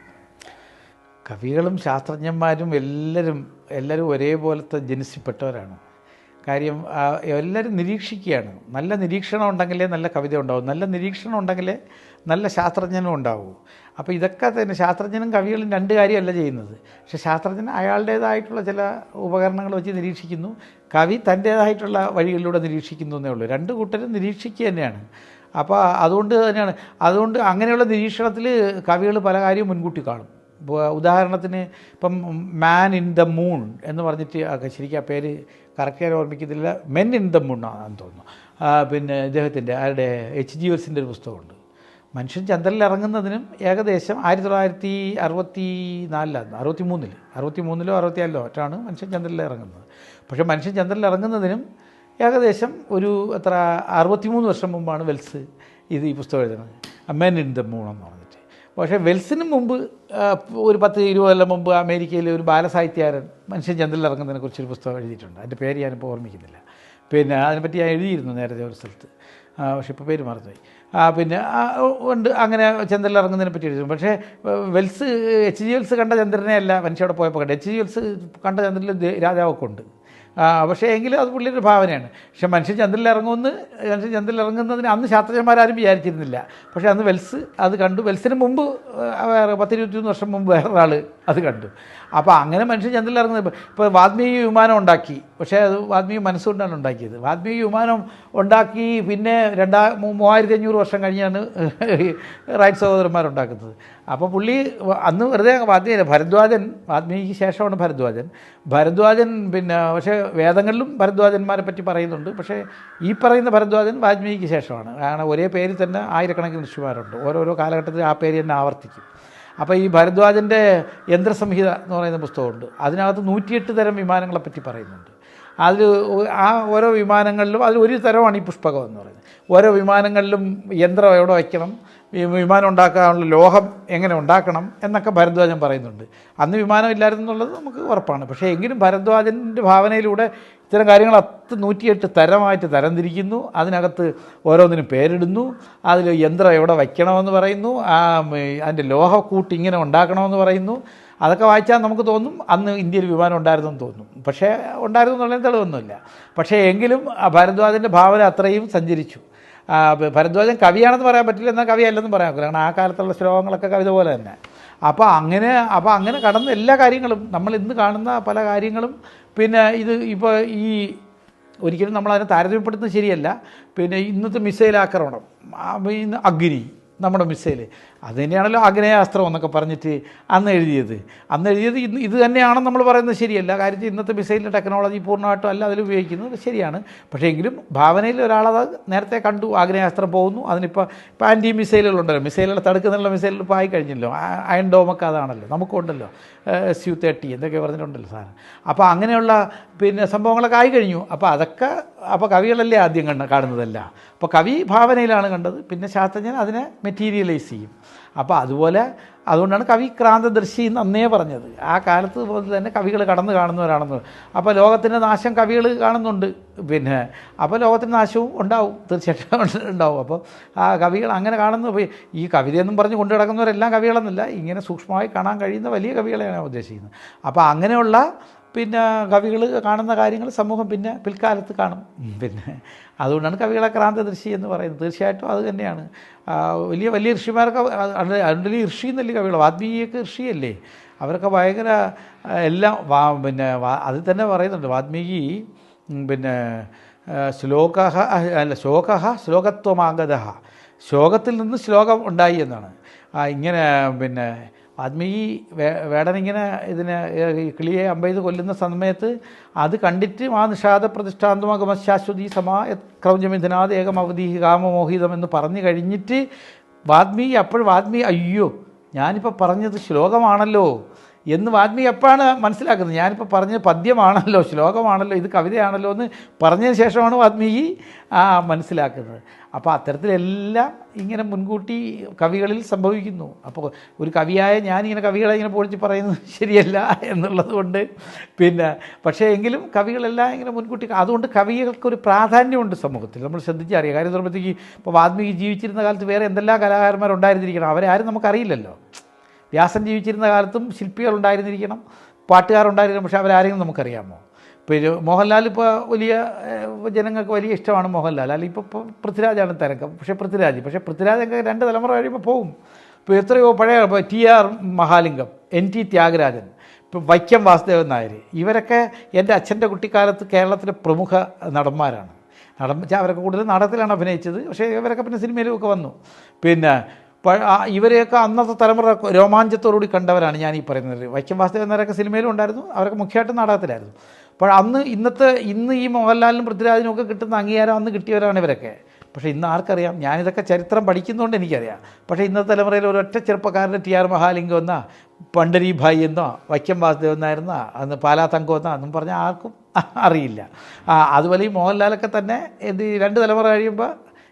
കവികളും ശാസ്ത്രജ്ഞന്മാരും എല്ലാവരും ഒരേപോലത്തെ ജനിസിൽപ്പെട്ടവരാണ്. കാര്യം എല്ലാവരും നിരീക്ഷിക്കുകയാണ്. നല്ല നിരീക്ഷണം ഉണ്ടെങ്കിലേ നല്ല കവിത ഉണ്ടാവും, നല്ല നിരീക്ഷണം ഉണ്ടെങ്കിലേ നല്ല ശാസ്ത്രജ്ഞനും ഉണ്ടാവും. അപ്പോൾ ഇതൊക്കെ തന്നെ ശാസ്ത്രജ്ഞനും കവികളും രണ്ട് കാര്യമല്ല ചെയ്യുന്നത്. പക്ഷേ ശാസ്ത്രജ്ഞൻ അയാളുടേതായിട്ടുള്ള ചില ഉപകരണങ്ങൾ വെച്ച് നിരീക്ഷിക്കുന്നു, കവി തൻ്റേതായിട്ടുള്ള വഴികളിലൂടെ നിരീക്ഷിക്കുന്നു എന്നേ ഉള്ളൂ. രണ്ട് കൂട്ടരും നിരീക്ഷിക്കുക തന്നെയാണ്. അപ്പോൾ അതുകൊണ്ട് അങ്ങനെയുള്ള നിരീക്ഷണത്തിൽ കവികൾ പല കാര്യവും മുൻകൂട്ടി കാണും. ഉദാഹരണത്തിന് ഇപ്പം മാൻ ഇൻ ദ മൂൺ എന്ന് പറഞ്ഞിട്ട് ശരിക്കും ആ പേര് കറക്റ്റായി ഓർമ്മിക്കുന്നില്ല, മെൻ ഇൻ ദ മൂൺ ആണെന്ന് തോന്നുന്നു. പിന്നെ ഇദ്ദേഹത്തിൻ്റെ ആരുടെ H.G. വെൽസിൻ്റെ ഒരു പുസ്തകമുണ്ട്. മനുഷ്യൻ ചന്ദ്രനിൽ ഇറങ്ങുന്നതിനും ഏകദേശം 1964 63 64 മനുഷ്യൻ ചന്ദ്രനിൽ ഇറങ്ങുന്നത്. പക്ഷേ മനുഷ്യൻ ചന്ദ്രനിൽ ഇറങ്ങുന്നതിനും ഏകദേശം ഒരു 63 വർഷം മുമ്പാണ് വെൽസ് ഈ പുസ്തകം എഴുതുന്നത്, മെൻ ഇൻ ദ മൂൺ എന്ന് പറഞ്ഞിട്ട്. പക്ഷേ വെൽസിന് മുമ്പ് ഒരു 10-20 കൊല്ലം മുമ്പ് അമേരിക്കയിലെ ഒരു ബാലസാഹിത്യകാരൻ മനുഷ്യൻ ചന്ദ്രനിൽ ഇറങ്ങുന്നതിനെക്കുറിച്ചൊരു പുസ്തകം എഴുതിയിട്ടുണ്ട്. അതിൻ്റെ പേര് ഞാനിപ്പോൾ ഓർമ്മിക്കുന്നില്ല. പിന്നെ അതിനെപ്പറ്റി ഞാൻ എഴുതിയിരുന്നു നേരത്തെ ഒരു സ്ഥലത്ത്, പക്ഷേ ഇപ്പോൾ പേര് മറന്നുപോയി. പിന്നെ ഉണ്ട് അങ്ങനെ ചന്ദ്രനിൽ ഇറങ്ങുന്നതിനെ പറ്റി എഴുതും. പക്ഷേ H.G. വെൽസ് കണ്ട ചന്ദ്രനെ അല്ല മനുഷ്യവിടെ പോയപ്പോൾ കണ്ടത്. H.G. വെൽസ് കണ്ട ചന്ദ്രനിൽ രാജാവൊക്കെ ഉണ്ട്. പക്ഷേ എങ്കിലും അത് പുള്ളിയുടെ ഭാവനയാണ്. പക്ഷേ മനുഷ്യൻ ചന്ദ്രനിൽ ഇറങ്ങുന്നതിന് അന്ന് ശാസ്ത്രജ്ഞന്മാരും വിചാരിച്ചിരുന്നില്ല. പക്ഷേ അന്ന് വെൽസ് അത് കണ്ടു. വെൽസിന് മുമ്പ് വേറെ 10-21 വർഷം മുമ്പ് വേറൊരാൾ അത് കണ്ടു. അപ്പോൾ അങ്ങനെ മനുഷ്യൻ ചന്ദ്രനിൽ ഇറങ്ങുന്നത്. ഇപ്പോൾ വാൽമീകി വിമാനം ഉണ്ടാക്കി, പക്ഷേ അത് വാൽമീകി മനസ്സുകൊണ്ടാണ് ഉണ്ടാക്കിയത്. വാൽമീകി വിമാനം ഉണ്ടാക്കി പിന്നെ 3500 വർഷം കഴിഞ്ഞാണ് റൈറ്റ് സഹോദരന്മാരുണ്ടാക്കുന്നത്. അപ്പോൾ പുള്ളി അന്ന് വെറുതെ വാൽമീകിക്ക് ശേഷമാണ് ഭരദ്വാജൻ പിന്നെ പക്ഷേ വേദങ്ങളിലും ഭരദ്വാജന്മാരെ പറ്റി പറയുന്നുണ്ട്. പക്ഷേ ഈ പറയുന്ന ഭരദ്വാജൻ വാൽമീകിക്ക് ശേഷമാണ്. കാരണം ഒരേ പേരിൽ തന്നെ ആയിരക്കണക്കിന് ഋഷിമാരുണ്ട്, ഓരോരോ കാലഘട്ടത്തിൽ ആ പേര് തന്നെ ആവർത്തിക്കും. അപ്പോൾ ഈ ഭരദ്വാജൻ്റെ യന്ത്രസംഹിത എന്ന് പറയുന്ന പുസ്തകമുണ്ട്. അതിനകത്ത് 108 തരം വിമാനങ്ങളെപ്പറ്റി പറയുന്നുണ്ട്. അതിൽ ഓരോ വിമാനങ്ങളിലും ഒരു തരമാണ് ഈ പുഷ്പകം എന്ന് പറയുന്നത്. ഓരോ വിമാനങ്ങളിലും യന്ത്രം എവിടെ വയ്ക്കണം, വിമാനം ഉണ്ടാക്കാനുള്ള ലോഹം എങ്ങനെ ഉണ്ടാക്കണം എന്നൊക്കെ ഭരദ്വാജൻ പറയുന്നുണ്ട്. അന്ന് വിമാനം ഇല്ലായിരുന്നുള്ളത് നമുക്ക് ഉറപ്പാണ്. പക്ഷേ എങ്കിലും ഭരദ്വാജൻ്റെ ഭാവനയിലൂടെ ഇത്തരം കാര്യങ്ങൾ 108 തരമായിട്ട് തരംതിരിക്കുന്നു. അതിനകത്ത് ഓരോന്നിനും പേരിടുന്നു. അതിൽ യന്ത്രം എവിടെ വയ്ക്കണമെന്ന് പറയുന്നു, അതിൻ്റെ ലോഹക്കൂട്ട് ഇങ്ങനെ ഉണ്ടാക്കണമെന്ന് പറയുന്നു. അതൊക്കെ വായിച്ചാൽ നമുക്ക് തോന്നും അന്ന് ഇന്ത്യയിൽ വിമാനം ഉണ്ടായിരുന്നെന്ന് തോന്നും. പക്ഷേ ഉണ്ടായിരുന്നു എന്നുള്ളതിന് തെളിവൊന്നുമില്ല. പക്ഷേ എങ്കിലും ഭരദ്വാജൻ്റെ ഭാവന അത്രയും സഞ്ചരിച്ചു. ഭരദ്വാജൻ കവിയാണെന്ന് പറയാൻ പറ്റില്ല, എന്നാൽ കവിയല്ലെന്നും പറയാൻ പറ്റില്ല. കാരണം ആ കാലത്തുള്ള ശ്ലോകങ്ങളൊക്കെ കവിത പോലെ തന്നെ. അപ്പോൾ അങ്ങനെ കടന്ന എല്ലാ കാര്യങ്ങളും നമ്മൾ ഇന്ന് കാണുന്ന പല കാര്യങ്ങളും പിന്നെ ഇപ്പോൾ ഒരിക്കലും നമ്മളതിനെ താരതമ്യപ്പെടുത്തുന്നത് ശരിയല്ല. പിന്നെ ഇന്നത്തെ മിസൈൽ ആക്രമണം, അഗ്നി, നമ്മുടെ മിസൈൽ അത് തന്നെയാണല്ലോ ആഗ്നേയാസ്ത്രം എന്നൊക്കെ പറഞ്ഞിട്ട് അന്ന് എഴുതിയത് ഇത് തന്നെയാണെന്ന് നമ്മൾ പറയുന്നത് ശരിയല്ല. കാര്യത്തിൽ ഇന്നത്തെ മിസൈലിൻ്റെ ടെക്നോളജി പൂർണ്ണമായിട്ടും അല്ല അതിൽ ഉപയോഗിക്കുന്നത് ശരിയാണ്. പക്ഷേ എങ്കിലും ഭാവനയിൽ ഒരാളത് നേരത്തെ കണ്ടു, ആഗ്നേയാസ്ത്രം പോകുന്നു. അതിനിപ്പോൾ ആൻറ്റി മിസൈലുകളുണ്ടല്ലോ, മിസൈലുകളെ തടുക്കുന്നുള്ള മിസൈലിൽ ഇപ്പോൾ ആയിക്കഴിഞ്ഞല്ലോ. അയൺ ഡോമൊക്കെ അതാണല്ലോ, നമുക്കുണ്ടല്ലോ Su-30 എന്തൊക്കെ പറഞ്ഞിട്ടുണ്ടല്ലോ സാധനം. അപ്പോൾ അങ്ങനെയുള്ള പിന്നെ സംഭവങ്ങളൊക്കെ ആയിക്കഴിഞ്ഞു. അപ്പോൾ കവികളല്ലേ ആദ്യം കാണുന്നതല്ല. അപ്പോൾ കവി ഭാവനയിലാണ് കണ്ടത്, പിന്നെ ശാസ്ത്രജ്ഞൻ അതിനെ മെറ്റീരിയലൈസ് ചെയ്യും. അപ്പോൾ അതുകൊണ്ടാണ് കവി ക്രാന്തദർശി എന്ന് അന്നേ പറഞ്ഞത്. ആ കാലത്ത് പോലെ തന്നെ കവികൾ കടന്നു കാണുന്നവരാണെന്ന്. അപ്പോൾ ലോകത്തിൻ്റെ നാശം കവികൾ കാണുന്നുണ്ട്. പിന്നെ അപ്പോൾ ലോകത്തിൻ്റെ നാശവും ഉണ്ടാവും, തീർച്ചയായിട്ടും ഉണ്ടാവും. അപ്പോൾ ആ കവികൾ അങ്ങനെ കാണുന്നു. ഈ കവിതയെന്നും പറഞ്ഞ് കൊണ്ടു കിടക്കുന്നവരെല്ലാം കവികളെന്നില്ല, ഇങ്ങനെ സൂക്ഷ്മമായി കാണാൻ കഴിയുന്ന വലിയ കവികളെയാണ് ഞാൻ ഉദ്ദേശിക്കുന്നത്. അപ്പോൾ അങ്ങനെയുള്ള പിന്നെ കവികൾ കാണുന്ന കാര്യങ്ങൾ സമൂഹം പിന്നെ പിൽക്കാലത്ത് കാണും. പിന്നെ അതുകൊണ്ടാണ് കവികളെ ക്രാന്തദർശി എന്ന് പറയുന്നത്. തീർച്ചയായിട്ടും അത് തന്നെയാണ്. വലിയ വലിയ ഋഷിമാരൊക്കെ അതിൻ്റെ ഋഷി എന്നല്ലേ കവികൾ, വാൽമീകിയൊക്കെ ഋഷിയല്ലേ, അവരൊക്കെ ഭയങ്കര എല്ലാം പിന്നെ അതിൽ തന്നെ പറയുന്നുണ്ട് വാൽമീകി പിന്നെ ശ്ലോകത്വമാഗത, ശ്ലോകത്തിൽ നിന്ന് ശ്ലോകം ഉണ്ടായി എന്നാണ്. ഇങ്ങനെ പിന്നെ വാൽമീകി വേടനിങ്ങനെ ഇതിനെ കിളിയെ അമ്പെയ്ത് കൊല്ലുന്ന സമയത്ത് അത് കണ്ടിട്ട് ആ നിഷാദ പ്രതിഷ്ഠാന്തമകമശാശ്വതി സമാ ക്രൗഞ്ചമിഥനാത് ഏകം അവധി കാമമോഹിതം എന്ന് പറഞ്ഞു കഴിഞ്ഞിട്ട് വാൽമീകി അയ്യോ ഞാനിപ്പോൾ പറഞ്ഞത് ശ്ലോകമാണല്ലോ എന്ന് വാൽമീകി എപ്പോഴാണ് മനസ്സിലാക്കുന്നത്. ഞാനിപ്പോൾ പറഞ്ഞത് പദ്യമാണല്ലോ, ശ്ലോകമാണല്ലോ, ഇത് കവിതയാണല്ലോ എന്ന് പറഞ്ഞതിന് ശേഷമാണ് വാൽമീകി മനസ്സിലാക്കുന്നത്. അപ്പോൾ അത്തരത്തിലെല്ലാം ഇങ്ങനെ മുൻകൂട്ടി കവികളിൽ സംഭവിക്കുന്നു. അപ്പോൾ ഒരു കവിയായ ഞാനിങ്ങനെ കവികളെ ഇങ്ങനെ പൊളിച്ച് പറയുന്നത് ശരിയല്ല എന്നുള്ളത് കൊണ്ട് പിന്നെ പക്ഷേ എങ്കിലും കവികളെല്ലാം ഇങ്ങനെ മുൻകൂട്ടി, അതുകൊണ്ട് കവികൾക്കൊരു പ്രാധാന്യമുണ്ട് സമൂഹത്തിൽ. നമ്മൾ ശ്രദ്ധിച്ചറിയാം. കാര്യം പറയുമ്പോഴത്തേക്ക് ഇപ്പോൾ വാൽമീകി ജീവിച്ചിരുന്ന കാലത്ത് വേറെ എന്തെല്ലാം കലാകാരന്മാരുണ്ടായിരുന്നിരിക്കണം, അവരെ ആരും നമുക്കറിയില്ലല്ലോ. വ്യാസൻ ജീവിച്ചിരുന്ന കാലത്തും ശില്പികളുണ്ടായിരുന്നിരിക്കണം, പാട്ടുകാരുണ്ടായിരിക്കണം, പക്ഷേ അവരാരെങ്കിലും നമുക്കറിയാമോ? ഇപ്പോൾ മോഹൻലാൽ ഇപ്പോൾ വലിയ ജനങ്ങൾക്ക് വലിയ ഇഷ്ടമാണ് മോഹൻലാൽ, അല്ലെങ്കിൽ ഇപ്പോൾ പൃഥ്വിരാജാണ് തിരക്കം. പക്ഷേ പൃഥ്വിരാജൊക്കെ 2 തലമുറ കഴിയുമ്പോൾ പോവും. ഇപ്പോൾ എത്രയോ പഴയ TR മഹാലിംഗം, NT ത്യാഗരാജൻ, ഇപ്പോൾ വൈക്കം വാസുദേവൻ നായർ, ഇവരൊക്കെ എൻ്റെ അച്ഛൻ്റെ കുട്ടിക്കാലത്ത് കേരളത്തിലെ പ്രമുഖ നടന്മാരാണ്. അവരൊക്കെ കൂടുതൽ നാടകത്തിലാണ് അഭിനയിച്ചത്, പക്ഷേ ഇവരൊക്കെ പിന്നെ സിനിമയിലുമൊക്കെ വന്നു. പിന്നെ ഇവരെയൊക്കെ അന്നത്തെ തലമുറ രോമാഞ്ചത്തോടുകൂടി കണ്ടവരാണ് ഞാൻ ഈ പറയുന്നത്. വൈക്കം വാസുദേവൻ നായരൊക്കെ സിനിമയിലും ഉണ്ടായിരുന്നു, അവരൊക്കെ മുഖ്യമായിട്ടും നാടകത്തിലായിരുന്നു. അപ്പോൾ ഇന്ന് ഈ മോഹൻലാലിനും പൃഥ്വിരാജിനും ഒക്കെ കിട്ടുന്ന അംഗീകാരം അന്ന് കിട്ടിയവരാണ് ഇവരൊക്കെ. പക്ഷേ ഇന്ന് ആർക്കറിയാം? ഞാനിതൊക്കെ ചരിത്രം പഠിക്കുന്നതുകൊണ്ട് എനിക്കറിയാം. പക്ഷേ ഇന്നത്തെ തലമുറയിൽ ഒരൊറ്റ ചെറുപ്പക്കാരൻ്റെ TR മഹാലിംഗം എന്നോ പണ്ഡരിഭായ് എന്നോ വൈക്കം വാസുദേവൻ നായരെന്നോ അന്ന് പാലാ തങ്കം എന്നോ എന്നും പറഞ്ഞാൽ ആർക്കും അറിയില്ല. അതുപോലെ ഈ മോഹൻലാലൊക്കെ തന്നെ 2 തലമുറ കഴിയുമ്പോൾ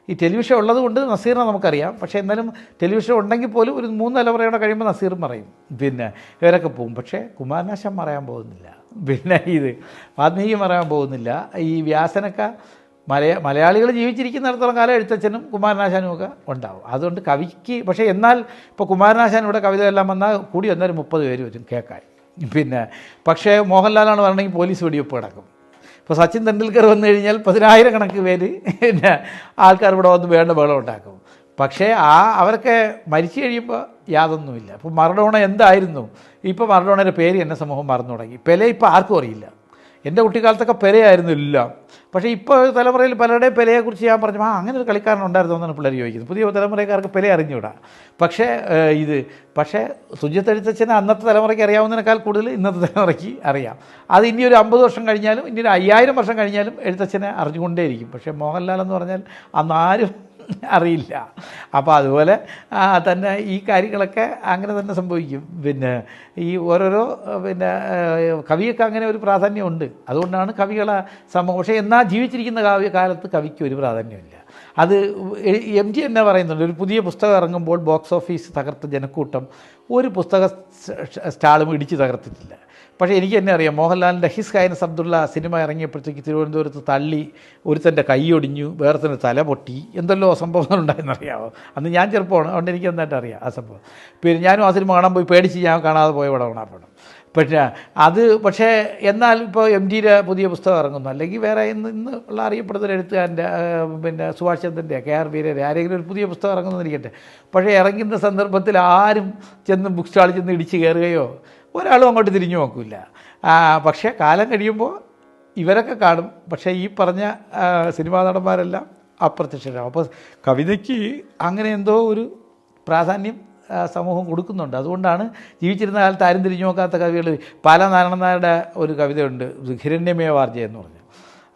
ഈ ടെലിവിഷൻ ഉള്ളത് കൊണ്ട് നസീറിനെ നമുക്കറിയാം. പക്ഷേ എന്നാലും ടെലിവിഷൻ ഉണ്ടെങ്കിൽ പോലും ഒരു 3 തലമുറയോടെ കഴിയുമ്പോൾ നസീറും പറയും, പിന്നെ ഇവരൊക്കെ പോവും. പക്ഷേ കുമാരനാശാൻ മറയാൻ പോകുന്നില്ല, പിന്നെ ഇത് വാൽമീകി മറയാൻ പോകുന്നില്ല. ഈ വ്യാസനൊക്കെ മലയാളികൾ ജീവിച്ചിരിക്കുന്നിടത്തോളം കാലം എഴുത്തച്ഛനും കുമാരനാശാനും ഒക്കെ ഉണ്ടാവും. അതുകൊണ്ട് കവിക്ക് പക്ഷേ എന്നാൽ ഇപ്പോൾ കുമാരനാശാൻ ഇവിടെ കവിത എല്ലാം വന്നാൽ കൂടി വന്നാൽ 30 പേര് വരും കേൾക്കാൻ. പിന്നെ പക്ഷേ മോഹൻലാലാണ് വരണമെങ്കിൽ പോലീസ് വെടിവെപ്പ് കിടക്കും. ഇപ്പോൾ സച്ചിൻ തെണ്ടുൽക്കർ വന്നു കഴിഞ്ഞാൽ 10,000 കണക്ക് പേര് പിന്നെ ആൾക്കാർ ഇവിടെ വന്ന് വേണ്ട ബഹളം ഉണ്ടാക്കും. പക്ഷേ അവരൊക്കെ മരിച്ചു കഴിയുമ്പോൾ യാതൊന്നുമില്ല. ഇപ്പോൾ മറഡോണ എന്തായിരുന്നു, ഇപ്പോൾ മറഡോണയുടെ പേര് എന്നെ സമൂഹം മറന്നു തുടങ്ങി. പെലെ ഇപ്പോൾ ആർക്കും അറിയില്ല. എൻ്റെ കുട്ടിക്കാലത്തൊക്കെ പെലെയായിരുന്നു എല്ലാം. പക്ഷേ ഇപ്പോൾ തലമുറയിൽ പലരുടെയും പെലെയെക്കുറിച്ച് ഞാൻ പറഞ്ഞു അങ്ങനെ ഒരു കളിക്കാരൻ ഉണ്ടായിരുന്നു എന്നാണ് പിള്ളേർ ചോദിക്കുന്നത്. പുതിയ തലമുറക്കാർക്ക് പെലെ അറിഞ്ഞുകൂടാ. പക്ഷേ സുജിത്ത് എഴുത്തച്ഛനെ അന്നത്തെ തലമുറയ്ക്ക് അറിയാവുന്നതിനേക്കാൾ കൂടുതൽ ഇന്നത്തെ തലമുറയ്ക്ക് അറിയാം. അത് ഇനി ഒരു 50 വർഷം കഴിഞ്ഞാലും ഇനി ഒരു 5000 വർഷം കഴിഞ്ഞാലും എഴുത്തച്ഛനെ അറിഞ്ഞുകൊണ്ടേയിരിക്കും. പക്ഷേ മോഹൻലാൽ എന്ന് പറഞ്ഞാൽ അന്ന് ആരും അറിയില്ല. അപ്പോൾ അതുപോലെ തന്നെ ഈ കാര്യങ്ങളൊക്കെ അങ്ങനെ തന്നെ സംഭവിക്കും. പിന്നെ ഈ ഓരോരോ പിന്നെ കവിയൊക്കെ അങ്ങനെ ഒരു പ്രാധാന്യമുണ്ട്. അതുകൊണ്ടാണ് കവികളെ സമൂഹം. പക്ഷേ എന്നാൽ ജീവിച്ചിരിക്കുന്ന കാലത്ത് കവിക്ക് ഒരു പ്രാധാന്യമില്ല. അത് MG തന്നെ പറയുന്നുണ്ട്. ഒരു പുതിയ പുസ്തകം ഇറങ്ങുമ്പോൾ ബോക്സ് ഓഫീസ് തകർത്ത ജനക്കൂട്ടം ഒരു പുസ്തക സ്റ്റാളും ഇടിച്ച് തകർത്തിട്ടില്ല. പക്ഷേ എനിക്ക് തന്നെ അറിയാം, മോഹൻലാലിൻ്റെ ഹിസ് ഹൈനസ് അബ്ദുള്ള സിനിമ ഇറങ്ങിയപ്പോഴത്തേക്ക് തിരുവനന്തപുരത്ത് തള്ളി ഒരുത്തൻ്റെ കൈയൊടിഞ്ഞു, വേറെത്തന്നെ തല പൊട്ടി, എന്തെല്ലോ സംഭവങ്ങളുണ്ടായെന്നറിയാമോ? അന്ന് ഞാൻ ചെറുപ്പമാണ്, അതുകൊണ്ട് എനിക്ക് നന്നായിട്ട് അറിയാം ആ സംഭവം. പിന്നെ ഞാനും ആ സിനിമ കാണാൻ പോയി പേടിച്ച് ഞാൻ കാണാതെ പോയ പടമാണ്. പക്ഷേ എന്നാൽ ഇപ്പോൾ MGയുടെ പുതിയ പുസ്തകം ഇറങ്ങുന്നു, അല്ലെങ്കിൽ വേറെ ഇന്ന് ഉള്ള അറിയപ്പെടുന്ന ഒരു എഴുത്തുകാരൻ്റെ പിന്നെ സുഭാഷ് ചന്ദ്രൻ്റെ KR വീരരെ ആരെങ്കിലും ഒരു പുതിയ പുസ്തകം ഇറങ്ങുന്നിരിക്കട്ടെ. പക്ഷേ ഇറങ്ങുന്ന സന്ദർഭത്തിൽ ആരും ചെന്ന് ബുക്ക് സ്റ്റാളിൽ ചെന്ന് ഇടിച്ച് കയറുകയോ ഒരാളും അങ്ങോട്ട് തിരിഞ്ഞു നോക്കില്ല. പക്ഷേ കാലം കഴിയുമ്പോൾ ഇവരൊക്കെ കാണും. പക്ഷേ ഈ പറഞ്ഞ സിനിമാ നടന്മാരെല്ലാം അപ്രത്യക്ഷരാകും. അപ്പോൾ കവിതയ്ക്ക് അങ്ങനെ എന്തോ ഒരു പ്രാധാന്യം സമൂഹം കൊടുക്കുന്നുണ്ട്. അതുകൊണ്ടാണ് ജീവിച്ചിരുന്ന കാലത്ത് ആരും തിരിഞ്ഞു നോക്കാത്ത കവികൾ. നാരായണൻ നായരുടെ ഒരു കവിതയുണ്ട്, ഹിരണ്യമേവാർജയ എന്ന് പറഞ്ഞു.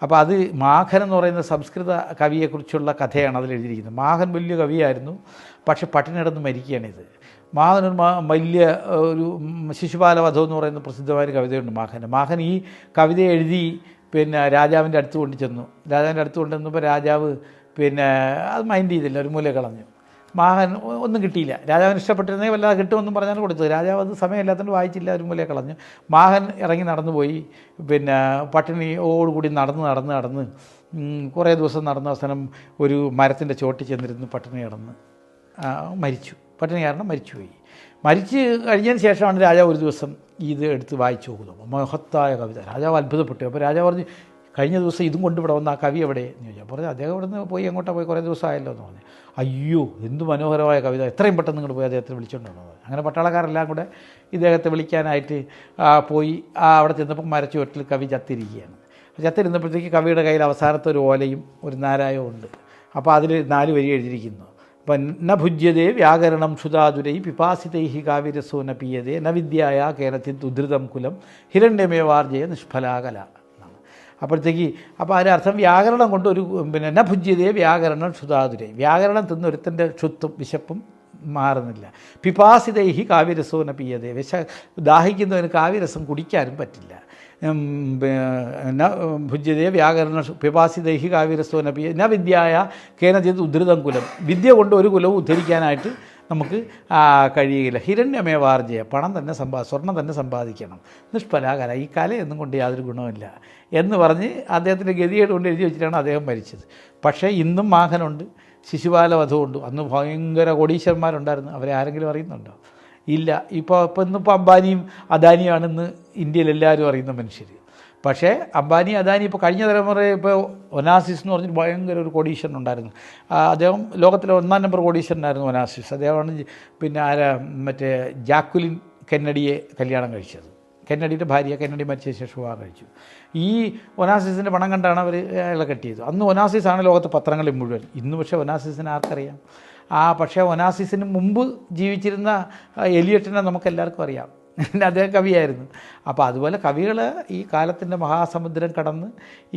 അപ്പോൾ അത് മാഘൻ എന്ന് പറയുന്ന സംസ്കൃത കവിയെക്കുറിച്ചുള്ള കഥയാണ് അതിൽ എഴുതിയിരിക്കുന്നത്. മാഘൻ വലിയ കവിയായിരുന്നു, പക്ഷേ പട്ടിണി കിടന്ന് മരിക്കുകയാണിത്. മാഘനൊരു വലിയ ഒരു ശിശുപാലവധം എന്ന് പറയുന്ന പ്രസിദ്ധമായ കവിതയുണ്ട് മാഘൻ ഈ കവിത എഴുതി പിന്നെ രാജാവിൻ്റെ അടുത്ത് കൊണ്ട് ചെന്നു. രാജാവിൻ്റെ അടുത്ത് കൊണ്ടുവന്നപ്പോൾ രാജാവ് പിന്നെ അത് മൈൻഡ് ചെയ്തില്ല, ഒരു മൂല കളഞ്ഞു. മാഹൻ ഒന്നും കിട്ടിയില്ല. രാജാവിന് ഇഷ്ടപ്പെട്ടിരുന്നേ വല്ലാതെ കിട്ടുമെന്നും പറഞ്ഞാണ് കൊടുത്തത്. രാജാവ് അത് സമയമില്ലാത്തതുകൊണ്ട് വായിച്ചില്ല, ഒരു മൂലയെ കളഞ്ഞു. മാഹൻ ഇറങ്ങി നടന്നുപോയി. പിന്നെ പട്ടിണിയോടുകൂടി നടന്ന് കുറേ ദിവസം നടന്ന അവസാനം ഒരു മരത്തിൻ്റെ ചോട്ടിൽ ചെന്നിരുന്ന് പട്ടിണി കിടന്ന് മരിച്ചു. പട്ടിണി കാരണം മരിച്ചുപോയി. മരിച്ച് കഴിഞ്ഞതിന് ശേഷമാണ് രാജാവ് ഒരു ദിവസം ഇത് എടുത്ത് വായിച്ചു നോക്കുന്നത്. മഹത്തായ കവിത. രാജാവ് അത്ഭുതപ്പെട്ടു. അപ്പോൾ രാജാവ് പറഞ്ഞു, കഴിഞ്ഞ ദിവസം ഇതും കൊണ്ടിവിടെ വന്ന ആ കവി എവിടെ എന്ന് ചോദിച്ചാൽ പറഞ്ഞു, അദ്ദേഹം ഇവിടെ നിന്ന് പോയി എങ്ങോട്ടാണ് പോയി, കുറേ ദിവസമായല്ലോ എന്ന് പറഞ്ഞു. അയ്യോ, എന്ത് മനോഹരമായ കവിത, എത്രയും പെട്ടെന്ന് നിങ്ങൾ പോയി അദ്ദേഹത്തെ വിളിച്ചുകൊണ്ടുവന്നത്. അങ്ങനെ പട്ടാളക്കാരെല്ലാം കൂടെ ഇദ്ദേഹത്തെ വിളിക്കാനായിട്ട് പോയി. അവിടെ ചെന്നപ്പോൾ മരച്ചുവട്ടിൽ കവി ചത്തിരിക്കുകയാണ്. ചത്തിരുന്നപ്പോഴത്തേക്ക് കവിയുടെ കയ്യിൽ അവസാനത്തെ ഒരു ഓലയും ഒരു നാരായവും ഉണ്ട്. അപ്പോൾ അതിൽ 4 വരി എഴുതിയിരിക്കുന്നു. അപ്പം ന ഭുജ്യതേ വ്യാകരണം ക്ഷുതാതുരൈ പിപാസിതൈ കാവ്യരസോ ന പീയതേ ന വിദ്യായ കേരളത്തിൽ ഉദ്ധൃതം കുലം ഹിരണ്യമേവാർജയ നിഷ്ഫലാകല എന്നാണ്. അപ്പോഴത്തേക്ക് അപ്പോൾ അതിനർത്ഥം വ്യാകരണം കൊണ്ട് ഒരു ന ഭുജ്യതേ വ്യാകരണം ക്ഷുതാതുരൈ, വ്യാകരണം തിന്നൊരുത്തൻ്റെ ക്ഷുത്തും വിശപ്പും മാറുന്നില്ല. പിപാസിതൈ കാവ്യരസോ ന പീയതേ, ദാഹിക്കുന്നവന് കാവ്യരസം കുടിക്കാനും പറ്റില്ല. ഭുജ്യതേ വ്യാകരണ പിപാസിതൈ കാവ്യരസോ ന പീയ ന വിദ്യായ കേനചിത് ഉദ്ധൃതം കുലം, വിദ്യ കൊണ്ട് ഒരു കുലവും ഉദ്ധരിക്കാനായിട്ട് നമുക്ക് കഴിയുകയില്ല. ഹിരണ്യമേവാർജയ, പണം തന്നെ സ്വർണം തന്നെ സമ്പാദിക്കണം. നിഷ്ഫലാകല, ഈ കലയൊന്നും കൊണ്ട് യാതൊരു ഗുണമില്ല എന്ന് പറഞ്ഞ് അദ്ദേഹത്തിൻ്റെ ഗതികേട് കൊണ്ട് എഴുതി വെച്ചിട്ടാണ് അദ്ദേഹം മരിച്ചത്. പക്ഷേ ഇന്നും മാഹനുണ്ട്, ശിശുപാലവധമുണ്ട്. അന്ന് ഭയങ്കര കോടീശ്വരന്മാരുണ്ടായിരുന്നു. അവരെ ആരെങ്കിലും അറിയുന്നുണ്ടോ? ഇല്ല. ഇന്നിപ്പോൾ അംബാനിയും അദാനിയാണ് ഇന്ന് ഇന്ത്യയിൽ എല്ലാവരും അറിയുന്ന മനുഷ്യർ. പക്ഷേ അംബാനി അദാനി ഇപ്പോൾ കഴിഞ്ഞ തലമുറ ഇപ്പോൾ ഒനാസിസ് എന്ന് പറഞ്ഞിട്ട് ഭയങ്കര ഒരു കോടീശ്വരൻ ഉണ്ടായിരുന്നു. അദ്ദേഹം ലോകത്തിലെ 1-ാം നമ്പർ കോടീശ്വരനായിരുന്നു ഒനാസിസ്. അദ്ദേഹമാണ് പിന്നെ മറ്റേ ജാക്വലിൻ കെന്നഡിയെ കല്യാണം കഴിച്ചത്. കെന്നഡിയുടെ ഭാര്യ, കെന്നഡി മരിച്ച ശേഷം വിവാഹം കഴിച്ചു. ഈ ഒനാസിസിൻ്റെ പണം കണ്ടാണ് അവർ അയാളെ കെട്ടിയത്. അന്ന് ഒനാസിസാണ് ലോകത്തെ പത്രങ്ങളിൽ മുഴുവൻ. ഇന്ന് പക്ഷേ ഒനാസിസിനെ ആർക്കറിയാം? പക്ഷേ ഒനാസിസിന് മുമ്പ് ജീവിച്ചിരുന്ന എലിയട്ടിനെ നമുക്കെല്ലാവർക്കും അറിയാം. അദ്ദേഹം കവിയായിരുന്നു. അപ്പോൾ അതുപോലെ കവികൾ ഈ കാലത്തിൻ്റെ മഹാസമുദ്രം കടന്ന്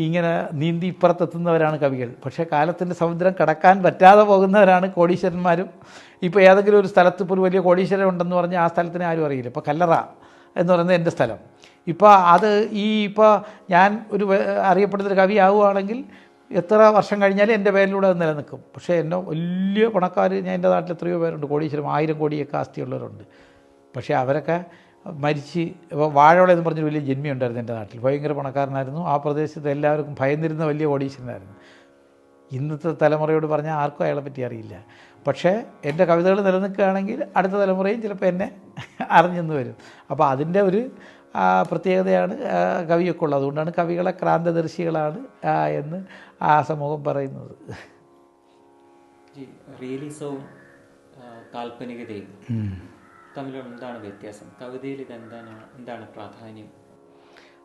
ഇങ്ങനെ നീന്തി ഇപ്പുറത്തെത്തുന്നവരാണ് കവികൾ. പക്ഷേ കാലത്തിൻ്റെ സമുദ്രം കടക്കാൻ പറ്റാതെ പോകുന്നവരാണ് കോടീശ്വരന്മാരും. ഇപ്പോൾ ഏതെങ്കിലും ഒരു സ്ഥലത്ത് ഇപ്പോൾ ഒരു വലിയ കോടീശ്വരൻ ഉണ്ടെന്ന് പറഞ്ഞാൽ ആ സ്ഥലത്തിന് ആരും അറിയില്ല. ഇപ്പോൾ കല്ലറ എന്ന് പറയുന്നത് എൻ്റെ സ്ഥലം. ഇപ്പോൾ അത് ഇപ്പോൾ ഞാൻ ഒരു അറിയപ്പെടുന്നൊരു കവി ആവുകയാണെങ്കിൽ എത്ര വർഷം കഴിഞ്ഞാലും എൻ്റെ പേരിലൂടെ അത് നിലനിൽക്കും. പക്ഷേ എന്നെ വലിയ പണക്കാർ, ഞാൻ എൻ്റെ നാട്ടിൽ എത്രയോ പേരുണ്ട്, കോടീശ്വരം 1000 കോടിയൊക്കെ ആസ്തിയുള്ളവരുണ്ട്. പക്ഷേ അവരൊക്കെ മരിച്ച്. ഇപ്പോൾ വാഴോള എന്ന് പറഞ്ഞൊരു വലിയ ജന്മി ഉണ്ടായിരുന്നു എൻ്റെ നാട്ടിൽ, ഭയങ്കര പണക്കാരനായിരുന്നു. ആ പ്രദേശത്ത് എല്ലാവർക്കും ഭയന്നിരുന്ന വലിയ കോടീശ്വരനായിരുന്നു. ഇന്നത്തെ തലമുറയോട് പറഞ്ഞാൽ ആർക്കും അയാളെ പറ്റി അറിയില്ല. പക്ഷേ എൻ്റെ കവിതകൾ നിലനിൽക്കുകയാണെങ്കിൽ അടുത്ത തലമുറയും ചിലപ്പോൾ എന്നെ അറിഞ്ഞെന്ന് വരും. അപ്പോൾ അതിൻ്റെ ഒരു പ്രത്യേകതയാണ് കവിയൊക്കെ ഉള്ളത്. അതുകൊണ്ടാണ് കവികളെ ക്രാന്തദർശികളാണ് എന്ന് ആ സമൂഹം പറയുന്നത്. റിയലിസവും കാൽപ്പനികതയും തമ്മിലുള്ള എന്താണ് വ്യത്യാസം? കവിതയിൽ എന്താണ് പ്രാധാന്യം?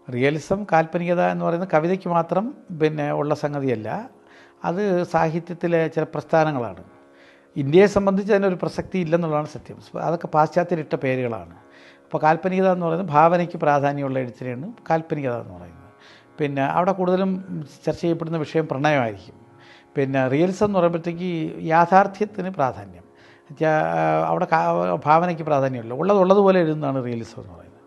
റിയലിസം, കാൽപ്പനികത എന്ന് പറയുന്നത് കവിതയ്ക്ക് മാത്രം ഉള്ള സംഗതിയല്ല. അത് സാഹിത്യത്തിലെ ചില പ്രസ്ഥാനങ്ങളാണ്. ഇന്ത്യയെ സംബന്ധിച്ച് അതിനൊരു പ്രസക്തി ഇല്ലെന്നുള്ളതാണ് സത്യം. അതൊക്കെ പാശ്ചാത്യരിട്ട പേരുകളാണ്. അപ്പോൾ കാൽപ്പനികത എന്ന് പറയുന്നത് ഭാവനയ്ക്ക് പ്രാധാന്യമുള്ള എഴുത്തിനെയാണ് കാൽപ്പനികത എന്ന് പറയുന്നത്. അവിടെ കൂടുതലും ചർച്ച ചെയ്യപ്പെടുന്ന വിഷയം പ്രണയമായിരിക്കും. റിയലിസം എന്ന് പറയുമ്പോഴത്തേക്ക് യാഥാർത്ഥ്യത്തിന് പ്രാധാന്യം, അവിടെ ഭാവനയ്ക്ക് പ്രാധാന്യമില്ല. ഉള്ളതുപോലെ എഴുതുന്നതാണ് റിയലിസം എന്ന് പറയുന്നത്.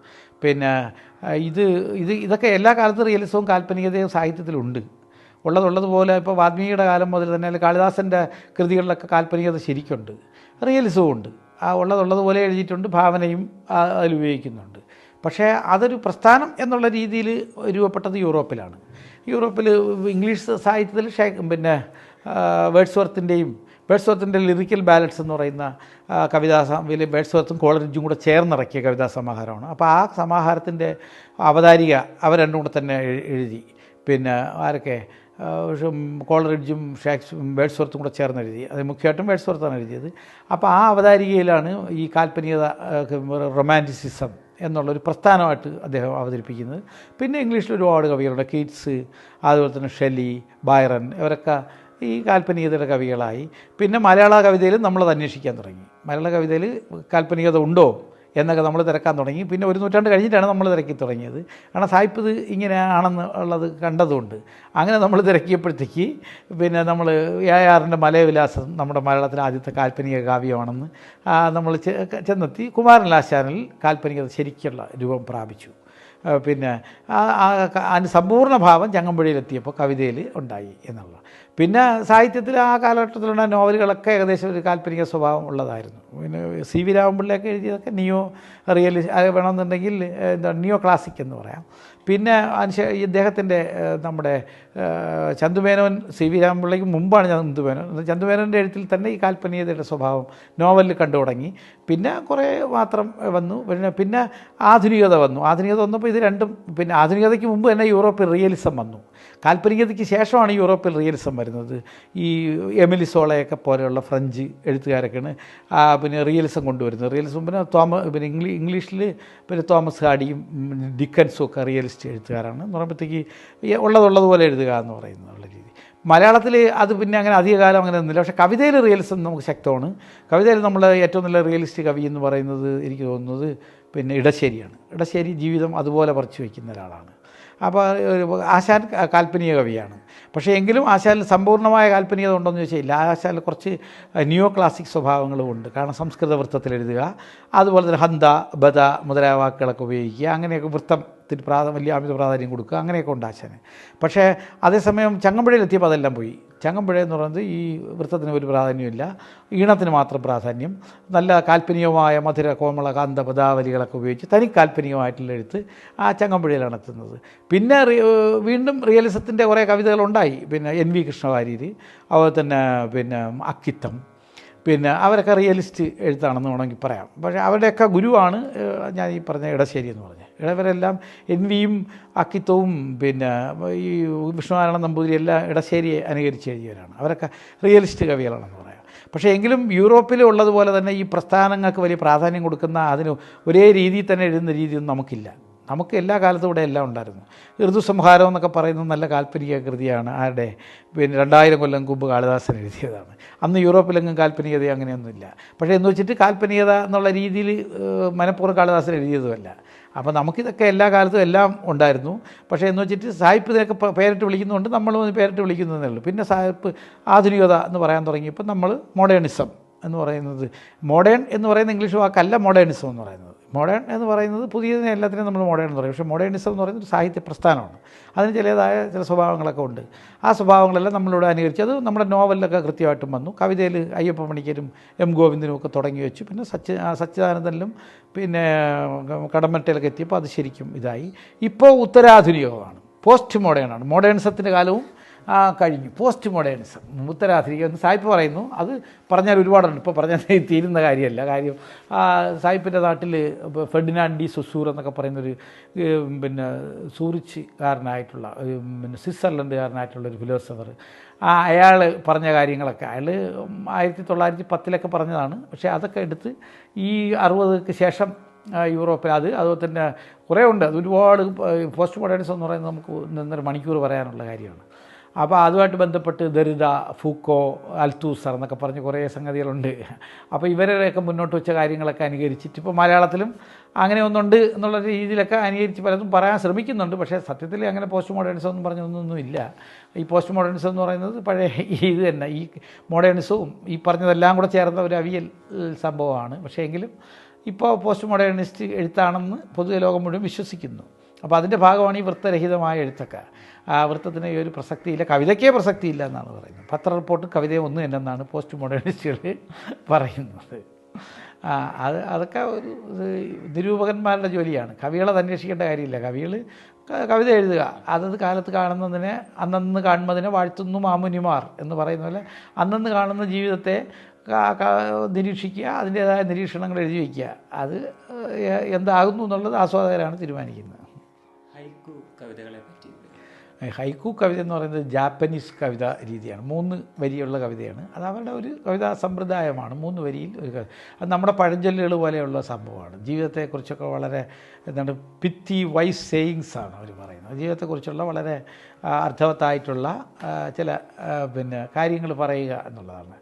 ഇതൊക്കെ എല്ലാ കാലത്തും റിയലിസവും കാൽപ്പനികതയും സാഹിത്യത്തിലുണ്ട്. ഉള്ളതുപോലെ ഇപ്പോൾ വാൽമീകിയുടെ കാലം മുതൽ തന്നെ, അല്ലെങ്കിൽ കാളിദാസൻ്റെ കൃതികളിലൊക്കെ കാൽപ്പനികത ശരിക്കുണ്ട്, റിയലിസവും ഉണ്ട്. ഉള്ളതുപോലെ എഴുതിയിട്ടുണ്ട്, ഭാവനയും അതിൽ ഉപയോഗിക്കുന്നുണ്ട്. പക്ഷേ അതൊരു പ്രസ്ഥാനം എന്നുള്ള രീതിയിൽ രൂപപ്പെട്ടത് യൂറോപ്പിലാണ്. യൂറോപ്പിൽ ഇംഗ്ലീഷ് സാഹിത്യത്തിൽ വേഡ്സ്വർത്തിൻ്റെ ലിറിക്കൽ ബാലറ്റ്സ് എന്ന് പറയുന്ന വേഡ്സ്വർത്തും കോളറിഡ്ജും കൂടെ ചേർന്നിറക്കിയ കവിതാ സമാഹാരമാണ്. അപ്പോൾ ആ സമാഹാരത്തിൻ്റെ അവതാരിക അവർ രണ്ടും കൂടെ തന്നെ എഴുതി. ആരൊക്കെ? കോളറിഡ്ജും വേഡ്സ്വർത്തും കൂടെ ചേർന്ന് എഴുതി. അത് മുഖ്യമായിട്ടും വേഡ്സ്വർത്താണ് എഴുതിയത്. അപ്പോൾ ആ അവതാരികയിലാണ് ഈ കാൽപ്പനികത, റൊമാൻറ്റിസിസം എന്നുള്ളൊരു പ്രസ്ഥാനമായിട്ട് അദ്ദേഹം അവതരിപ്പിക്കുന്നത്. ഇംഗ്ലീഷിൽ ഒരുപാട് കവികളുണ്ട്, കീറ്റ്സ്, അതുപോലെ തന്നെ ഷെല്ലി, ബൈറൻ, ഇവരൊക്കെ ഈ കാൽപ്പനികതയുടെ കവികളായി. മലയാള കവിതയിലും നമ്മളത് അന്വേഷിക്കാൻ തുടങ്ങി. മലയാള കവിതയിൽ കാൽപ്പനികത ഉണ്ടോ എന്നൊക്കെ നമ്മൾ തിരക്കാൻ തുടങ്ങി. 1 നൂറ്റാണ്ട് കഴിഞ്ഞിട്ടാണ് നമ്മൾ തിരക്കി തുടങ്ങിയത്. കാരണം സാഹിബ് ഇത് ഇങ്ങനെയാണെന്ന് ഉള്ളത് കണ്ടതുകൊണ്ട്. അങ്ങനെ നമ്മൾ തിരക്കിയപ്പോഴത്തേക്ക് നമ്മൾ AR-ൻ്റെ മലയവിലാസം നമ്മുടെ മലയാളത്തിലെ ആദ്യത്തെ കാൽപ്പനിക കാവ്യമാണെന്ന് നമ്മൾ ചെന്നെത്തി. കുമാരനാശാനിൽ കാൽപ്പനികത ശരിക്കുള്ള രൂപം പ്രാപിച്ചു. അതിന് സമ്പൂർണ്ണ ഭാവം ചങ്ങമ്പുഴയിലെത്തിയപ്പോൾ കവിതയിൽ ഉണ്ടായി എന്നുള്ള. പിന്നെ സാഹിത്യത്തിൽ ആ കാലഘട്ടത്തിലുള്ള നോവലുകളൊക്കെ ഏകദേശം ഒരു കാൽപ്പനിക സ്വഭാവം ഉള്ളതായിരുന്നു. പിന്നെ സി വി രാമൻപിള്ളയൊക്കെ എഴുതിയതൊക്കെ നിയോ റിയലിസ്റ്റ് വേണമെന്നുണ്ടെങ്കിൽ എന്താ നിയോ ക്ലാസിക് എന്ന് പറയാം. പിന്നെ ഇദ്ദേഹത്തിൻ്റെ നമ്മുടെ ചന്തുമേനോൻ സി വി രാമൻപിള്ളയ്ക്ക് മുമ്പാണ് ചന്തുമേനോൻ. ചന്തുമേനോൻ്റെ എഴുത്തിൽ തന്നെ ഈ കാൽപ്പനികതയുടെ സ്വഭാവം നോവലിൽ കണ്ടു തുടങ്ങി. പിന്നെ കുറേ മാത്രം വന്നു. പിന്നെ ആധുനികത വന്നപ്പോൾ ഇത് രണ്ടും, പിന്നെ ആധുനികതയ്ക്ക് മുമ്പ് തന്നെ യൂറോപ്പിൽ റിയലിസം വന്നു. കാൽപ്പനികതയ്ക്ക് ശേഷമാണ് യൂറോപ്പിൽ റിയലിസം വരുന്നത്. ഈ എമിലി സോളയൊക്കെ പോലെയുള്ള ഫ്രഞ്ച് എഴുത്തുകാരൊക്കെയാണ് പിന്നെ റിയലിസം കൊണ്ടുവരുന്നത്. റിയലിസം പിന്നെ ഇംഗ്ലീഷിൽ പിന്നെ തോമസ് ഹാഡിയും ഡിക്കൻസും ഒക്കെ റിയലിസ്റ്റ് എഴുത്തുകാരാണ് എന്ന് പറയുമ്പോഴത്തേക്ക് ഉള്ളതുപോലെ എഴുതുക എന്ന് പറയുന്നുള്ള രീതി. മലയാളത്തിൽ അത് പിന്നെ അങ്ങനെ അധികകാലം അങ്ങനെ ഒന്നുമില്ല. പക്ഷേ കവിതയിൽ റിയലിസം നമുക്ക് ശക്തമാണ്. കവിതയിൽ നമ്മൾ ഏറ്റവും നല്ല റിയലിസ്റ്റ് കവി എന്ന് പറയുന്നത് എനിക്ക് തോന്നുന്നത് പിന്നെ ഇടശ്ശേരിയാണ്. ഇടശ്ശേരി ജീവിതം അതുപോലെ പറിച്ചു വയ്ക്കുന്ന ഒരാളാണ്. അപ്പോൾ ആശാൻ കാൽപ്പനിക കവിയാണ്. പക്ഷേ എങ്കിലും ആശാനിൽ സമ്പൂർണ്ണമായ കാൽപ്പനികത ഉണ്ടോയെന്ന് ചോദിച്ചാൽ ഇല്ല. ആശാനിൽ കുറച്ച് നിയോ ക്ലാസിക് സ്വഭാവങ്ങളും ഉണ്ട്. കാരണം സംസ്കൃത വൃത്തത്തിൽ എഴുതുക, അതുപോലെ തന്നെ ഹന്ത ബദ മുതലായ വാക്കുകളൊക്കെ ഉപയോഗിക്കുക, അങ്ങനെയൊക്കെ വൃത്തത്തിന് വലിയ അമിത പ്രാധാന്യം കൊടുക്കുക, അങ്ങനെയൊക്കെ ഉണ്ട് ആശാന്. പക്ഷേ അതേസമയം ചങ്ങമ്പുഴയിലെത്തിയപ്പോൾ അതെല്ലാം പോയി. ചങ്ങമ്പുഴ എന്ന് പറയുന്നത് ഈ വൃത്തത്തിന് ഒരു പ്രാധാന്യമില്ല, ഈണത്തിന് മാത്രം പ്രാധാന്യം, നല്ല കാൽപ്പനികമായ മധുര കോമള കാന്ത പദാവലികളൊക്കെ ഉപയോഗിച്ച് തനി കാൽപ്പനികമായിട്ടുള്ള എഴുത്ത് ആ ചങ്ങമ്പുഴയിലാണ് എത്തുന്നത്. പിന്നെ വീണ്ടും റിയലിസത്തിൻ്റെ കുറേ കവിതകളുണ്ടായി. പിന്നെ എൻ വി കൃഷ്ണവാര്യർ, അതുപോലെ തന്നെ പിന്നെ അക്കിത്തം, പിന്നെ അവരൊക്കെ റിയലിസ്റ്റ് എഴുത്താണെന്ന് വേണമെങ്കിൽ പറയാം. പക്ഷേ അവരുടെയൊക്കെ ഗുരുവാണ് ഞാൻ ഈ പറഞ്ഞ ഇടശ്ശേരി എന്ന് പറഞ്ഞത്. ഇവരെല്ലാം എൻ വിയും അക്കിത്തവും പിന്നെ ഈ വിഷ്ണുനാരായണ നമ്പൂതിരി എല്ലാം ഇടശ്ശേരിയെ അനുകരിച്ച് എഴുതിയവരാണ്. അവരൊക്കെ റിയലിസ്റ്റ് കവികളാണെന്ന് പറയാം. പക്ഷേ എങ്കിലും യൂറോപ്പിൽ ഉള്ളതുപോലെ തന്നെ ഈ പ്രസ്ഥാനങ്ങൾക്ക് വലിയ പ്രാധാന്യം കൊടുക്കുന്ന, അതിന് ഒരേ രീതിയിൽ തന്നെ എഴുതുന്ന രീതിയൊന്നും നമുക്കില്ല. നമുക്ക് എല്ലാ കാലത്തും ഇവിടെ എല്ലാം ഉണ്ടായിരുന്നു. ഋതുസംഹാരം എന്നൊക്കെ പറയുന്നത് നല്ല കാൽപ്പനിക കൃതിയാണ്. ആരുടെ പിന്നെ 2000 കൊല്ലം മുമ്പ് കാളിദാസൻ എഴുതിയതാണ്. അന്ന് യൂറോപ്പിലെങ്ങും കാൽപ്പനികത അങ്ങനെയൊന്നുമില്ല. പക്ഷേ എന്ന് വെച്ചിട്ട് കാൽപ്പനികത എന്നുള്ള രീതിയിൽ മനഃപൂർവ്വം കാളിദാസൻ എഴുതിയതുമല്ല. അപ്പോൾ നമുക്കിതൊക്കെ എല്ലാ കാലത്തും എല്ലാം ഉണ്ടായിരുന്നു. പക്ഷേ എന്ന് വെച്ചിട്ട് സാഹിബ് ഇതിനൊക്കെ പേരിട്ട് വിളിക്കുന്നുണ്ട്, നമ്മളും പേരിട്ട് വിളിക്കുന്നതേ ഉള്ളൂ. പിന്നെ സാഹിബ് ആധുനികത എന്ന് പറയാൻ തുടങ്ങിയപ്പോൾ നമ്മൾ മോഡേണിസം എന്ന് പറയുന്നത്, മോഡേൺ എന്ന് പറയുന്ന ഇംഗ്ലീഷ് വാക്കല്ല മോഡേണിസം എന്ന് പറയുന്നത്. മോഡേൺ എന്ന് പറയുന്നത് പുതിയതിനെ എല്ലാത്തിനും നമ്മൾ മോഡേൺ എന്ന് പറയും. പക്ഷേ മോഡേണിസം എന്ന് പറയുന്നത് ഒരു സാഹിത്യ പ്രസ്ഥാനമാണ്. അതിന് ചില സ്വഭാവങ്ങളൊക്കെ ഉണ്ട്. ആ സ്വഭാവങ്ങളെല്ലാം നമ്മളിവിടെ അനുകരിച്ച് അത് നമ്മുടെ നോവലിലൊക്കെ കൃത്യമായിട്ടും വന്നു. കവിതയിൽ അയ്യപ്പ പണിക്കരും എം ഗോവിന്ദനും ഒക്കെ തുടങ്ങി വെച്ചു. പിന്നെ സച്ചിദാനന്ദനിലും പിന്നെ കടമ്മറ്റയിലൊക്കെ എത്തിയപ്പോൾ അത് ശരിക്കും ഇതായി. ഇപ്പോൾ ഉത്തരാധുനികമാണ്, പോസ്റ്റ് മോഡേണാണ്. മോഡേണിസത്തിൻ്റെ കാലവും കഴിഞ്ഞു. പോസ്റ്റ് മോഡേണിസം, ഉത്തരാധുനികം എന്ന് സായിപ്പ് പറയുന്നു. അത് പറഞ്ഞാൽ ഒരുപാടുണ്ട്, ഇപ്പോൾ പറഞ്ഞാൽ തീരുന്ന കാര്യമല്ല. കാര്യം സായിപ്പിൻ്റെ നാട്ടിൽ ഫെർഡിനാൻഡ് ഡി സുസൂർ എന്നൊക്കെ പറയുന്നൊരു പിന്നെ സൂറിച്ചുകാരനായിട്ടുള്ള പിന്നെ സ്വിറ്റ്സർലൻഡുകാരനായിട്ടുള്ളൊരു ഫിലോസഫർ, അയാൾ പറഞ്ഞ കാര്യങ്ങളൊക്കെ അയാൾ 1910 പറഞ്ഞതാണ്. പക്ഷേ അതൊക്കെ എടുത്ത് ഈ 60ക്ക് ശേഷം യൂറോപ്പിൽ അതുപോലെ തന്നെ കുറേ ഉണ്ട്. അത് ഒരുപാട് പോസ്റ്റ് മോഡേണിസം എന്ന് പറയുന്നത് നമുക്ക് 1.5 മണിക്കൂർ പറയാനുള്ള കാര്യമാണ്. അപ്പോൾ അതുമായിട്ട് ബന്ധപ്പെട്ട് ദെറിഡ, ഫൂക്കോ, അൽത്തൂസർ എന്നൊക്കെ പറഞ്ഞ് കുറേ സംഗതികളുണ്ട്. അപ്പോൾ ഇവരുടെയൊക്കെ മുന്നോട്ട് വെച്ച കാര്യങ്ങളൊക്കെ അനുകരിച്ചിട്ട് ഇപ്പോൾ മലയാളത്തിലും അങ്ങനെ ഒന്നുണ്ട് എന്നുള്ള രീതിയിലൊക്കെ അനുകരിച്ച് പലതും പറയാൻ ശ്രമിക്കുന്നുണ്ട്. പക്ഷേ സത്യത്തിൽ അങ്ങനെ പോസ്റ്റ് മോഡേണിസം ഒന്നും പറഞ്ഞൊന്നുമില്ല. ഈ പോസ്റ്റ് മോഡേണിസം എന്ന് പറയുന്നത് പഴയ ഇത് തന്നെ, ഈ മോഡേണിസവും ഈ പറഞ്ഞതെല്ലാം കൂടെ ചേർന്ന ഒരു അവിയൽ സംഭവമാണ്. പക്ഷേ എങ്കിലും ഇപ്പോൾ പോസ്റ്റ് മോഡേണിസ്റ്റ് എഴുത്താണെന്ന് പൊതുവെ ലോകം മുഴുവൻ വിശ്വസിക്കുന്നു. അപ്പോൾ അതിൻ്റെ ഭാഗമാണ് ഈ വൃത്തരഹിതമായ എഴുത്തൊക്കെ. ആ വൃത്തത്തിന് ഈ ഒരു പ്രസക്തിയില്ല, കവിതയ്ക്കേ പ്രസക്തിയില്ല എന്നാണ് പറയുന്നത്. പത്ര റിപ്പോർട്ട് കവിതയെ ഒന്നും എന്നെന്നാണ് പോസ്റ്റ് മോഡേണിസ്റ്റുകൾ പറയുന്നത്. അതൊക്കെ ഒരു നിരൂപകന്മാരുടെ ജോലിയാണ്. കവികളെ അന്വേഷിക്കേണ്ട കാര്യമില്ല. കവികൾ കവിത എഴുതുക, അതത് കാലത്ത് കാണുന്നതിനെ അന്നന്ന് കാണുന്നതിനെ വാഴ്ത്തുന്നു മാമുനിമാർ എന്ന് പറയുന്ന പോലെ അന്നന്ന് കാണുന്ന ജീവിതത്തെ നിരീക്ഷിക്കുക, അതിൻ്റേതായ നിരീക്ഷണങ്ങൾ എഴുതി വയ്ക്കുക. അത് എന്താകുന്നു എന്നുള്ളത് ആസ്വാദകരാണ് തീരുമാനിക്കുന്നത്. ഹൈക്കു കവിതകളെ പറ്റി, ഹൈക്കു കവിത എന്ന് പറയുന്നത് ജാപ്പനീസ് കവിത രീതിയാണ്. 3 വരിയുള്ള കവിതയാണ്. അത് അവരുടെ ഒരു കവിതാ സമ്പ്രദായമാണ്. 3 വരിയിൽ ഒരു കവിത. അത് നമ്മുടെ പഴഞ്ചൊല്ലുകൾ പോലെയുള്ള സംഭവമാണ്. ജീവിതത്തെക്കുറിച്ചൊക്കെ വളരെ എന്താണ് പിത്തി വൈസ് സേയിങ്സാണ് അവർ പറയുന്നത്. ജീവിതത്തെക്കുറിച്ചുള്ള വളരെ അർത്ഥവത്തായിട്ടുള്ള ചില പിന്നെ കാര്യങ്ങൾ പറയുക എന്നുള്ളതാണ്.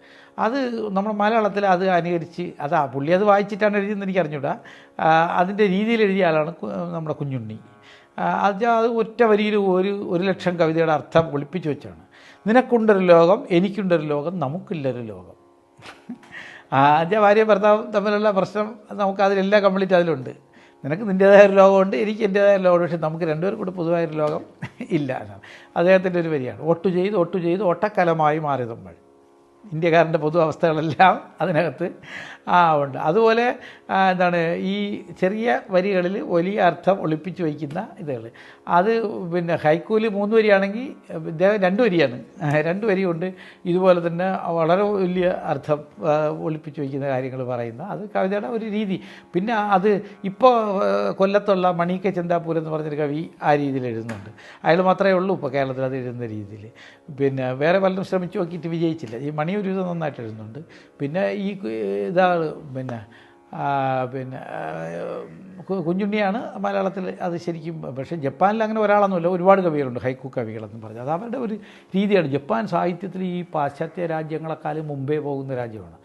അത് നമ്മുടെ മലയാളത്തിൽ അത് അനുകരിച്ച് പുള്ളി അത് വായിച്ചിട്ടാണ് എഴുതിയെന്ന് എനിക്ക് അറിഞ്ഞൂടാ. അതിൻ്റെ രീതിയിൽ എഴുതിയ ആളാണ് നമ്മുടെ കുഞ്ഞുണ്ണി. അത് ഒറ്റ വരിയിൽ 1,00,000 കവിതയുടെ അർത്ഥം ഒളിപ്പിച്ച് വെച്ചാണ്. നിനക്കുണ്ടൊരു ലോകം, എനിക്കുണ്ടൊരു ലോകം, നമുക്കില്ലൊരു ലോകം. ഭാര്യ ഭർത്താവ് തമ്മിലുള്ള പ്രശ്നം നമുക്ക് അതിലെല്ലാം കംപ്ലീറ്റ് അതിലുണ്ട്. നിനക്ക് നിൻ്റേതായ ഒരു ലോകമുണ്ട്, എനിക്ക് എൻ്റേതായ ലോകമുണ്ട്. പക്ഷേ നമുക്ക് രണ്ടുപേരും കൂടെ പൊതുവായൊരു ലോകം ഇല്ല എന്നാണ് അദ്ദേഹത്തിൻ്റെ ഒരു വരിയാണ്. ഒട്ടു ചെയ്ത് ഒട്ടക്കലമായി മാറി നമ്മൾ. ഇന്ത്യക്കാരൻ്റെ പൊതു അവസ്ഥകളെല്ലാം അതിനകത്ത് ഉണ്ട്. അതുപോലെ എന്താണ് ഈ ചെറിയ വരികളിൽ വലിയ അർത്ഥം ഒളിപ്പിച്ച് വയ്ക്കുന്ന ഇതുകൾ. അത് പിന്നെ ഹൈക്കൂല് 3 വരിയാണെങ്കിൽ ഇദ്ദേഹം 2 വരിയാണ്. 2 വരി കൊണ്ട് ഇതുപോലെ തന്നെ വളരെ വലിയ അർത്ഥം ഒളിപ്പിച്ച് വയ്ക്കുന്ന കാര്യങ്ങൾ പറയുന്ന അത് കവിതയുടെ ഒരു രീതി. പിന്നെ അത് ഇപ്പോൾ കൊല്ലത്തുള്ള മണി കെ ചെന്താപ്പൂർ എന്ന് പറഞ്ഞൊരു കവി ആ രീതിയിൽ എഴുതുന്നുണ്ട്. അയാൾ മാത്രമേ ഉള്ളൂ ഇപ്പോൾ കേരളത്തിൽ അത് എഴുതുന്ന രീതിയിൽ. പിന്നെ വേറെ പലരും ശ്രമിച്ചു നോക്കിയിട്ട് വിജയിച്ചില്ല. ഈ മണി ഒരു വിധം നന്നായിട്ട് എഴുതുന്നുണ്ട്. പിന്നെ ഈ പിന്നെ കുഞ്ഞുണ്ണിയാണ് മലയാളത്തിൽ അത് ശരിക്കും. പക്ഷേ ജപ്പാനിൽ അങ്ങനെ ഒരാളൊന്നുമില്ല, ഒരുപാട് കവികളുണ്ട് ഹൈക്കു കവികളെന്ന് പറഞ്ഞാൽ. അത് അവരുടെ ഒരു രീതിയാണ്. ജപ്പാൻ സാഹിത്യത്തിൽ ഈ പാശ്ചാത്യ രാജ്യങ്ങളെക്കാളും മുമ്പേ പോകുന്ന രാജ്യമാണ്.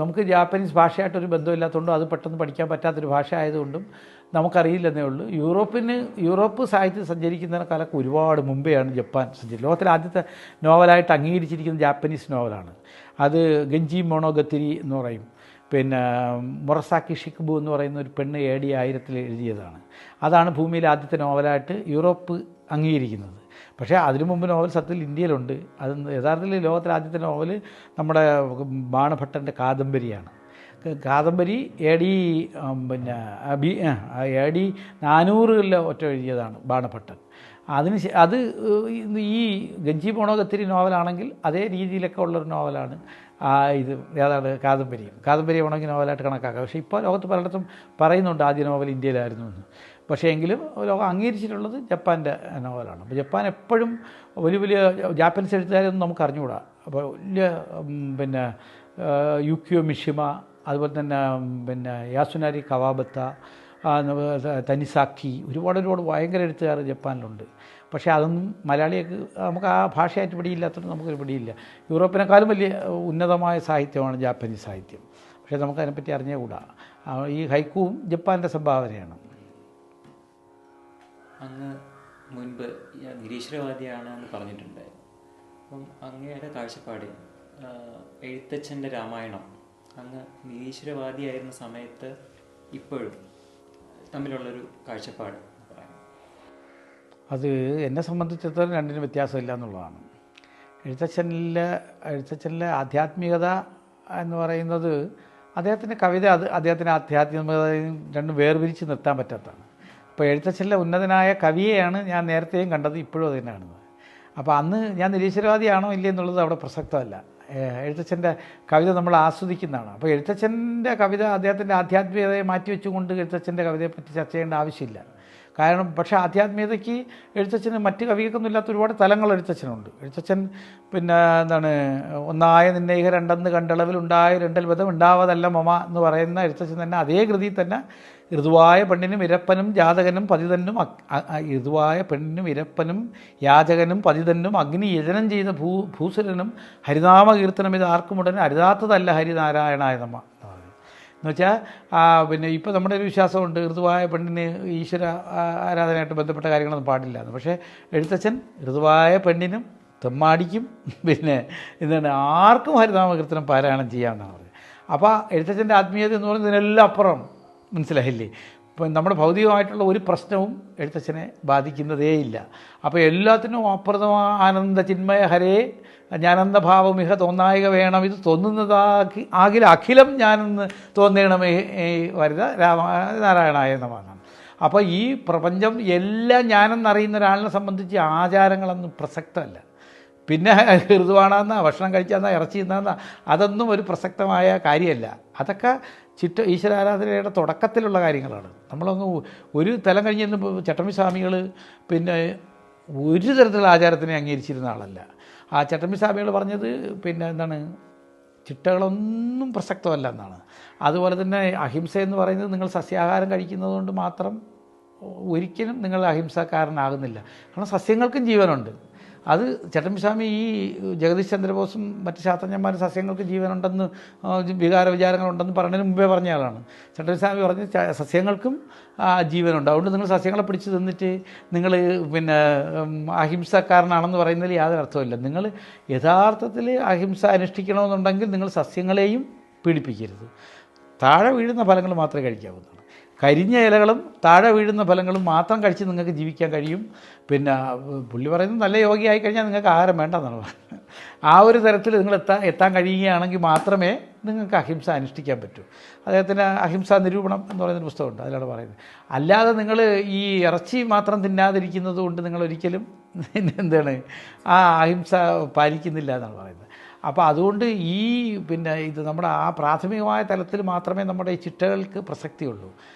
നമുക്ക് ജാപ്പനീസ് ഭാഷയായിട്ടൊരു ബന്ധമില്ലാത്തതുകൊണ്ടും അത് പെട്ടെന്ന് പഠിക്കാൻ പറ്റാത്തൊരു ഭാഷ ആയതുകൊണ്ടും നമുക്കറിയില്ലെന്നേ ഉള്ളൂ. യൂറോപ്പ് സാഹിത്യത്തിൽ സഞ്ചരിക്കുന്നതിനേക്കാളൊക്കെ ഒരുപാട് മുമ്പെയാണ് ജപ്പാൻ സഞ്ചരിച്ചത്. ലോകത്തിലെ ആദ്യത്തെ നോവലായിട്ട് അംഗീകരിച്ചിരിക്കുന്ന ജാപ്പനീസ് നോവലാണ് അത്. ഗെഞ്ചി മോണോഗത്തിരി എന്ന് പറയും. പിന്നെ മൊറസാക്കി ഷിക്കുബു എന്ന് പറയുന്ന ഒരു പെണ്ണ് AD 1000 എഴുതിയതാണ്. അതാണ് ഭൂമിയിലെ ആദ്യത്തെ നോവലായിട്ട് യൂറോപ്പ് അംഗീകരിക്കുന്നത്. പക്ഷേ അതിനു മുമ്പ് നോവൽ സത്യത്തിൽ ഇന്ത്യയിലുണ്ട്. അത് യഥാർത്ഥത്തിൽ ലോകത്തിലെ ആദ്യത്തെ നോവൽ നമ്മുടെ ബാണഭട്ടൻ്റെ കാദംബരിയാണ്. കാദംബരി AD 400 ഒറ്റ എഴുതിയതാണ് ബാണഭട്ടൻ. അത് ഈ ഗഞ്ചി മോണോഗത്തിരി നോവലാണെങ്കിൽ അതേ രീതിയിലൊക്കെ ഉള്ളൊരു നോവലാണ് ഇത്. ഏതാണ് കാദംബരി ഉണങ്ങി നോവലായിട്ട് കണക്കാക്കാം. പക്ഷേ ഇപ്പോൾ ലോകത്ത് പലയിടത്തും പറയുന്നുണ്ട് ആദ്യ നോവൽ ഇന്ത്യയിലായിരുന്നു എന്ന്. പക്ഷേ എങ്കിലും ലോകം അംഗീകരിച്ചിട്ടുള്ളത് ജപ്പാൻ്റെ നോവലാണ്. അപ്പോൾ ജപ്പാൻ എപ്പോഴും വലിയ ജാപ്പനീസ് എഴുത്തുകാരൊന്നും നമുക്ക് അറിഞ്ഞുകൂടാ. അപ്പോൾ വലിയ പിന്നെ യുക്കിയോ മിഷിമ, അതുപോലെ തന്നെ യാസുനാരി കവാബത്ത, തനിസാക്കി, ഒരുപാട് ഭയങ്കര എഴുത്തുകാർ ജപ്പാനിലുണ്ട്. പക്ഷേ അതൊന്നും മലയാളിക്ക് നമുക്ക് ആ ഭാഷയായിട്ട് പിടിയില്ലാത്തതുകൊണ്ട് നമുക്കൊരു പിടിയില്ല. യൂറോപ്പിനേക്കാളും വലിയ ഉന്നതമായ സാഹിത്യമാണ് ജാപ്പനീസ് സാഹിത്യം. പക്ഷേ നമുക്കതിനെപ്പറ്റി അറിഞ്ഞുകൂടാ. ഈ ഹൈക്കുവും ജപ്പാൻ്റെ സംഭാവനയാണ്. അങ്ങ് മുൻപ് നിരീശ്വരവാദിയാണ് എന്ന് പറഞ്ഞിട്ടുണ്ടായിരുന്നു. അപ്പം അങ്ങയുടെ കാഴ്ചപ്പാടിൽ എഴുത്തച്ഛൻ്റെ രാമായണം അങ്ങ് നിരീശ്വരവാദിയായിരുന്ന സമയത്ത് ഇപ്പോഴും തമ്മിലുള്ളൊരു കാഴ്ചപ്പാട് പറയാം. അത് എന്നെ സംബന്ധിച്ചിടത്തോളം രണ്ടിനും വ്യത്യാസമില്ല എന്നുള്ളതാണ്. എഴുത്തച്ഛനിലെ ആധ്യാത്മികത എന്ന് പറയുന്നത് അദ്ദേഹത്തിൻ്റെ കവിത, അത് അദ്ദേഹത്തിൻ്റെ ആധ്യാത്മികതയും രണ്ടും വേർതിരിച്ച് നിർത്താൻ പറ്റാത്തതാണ്. അപ്പോൾ എഴുത്തച്ഛനിലെ ഉന്നതനായ കവിയെയാണ് ഞാൻ നേരത്തെയും കണ്ടത്, ഇപ്പോഴും അത് തന്നെയാണ്. അപ്പോൾ അന്ന് ഞാൻ നിരീശ്വരവാദിയാണോ ഇല്ലേ എന്നുള്ളത് അവിടെ പ്രസക്തമല്ല. എഴുത്തച്ഛൻ്റെ കവിത നമ്മൾ ആസ്വദിക്കുന്നതാണ്. അപ്പോൾ എഴുത്തച്ഛൻ്റെ കവിത അദ്ദേഹത്തിൻ്റെ ആധ്യാത്മികതയെ മാറ്റിവെച്ചുകൊണ്ട് എഴുത്തച്ഛൻ്റെ കവിതയെപ്പറ്റി ചർച്ച ചെയ്യേണ്ട ആവശ്യമില്ല. കാരണം പക്ഷേ ആധ്യാത്മികതയ്ക്ക് എഴുത്തച്ഛന് മറ്റ് കവികൾക്കൊന്നും ഇല്ലാത്ത ഒരുപാട് തലങ്ങൾ എഴുത്തച്ഛനുണ്ട്. എഴുത്തച്ഛൻ പിന്നെ എന്താണ് ഒന്നായ നിന്നയിക രണ്ടെന്ന് കണ്ടളവിൽ ഉണ്ടായ രണ്ടൽ വിധം ഉണ്ടാവതല്ല മമ എന്ന് പറയുന്ന എഴുത്തച്ഛൻ തന്നെ അതേ കൃതിയിൽ തന്നെ ഋതുവായ പെണ്ണിനും ഇരപ്പനും ജാതകനും പതിതനും ഋതുവായ പെണ്ണിനും ഇരപ്പനും യാചകനും പതിതനും അഗ്നി യജനം ചെയ്ത ഭൂസുരനും ഹരിനാമ കീർത്തനം ഇത് ആർക്കുമുടനെ അരുതാത്തതല്ല ഹരിനാരായണായ നമ എന്ന് വെച്ചാൽ പിന്നെ ഇപ്പോൾ നമ്മുടെ ഒരു വിശ്വാസമുണ്ട് ഋതുവായ പെണ്ണിന് ഈശ്വര ആരാധനയായിട്ട് ബന്ധപ്പെട്ട കാര്യങ്ങളൊന്നും പാടില്ല എന്ന്. പക്ഷേ എഴുത്തച്ഛൻ ഋതുവായ പെണ്ണിനും തെമ്മാടിക്കും പിന്നെ എന്താണ് ആർക്കും ഹരിനാമകീർത്തനം പാരായണം ചെയ്യാമെന്നാണ് പറഞ്ഞത്. അപ്പോൾ എഴുത്തച്ഛൻ്റെ ആത്മീയത എന്ന് പറയുന്നത് ഇതിനെല്ലാം അപ്പുറം, മനസ്സിലായില്ലേ? ഇപ്പം നമ്മുടെ ഭൗതികമായിട്ടുള്ള ഒരു പ്രശ്നവും എഴുത്തച്ഛനെ ബാധിക്കുന്നതേയില്ല. അപ്പോൾ എല്ലാത്തിനും അപ്രതമായ ആനന്ദ ചിന്മയ ഹരേ ജ്ഞാനന്ദഭാവമിഹ തോന്നായിക വേണം, ഇത് തോന്നുന്നതാക്കി അഖിലം ഞാനെന്ന് തോന്നണമേ വരുത നാരായണായ നമഃ. അപ്പോൾ ഈ പ്രപഞ്ചം എല്ലാം ഞാനെന്നറിയുന്ന ഒരാളിനെ സംബന്ധിച്ച് ആചാരങ്ങളൊന്നും പ്രസക്തമല്ല. പിന്നെ ഋതുവാണെന്നാ ഭക്ഷണം കഴിക്കാമെന്നാ ഇറച്ചി തിന്നാന്നാ അതൊന്നും ഒരു പ്രസക്തമായ കാര്യമല്ല. അതൊക്കെ ഈശ്വരാരാധനയുടെ തുടക്കത്തിലുള്ള കാര്യങ്ങളാണ്. നമ്മളങ്ങ് ഒരു തലം കഴിഞ്ഞ് ചട്ടമ്പി സ്വാമികൾ പിന്നെ ഒരു തരത്തിലുള്ള ആചാരത്തിനെ അംഗീകരിച്ചിരുന്ന ആളല്ല. ആ ചട്ടമ്പി സ്വാമികൾ പറഞ്ഞത് പിന്നെ എന്താണ് ചിട്ടകളൊന്നും പ്രസക്തമല്ല എന്നാണ്. അതുപോലെ തന്നെ അഹിംസ എന്ന് പറയുന്നത് നിങ്ങൾ സസ്യാഹാരം കഴിക്കുന്നത് കൊണ്ട് മാത്രം ഒരിക്കലും നിങ്ങൾ അഹിംസക്കാരനാകുന്നില്ല. കാരണം സസ്യങ്ങൾക്കും ജീവനുണ്ട്. അത് ചട്ടമ്പിസ്വാമി ഈ ജഗദീഷ് ചന്ദ്രബോസും മറ്റ് ശാസ്ത്രജ്ഞന്മാരും സസ്യങ്ങൾക്ക് ജീവനുണ്ടെന്ന് വികാരവിചാരങ്ങളുണ്ടെന്ന് പറഞ്ഞതിന് മുമ്പേ പറഞ്ഞ ആളാണ്. ചട്ടമ്പിസ്വാമി പറഞ്ഞ് സസ്യങ്ങൾക്കും ജീവനുണ്ട്, അതുകൊണ്ട് നിങ്ങൾ സസ്യങ്ങളെ പിടിച്ച് തിന്നിട്ട് നിങ്ങൾ പിന്നെ അഹിംസക്കാരനാണെന്ന് പറയുന്നതിൽ യാതൊരു അർത്ഥമില്ല. നിങ്ങൾ യഥാർത്ഥത്തിൽ അഹിംസ അനുഷ്ഠിക്കണമെന്നുണ്ടെങ്കിൽ നിങ്ങൾ സസ്യങ്ങളെയും പീഡിപ്പിക്കരുത്. താഴെ വീഴുന്ന ഫലങ്ങൾ മാത്രമേ കഴിക്കാവുന്നതാണ്. കരിഞ്ഞ ഇലകളും താഴെ വീഴുന്ന ഫലങ്ങളും മാത്രം കഴിച്ച് നിങ്ങൾക്ക് ജീവിക്കാൻ കഴിയും. പിന്നെ പുള്ളി പറയുന്നത് നല്ല യോഗിയായി കഴിഞ്ഞാൽ നിങ്ങൾക്ക് ആഹാരം വേണ്ടെന്നാണ് പറയുന്നത്. ആ ഒരു തരത്തിൽ നിങ്ങൾ എത്താൻ കഴിയുകയാണെങ്കിൽ മാത്രമേ നിങ്ങൾക്ക് അഹിംസ അനുഷ്ഠിക്കാൻ പറ്റൂ. അദ്ദേഹത്തിന് അഹിംസാ നിരൂപണം എന്ന് പറയുന്നൊരു പുസ്തകമുണ്ട്, അതിലാണ് പറയുന്നത്. അല്ലാതെ നിങ്ങൾ ഈ ഇറച്ചി മാത്രം തിന്നാതിരിക്കുന്നത് കൊണ്ട് നിങ്ങളൊരിക്കലും എന്താണ് ആ അഹിംസ പാലിക്കുന്നില്ല എന്നാണ് പറയുന്നത്. അപ്പോൾ അതുകൊണ്ട് ഈ ഇത് നമ്മുടെ ആ പ്രാഥമികമായ തലത്തിൽ മാത്രമേ നമ്മുടെ ഈ ചിട്ടകൾക്ക് പ്രസക്തിയുള്ളൂ.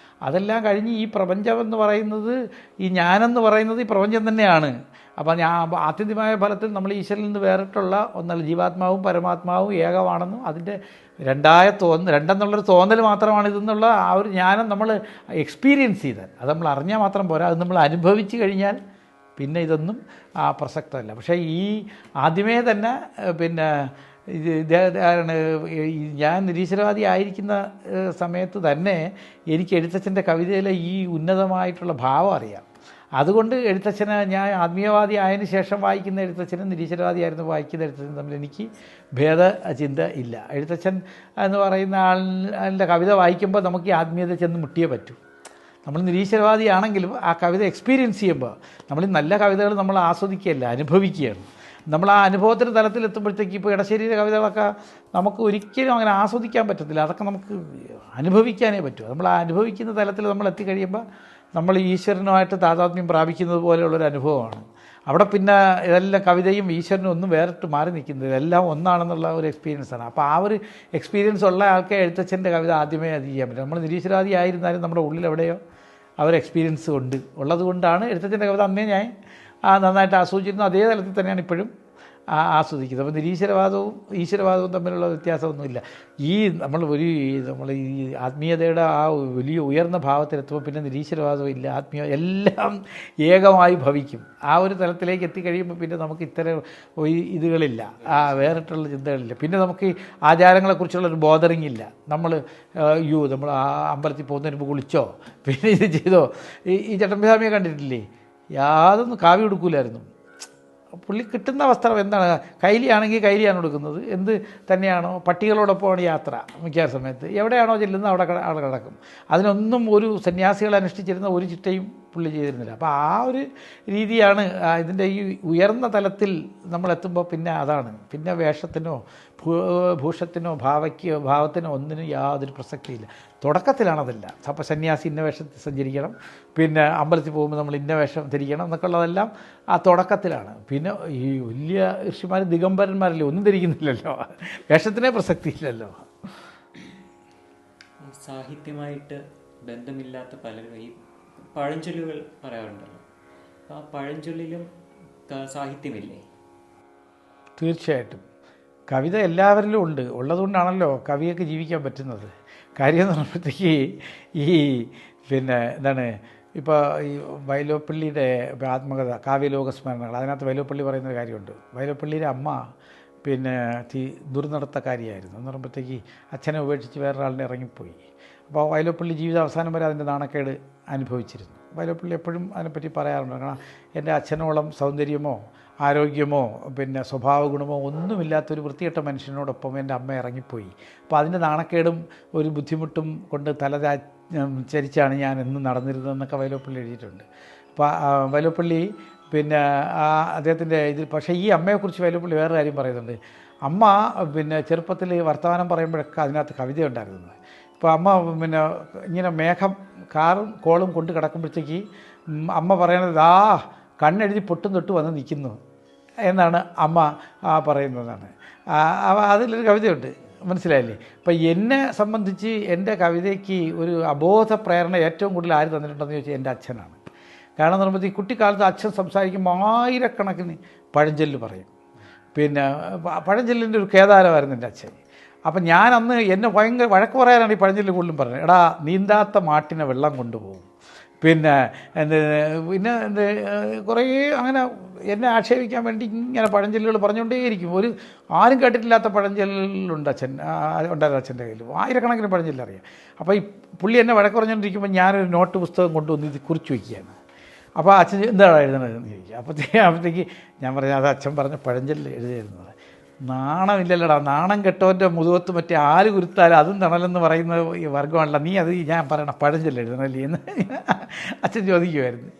അതെല്ലാം കഴിഞ്ഞ് ഈ പ്രപഞ്ചമെന്ന് പറയുന്നത്, ഈ ഞാനെന്ന് പറയുന്നത് ഈ പ്രപഞ്ചം തന്നെയാണ്. അപ്പോൾ ആത്യന്തികമായ ഫലത്തിൽ നമ്മൾ ഈശ്വരനിൽ നിന്ന് വേറിട്ടുള്ള ഒന്നല്ല, ജീവാത്മാവും പരമാത്മാവും ഏകമാണെന്നും അതിൻ്റെ രണ്ടെന്നുള്ളൊരു തോന്നൽ മാത്രമാണിതെന്നുള്ള ആ ഒരു ജ്ഞാനം നമ്മൾ എക്സ്പീരിയൻസ് ചെയ്താൽ, അത് നമ്മൾ അറിഞ്ഞാൽ മാത്രം പോരാ, അത് നമ്മൾ അനുഭവിച്ച് കഴിഞ്ഞാൽ പിന്നെ ഇതൊന്നും പ്രസക്തമല്ല. പക്ഷേ ഈ ആദ്യമേ തന്നെ ഞാൻ നിരീശ്വരവാദി ആയിരിക്കുന്ന സമയത്ത് തന്നെ എനിക്ക് എഴുത്തച്ഛൻ്റെ കവിതയിലെ ഈ ഉന്നതമായിട്ടുള്ള ഭാവം അറിയാം. അതുകൊണ്ട് എഴുത്തച്ഛനെ ഞാൻ ആത്മീയവാദി ആയതിനു ശേഷം വായിക്കുന്ന എഴുത്തച്ഛനും നിരീശ്വരവാദിയായിരുന്നു വായിക്കുന്ന എഴുത്തച്ഛനും തമ്മിൽ എനിക്ക് ഭേദചിന്ത ഇല്ല. എഴുത്തച്ഛൻ എന്ന് പറയുന്ന ആളിൻ്റെ കവിത വായിക്കുമ്പോൾ നമുക്ക് ഈ ആത്മീയത ചെന്ന് മുട്ടിയേ പറ്റൂ. നമ്മൾ നിരീശ്വരവാദിയാണെങ്കിലും ആ കവിത എക്സ്പീരിയൻസ് ചെയ്യുമ്പോൾ നമ്മൾ നല്ല കവിതകൾ നമ്മൾ ആസ്വദിക്കുകയല്ല, അനുഭവിക്കുകയാണ്. നമ്മൾ ആ അനുഭവത്തിൻ്റെ തലത്തിലെത്തുമ്പോഴത്തേക്ക് ഇപ്പോൾ ഇടശ്ശേരിയുടെ കവിതകളൊക്കെ നമുക്ക് ഒരിക്കലും അങ്ങനെ ആസ്വദിക്കാൻ പറ്റത്തില്ല, അതൊക്കെ നമുക്ക് അനുഭവിക്കാനേ പറ്റൂ. നമ്മൾ ആ അനുഭവിക്കുന്ന തലത്തിൽ നമ്മൾ എത്തിക്കഴിയുമ്പോൾ നമ്മൾ ഈശ്വരനുമായിട്ട് താതാത്മ്യം പ്രാപിക്കുന്നത് പോലെയുള്ളൊരു അനുഭവമാണ്. അവിടെ പിന്നെ ഇതെല്ലാം കവിതയും ഈശ്വരനും ഒന്നും വേറിട്ട് മാറി നിൽക്കുന്നത്, ഇതെല്ലാം ഒന്നാണെന്നുള്ള ഒരു എക്സ്പീരിയൻസാണ്. അപ്പോൾ ആ ഒരു എക്സ്പീരിയൻസ് ഉള്ള ആൾക്ക് എഴുത്തച്ഛൻ്റെ കവിത ആദ്യമേ അത് ചെയ്യാൻ പറ്റും. നമ്മൾ നിരീശ്വരവാദി ആയിരുന്നാലും നമ്മുടെ ഉള്ളിൽ എവിടെയോ ആ ഒരു എക്സ്പീരിയൻസ് ഉള്ളത് കൊണ്ടാണ് എഴുത്തച്ഛൻ്റെ കവിത അന്നേ ഞാൻ നന്നായിട്ട് ആസ്വദിച്ചിരുന്നു. അതേ തലത്തിൽ തന്നെയാണ് ഇപ്പോഴും ആസ്വദിക്കുന്നത്. അപ്പോൾ നിരീശ്വരവാദവും ഈശ്വരവാദവും തമ്മിലുള്ള വ്യത്യാസമൊന്നുമില്ല. നമ്മൾ ഈ ആത്മീയതയുടെ ആ വലിയ ഉയർന്ന ഭാവത്തിലെത്തുമ്പോൾ പിന്നെ നിരീശ്വരവാദവും ഇല്ല, ആത്മീയ എല്ലാം ഏകമായി ഭവിക്കും. ആ ഒരു തലത്തിലേക്ക് എത്തിക്കഴിയുമ്പോൾ പിന്നെ നമുക്ക് ഇത്തരം ഇതുകളില്ല, വേറിട്ടുള്ള ചിന്തകളില്ല. പിന്നെ നമുക്ക് ഈ ആചാരങ്ങളെക്കുറിച്ചുള്ളൊരു ബോധറിങ് ഇല്ല. നമ്മൾ നമ്മൾ ആ അമ്പലത്തിൽ പോകുന്നതിന് മുമ്പ് കുളിച്ചോ പിന്നെ ഇത് ചെയ്തോ. ഈ ചട്ടമ്പിസ്വാമിയെ കണ്ടിട്ടില്ലേ, യാതൊന്നും കാവ്യം എടുക്കൂലായിരുന്നു. പുള്ളി കിട്ടുന്ന വസ്ത്രം എന്താണ്, കൈലിയാണെങ്കിൽ കൈലിയാണ് കൊടുക്കുന്നത്, എന്ത് തന്നെയാണോ പട്ടികളോടൊപ്പമാണ് യാത്ര. മിക്ക സമയത്ത് എവിടെയാണോ ചെല്ലുന്നത് അവിടെ കിടക്കും. അതിനൊന്നും ഒരു സന്യാസികൾ അനുഷ്ഠിച്ചിരുന്ന ഒരു ചിട്ടയും പുള്ളി ചെയ്തിരുന്നില്ല. അപ്പോൾ ആ ഒരു രീതിയാണ് ഇതിൻ്റെ ഈ ഉയർന്ന തലത്തിൽ നമ്മളെത്തുമ്പോൾ പിന്നെ അതാണ്. പിന്നെ വേഷത്തിനോ ഭൂഷത്തിനോ ഭാവത്തിനോ ഒന്നിനും യാതൊരു പ്രസക്തിയില്ല. തുടക്കത്തിലാണതല്ല. അപ്പോൾ സന്യാസി ഇന്ന വേഷത്തിൽ സഞ്ചരിക്കണം, പിന്നെ അമ്പലത്തിൽ പോകുമ്പോൾ നമ്മൾ ഇന്ന വേഷം ധരിക്കണം എന്നൊക്കെ ഉള്ളതെല്ലാം ആ തുടക്കത്തിലാണ്. പിന്നെ ഈ വലിയ ഋഷിമാർ ദിഗംബരന്മാരല്ലേ, ഒന്നും ധരിക്കുന്നില്ലല്ലോ, വേഷത്തിനേ പ്രസക്തിയില്ലല്ലോ. സാഹിത്യമായിട്ട് ബന്ധമില്ലാത്ത പലരും ഈ പഴഞ്ചൊല്ലുകൾ പറയാറുണ്ടല്ലോ. ആ പഴഞ്ചൊല്ലിലും സാഹിത്യമില്ലേ? തീർച്ചയായിട്ടും കവിത എല്ലാവരിലും ഉള്ളതുകൊണ്ടാണല്ലോ കവിയൊക്കെ ജീവിക്കാൻ പറ്റുന്നത്. കാര്യം എന്ന് പറയുമ്പോഴത്തേക്ക് എന്താണ് ഇപ്പോൾ ഈ വൈലോപ്പള്ളിയുടെ ആത്മകഥ കാവ്യലോകസ്മരണകൾ, അതിനകത്ത് വൈലോപ്പള്ളി പറയുന്നൊരു കാര്യമുണ്ട്. വൈലോപ്പള്ളിയുടെ അമ്മ ദുർനടത്തക്കാരിയായിരുന്നു. എന്ന് പറയുമ്പോഴത്തേക്ക് അച്ഛനെ ഉപേക്ഷിച്ച് വേറൊരാളിനെ ഇറങ്ങിപ്പോയി. അപ്പോൾ വൈലോപ്പള്ളി ജീവിത അവസാനം വരെ അതിൻ്റെ നാണക്കേട് അനുഭവിച്ചിരുന്നു. വൈലോപ്പള്ളി എപ്പോഴും അതിനെപ്പറ്റി പറയാറുണ്ട്. കാരണം എൻ്റെ അച്ഛനോളം സൗന്ദര്യമോ ആരോഗ്യമോ പിന്നെ സ്വഭാവ ഗുണമോ ഒന്നുമില്ലാത്തൊരു വൃത്തികെട്ട മനുഷ്യനോടൊപ്പം എൻ്റെ അമ്മ ഇറങ്ങിപ്പോയി. അപ്പോൾ അതിൻ്റെ നാണക്കേടും ഒരു ബുദ്ധിമുട്ടും കൊണ്ട് ചരിച്ചാണ് ഞാൻ എന്നും നടന്നിരുന്നതെന്നൊക്കെ വൈലോപ്പള്ളി എഴുതിയിട്ടുണ്ട്. അപ്പോൾ വൈലോപ്പള്ളി പിന്നെ അദ്ദേഹത്തിൻ്റെ പക്ഷേ ഈ അമ്മയെക്കുറിച്ച് വൈലോപ്പള്ളി വേറെ കാര്യം പറയുന്നുണ്ട്. അമ്മ ചെറുപ്പത്തിൽ വർത്തമാനം പറയുമ്പോഴൊക്കെ അതിനകത്ത് കവിത ഉണ്ടായിരുന്നത്. ഇപ്പോൾ അമ്മ ഇങ്ങനെ മേഘം കാറും കോളും കൊണ്ട് കിടക്കുമ്പോഴത്തേക്ക് അമ്മ പറയണത് കണ്ണെഴുതി പൊട്ടും തൊട്ട് വന്ന് നിൽക്കുന്നു എന്നാണ് അമ്മ പറയുന്നതാണ്. അതിലൊരു കവിതയുണ്ട്, മനസ്സിലായില്ലേ? അപ്പം എന്നെ സംബന്ധിച്ച് എൻ്റെ കവിതയ്ക്ക് ഒരു അബോധ പ്രേരണ ഏറ്റവും കൂടുതൽ ആര് തന്നിട്ടുണ്ടെന്ന് ചോദിച്ചാൽ എൻ്റെ അച്ഛനാണ്. കാരണം എന്ന് പറയുമ്പോൾ ഈ കുട്ടിക്കാലത്ത് അച്ഛൻ സംസാരിക്കുമ്പോൾ ആയിരക്കണക്കിന് പഴഞ്ചൊല്ല് പറയും. പിന്നെ പഴഞ്ചൊല്ലിൻ്റെ ഒരു കേദാരമായിരുന്നു എൻ്റെ അച്ഛൻ. അപ്പം ഞാൻ അന്ന് എന്നെ ഭയങ്കര വഴക്ക് പറയാനാണ് ഈ പഴഞ്ചൊല്ല് കൂടുതലും പറഞ്ഞത്. എടാ നീന്താത്ത മാട്ടിനെ വെള്ളം കൊണ്ടുപോകും, പിന്നെ കുറേ അങ്ങനെ എന്നെ ആക്ഷേപിക്കാൻ വേണ്ടി ഇങ്ങനെ പഴഞ്ചൊല്ലുകൾ പറഞ്ഞുകൊണ്ടേയിരിക്കും. ആരും കേട്ടിട്ടില്ലാത്ത പഴഞ്ചൊല്ലുണ്ട് ഉണ്ടായിരുന്നു അച്ഛൻ്റെ കയ്യിൽ, ആയിരക്കണക്കിന് പഴഞ്ചൊല്ലറിയാം. അപ്പോൾ ഈ പുള്ളി എന്നെ വഴക്ക് പറഞ്ഞുകൊണ്ടിരിക്കുമ്പോൾ ഞാനൊരു നോട്ട് പുസ്തകം കൊണ്ടുവന്ന് ഇത് കുറിച്ച് വയ്ക്കുകയാണ്. അപ്പോൾ അച്ഛൻ എന്താണ് എഴുതണതെന്ന് ചോദിക്കുക. അപ്പോഴത്തേക്ക് ഞാൻ പറഞ്ഞു അത് അച്ഛൻ പറഞ്ഞ പഴഞ്ചൊല്ല് എഴുതിയിരുന്നത്. നാണമില്ലല്ലോടാ, നാണം കെട്ടവൻ്റെ മുതുകത്ത് മറ്റേ ആല് കുരുത്താൽ അതും തണലെന്ന് പറയുന്ന ഈ വർഗ്ഗമാണല്ലോ, നീ അത് ഞാൻ പറയണം പഴഞ്ചൊല്ല് എഴുതണല്ലേ എന്ന് അച്ഛൻ ചോദിക്കുമായിരുന്നു.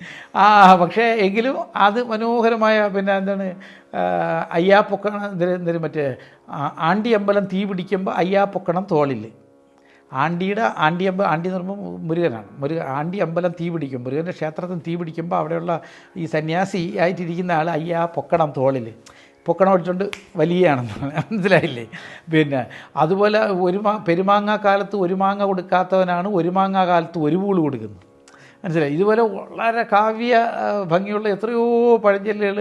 പക്ഷേ എങ്കിലും അത് മനോഹരമായ പിന്നെ എന്താണ് അയ്യാ പൊക്കണം എന്തൊരു മറ്റേ ആണ്ടി അമ്പലം തീ പിടിക്കുമ്പോൾ അയ്യാ പൊക്കണം തോളിൽ. ആണ്ടി എന്ന് പറയുമ്പോൾ മുരുകനാണ്. ആണ്ടി അമ്പലം തീ പിടിക്കും, മുരുകൻ്റെ ക്ഷേത്രത്തിൽ തീ പിടിക്കുമ്പോൾ അവിടെയുള്ള ഈ സന്യാസി ആയിട്ടിരിക്കുന്ന ആൾ അയ്യാ പൊക്കണം തോളിൽ. പൊക്കണം ഇട്ടുകൊണ്ട് വലിയാണെന്ന് മനസ്സിലായില്ലേ? പിന്നെ അതുപോലെ പെരുമാങ്ങ കാലത്ത് ഒരു മാങ്ങ കൊടുക്കാത്തവനാണ് ഒരു മാങ്ങ കാലത്ത് ഒരു പൂള് കൊടുക്കുന്നത്. മനസ്സിലായി? ഇതുപോലെ വളരെ കാവ്യ ഭംഗിയുള്ള എത്രയോ പഴഞ്ചൊല്ലുകൾ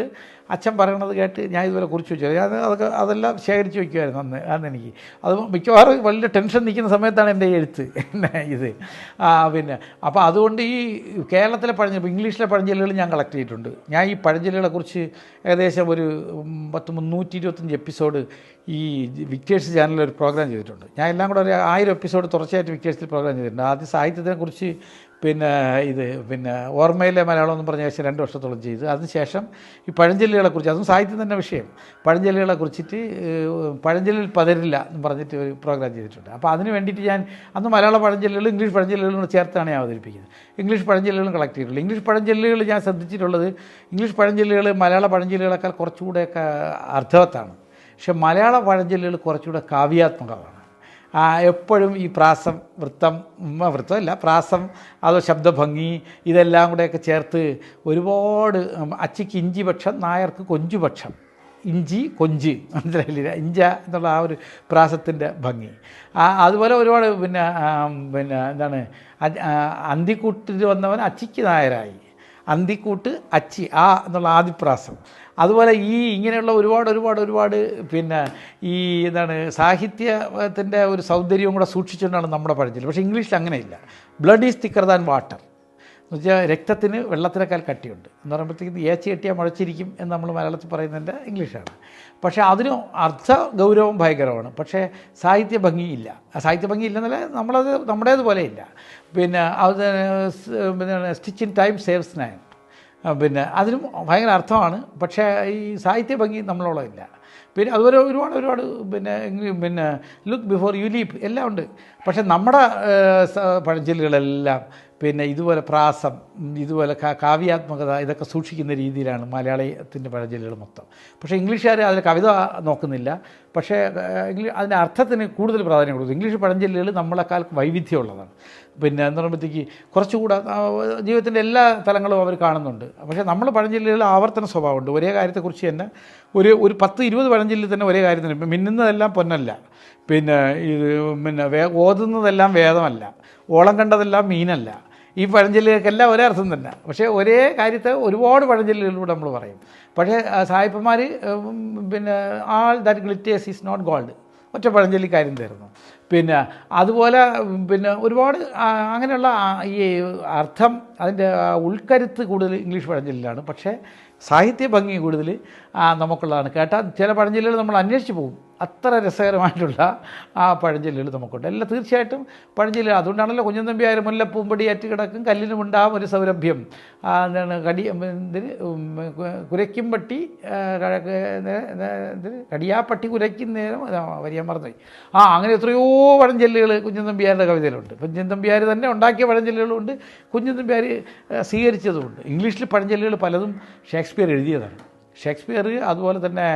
അച്ഛൻ പറയണത് കേട്ട് ഞാൻ ഇതുപോലെ കുറിച്ച് വെച്ചു. അതെല്ലാം ശേഖരിച്ച് വയ്ക്കുമായിരുന്നു അന്ന് എനിക്ക്. അത് മിക്കവാറും വലിയ ടെൻഷൻ നിൽക്കുന്ന സമയത്താണ് എൻ്റെ എഴുത്ത് ഇത്. പിന്നെ അപ്പോൾ അതുകൊണ്ട് ഈ കേരളത്തിലെ ഇംഗ്ലീഷിലെ പഴഞ്ചൊല്ലുകൾ ഞാൻ കളക്ട് ചെയ്തിട്ടുണ്ട്. ഞാൻ ഈ പഴഞ്ചൊല്ലുകളെക്കുറിച്ച് ഏകദേശം ഒരു 325 എപ്പിസോഡ് ഈ വിക്ടേഴ്സ് ചാനലിൽ ഒരു പ്രോഗ്രാം ചെയ്തിട്ടുണ്ട്. ഞാൻ എല്ലാം കൂടെ ഒരു 1000 എപ്പിസോഡ് തുടർച്ചയായിട്ട് വിക്ടേഴ്സിൽ പ്രോഗ്രാം ചെയ്തിട്ടുണ്ട്. ആദ്യം സാഹിത്യത്തെക്കുറിച്ച് പിന്നെ ഓർമ്മയിലെ മലയാളം എന്ന് പറഞ്ഞ ശേഷം 2 വർഷത്തോളം ചെയ്തു. അതിനുശേഷം ഈ പഴഞ്ചൊല്ലുകളെക്കുറിച്ച്, അതും സാഹിത്യം തന്നെ വിഷയം, പഴഞ്ചൊല്ലുകളെക്കുറിച്ചിട്ട് പഴഞ്ചൊല്ലിൽ പതരില്ല എന്ന് പറഞ്ഞിട്ട് ഒരു പ്രോഗ്രാം ചെയ്തിട്ടുണ്ട്. അപ്പോൾ അതിന് വേണ്ടിയിട്ട് ഞാൻ അന്ന് മലയാള പഴഞ്ചൊല്ലുകളും ഇംഗ്ലീഷ് പഴഞ്ചൊല്ലുകളും ചേർത്താണ് ഞാൻ അവതരിപ്പിക്കുന്നത്. ഇംഗ്ലീഷ് പഴഞ്ചൊല്ലുകളും കളക്ട് ചെയ്തിട്ടുള്ളത്. ഇംഗ്ലീഷ് പഴഞ്ചൊല്ലുകൾ ഞാൻ ശ്രദ്ധിച്ചിട്ടുള്ളത്, ഇംഗ്ലീഷ് പഴഞ്ചൊല്ലുകൾ മലയാള പഴഞ്ചൊല്ലുകളെക്കാൾ കുറച്ചുകൂടെയൊക്കെ അർത്ഥവത്താണ്. പക്ഷെ മലയാള പഴഞ്ചൊല്ലുകൾ കുറച്ചുകൂടെ കാവ്യാത്മകമാണ്. എപ്പോഴും ഈ പ്രാസം, വൃത്തമല്ല പ്രാസം, അതോ ശബ്ദഭംഗി, ഇതെല്ലാം കൂടെയൊക്കെ ചേർത്ത് ഒരുപാട് അച്ചിക്ക് ഇഞ്ചി പക്ഷം, നായർക്ക് കൊഞ്ചുപക്ഷം, ഇഞ്ചി കൊഞ്ച്, മനസ്സിലായില്ല? ഇഞ്ച എന്നുള്ള ആ ഒരു പ്രാസത്തിൻ്റെ ഭംഗി. അതുപോലെ ഒരുപാട് പിന്നെ എന്താണ് അന്തിക്കൂട്ടിൽ വന്നവൻ അച്ചിക്ക് നായരായി, അന്തിക്കൂട്ട് അച്ചി എന്നുള്ള ആദിപ്രാസം. അതുപോലെ ഈ ഇങ്ങനെയുള്ള ഒരുപാട് പിന്നെ ഈ എന്താണ് സാഹിത്യത്തിൻ്റെ ഒരു സൗന്ദര്യവും കൂടെ സൂക്ഷിച്ചുകൊണ്ടാണ് നമ്മുടെ പഴഞ്ചൊല്ല്. പക്ഷേ ഇംഗ്ലീഷിൽ അങ്ങനെയില്ല. Blood is thicker than water എന്ന് വെച്ചാൽ രക്തത്തിന് വെള്ളത്തിനേക്കാൾ കട്ടിയുണ്ട് എന്ന് പറയുമ്പോഴത്തേക്കും ഏച്ചി കെട്ടിയാൽ മുഴച്ചിരിക്കും എന്ന് നമ്മൾ മലയാളത്തിൽ പറയുന്നതിൻ്റെ ഇംഗ്ലീഷാണ്. പക്ഷേ അതിന് അർത്ഥ ഗൗരവം ഭയങ്കരമാണ്. പക്ഷേ സാഹിത്യ ഭംഗിയില്ല. സാഹിത്യ ഭംഗി ഇല്ലെന്നല്ല, നമ്മുടേതുപോലെ ഇല്ല. പിന്നെ അത് stitch in time saves nine, പിന്നെ അതിനും ഭയങ്കര അർത്ഥമാണ്. പക്ഷേ ഈ സാഹിത്യ ഭംഗി നമ്മളോളം പിന്നെ അതുപോലെ ഒരുപാട് പിന്നെ ലുക്ക് ബിഫോർ യു ലീപ്പ് എല്ലാം ഉണ്ട്. പക്ഷേ നമ്മുടെ പഴഞ്ചൊല്ലുകളെല്ലാം പിന്നെ ഇതുപോലെ പ്രാസം, ഇതുപോലെ കാവ്യാത്മകത, ഇതൊക്കെ സൂക്ഷിക്കുന്ന രീതിയിലാണ് മലയാളത്തിൻ്റെ പഴഞ്ചൊല്ലുകൾ മൊത്തം. പക്ഷേ ഇംഗ്ലീഷുകാർ അതിൽ കവിത നോക്കുന്നില്ല. പക്ഷേ അതിൻ്റെ അർത്ഥത്തിന് കൂടുതൽ പ്രാധാന്യം കൊടുക്കും. ഇംഗ്ലീഷ് പഴഞ്ചൊല്ലുകൾ നമ്മളെക്കാൾ വൈവിധ്യമുള്ളതാണ്. പിന്നെ എന്ന് പറയുമ്പോഴത്തേക്ക് കുറച്ചുകൂടെ ജീവിതത്തിൻ്റെ എല്ലാ തലങ്ങളും അവർ കാണുന്നുണ്ട്. പക്ഷേ നമ്മൾ പഴഞ്ചൊല്ലുകൾ ആവർത്തന സ്വഭാവമുണ്ട്. ഒരേ കാര്യത്തെക്കുറിച്ച് തന്നെ ഒരു 10-20 പഴഞ്ചൊല്ലിൽ തന്നെ ഒരേ കാര്യത്തിന്. മിന്നുന്നതെല്ലാം പൊന്നല്ല, പിന്നെ ഓതുന്നതെല്ലാം വേദമല്ല, ഓളം കണ്ടതെല്ലാം മീനല്ല. ഈ പഴഞ്ചൊല്ലുകൾക്കെല്ലാം ഒരേ അർത്ഥം തന്നെ. പക്ഷേ ഒരേ കാര്യത്തെ ഒരുപാട് പഴഞ്ചൊല്ലുകളിലൂടെ നമ്മൾ പറയും. പക്ഷേ സായിപ്പന്മാർ പിന്നെ all that glitters is not gold, ഒറ്റ പഴഞ്ചൊല്ലി കാര്യം തീർന്നു. പിന്നെ അതുപോലെ പിന്നെ ഒരുപാട് അങ്ങനെയുള്ള ഈ അർത്ഥം, അതിൻ്റെ ഉൾക്കരുത്ത് കൂടുതൽ ഇംഗ്ലീഷ് പഴഞ്ചൊല്ലിലാണ്. പക്ഷേ സാഹിത്യ ഭംഗി കൂടുതൽ നമുക്കുള്ളതാണ്. കേട്ടാൽ ചില പഴഞ്ചൊല്ലുകൾ നമ്മൾ അന്വേഷിച്ച് പോകും. അത്ര രസകരമായിട്ടുള്ള പഴഞ്ചൊല്ലുകൾ നമുക്കുണ്ട്. എല്ലാം തീർച്ചയായിട്ടും പഴഞ്ചൊല്ലുകൾ. അതുകൊണ്ടാണല്ലോ കുഞ്ഞൻ നമ്പ്യാർ മുല്ലപ്പൂമ്പടി അറ്റുകിടക്കും കല്ലിനുമുണ്ടാകും ഒരു സൗരഭ്യം, എന്താണ് കുരയ്ക്കുംപട്ടി കടിയാപ്പട്ടി കുരയ്ക്കും നേരം, വരിയാൻ മറന്നുപോയി. അങ്ങനെ എത്രയോ പഴഞ്ചൊല്ലുകൾ കുഞ്ഞൻ നമ്പ്യാരുടെ കവിതയിലുണ്ട്. കുഞ്ഞൻ നമ്പ്യാർ തന്നെ ഉണ്ടാക്കിയ പഴഞ്ചൊല്ലുകളുണ്ട്, കുഞ്ഞൻ നമ്പ്യാർ സ്വീകരിച്ചതുമുണ്ട്. ഇംഗ്ലീഷിൽ പഴഞ്ചൊല്ലുകൾ പലതും ഷേക്സ്പിയർ എഴുതിയതാണ്. ഷേക്സ്പിയർ അതുപോലെ തന്നെ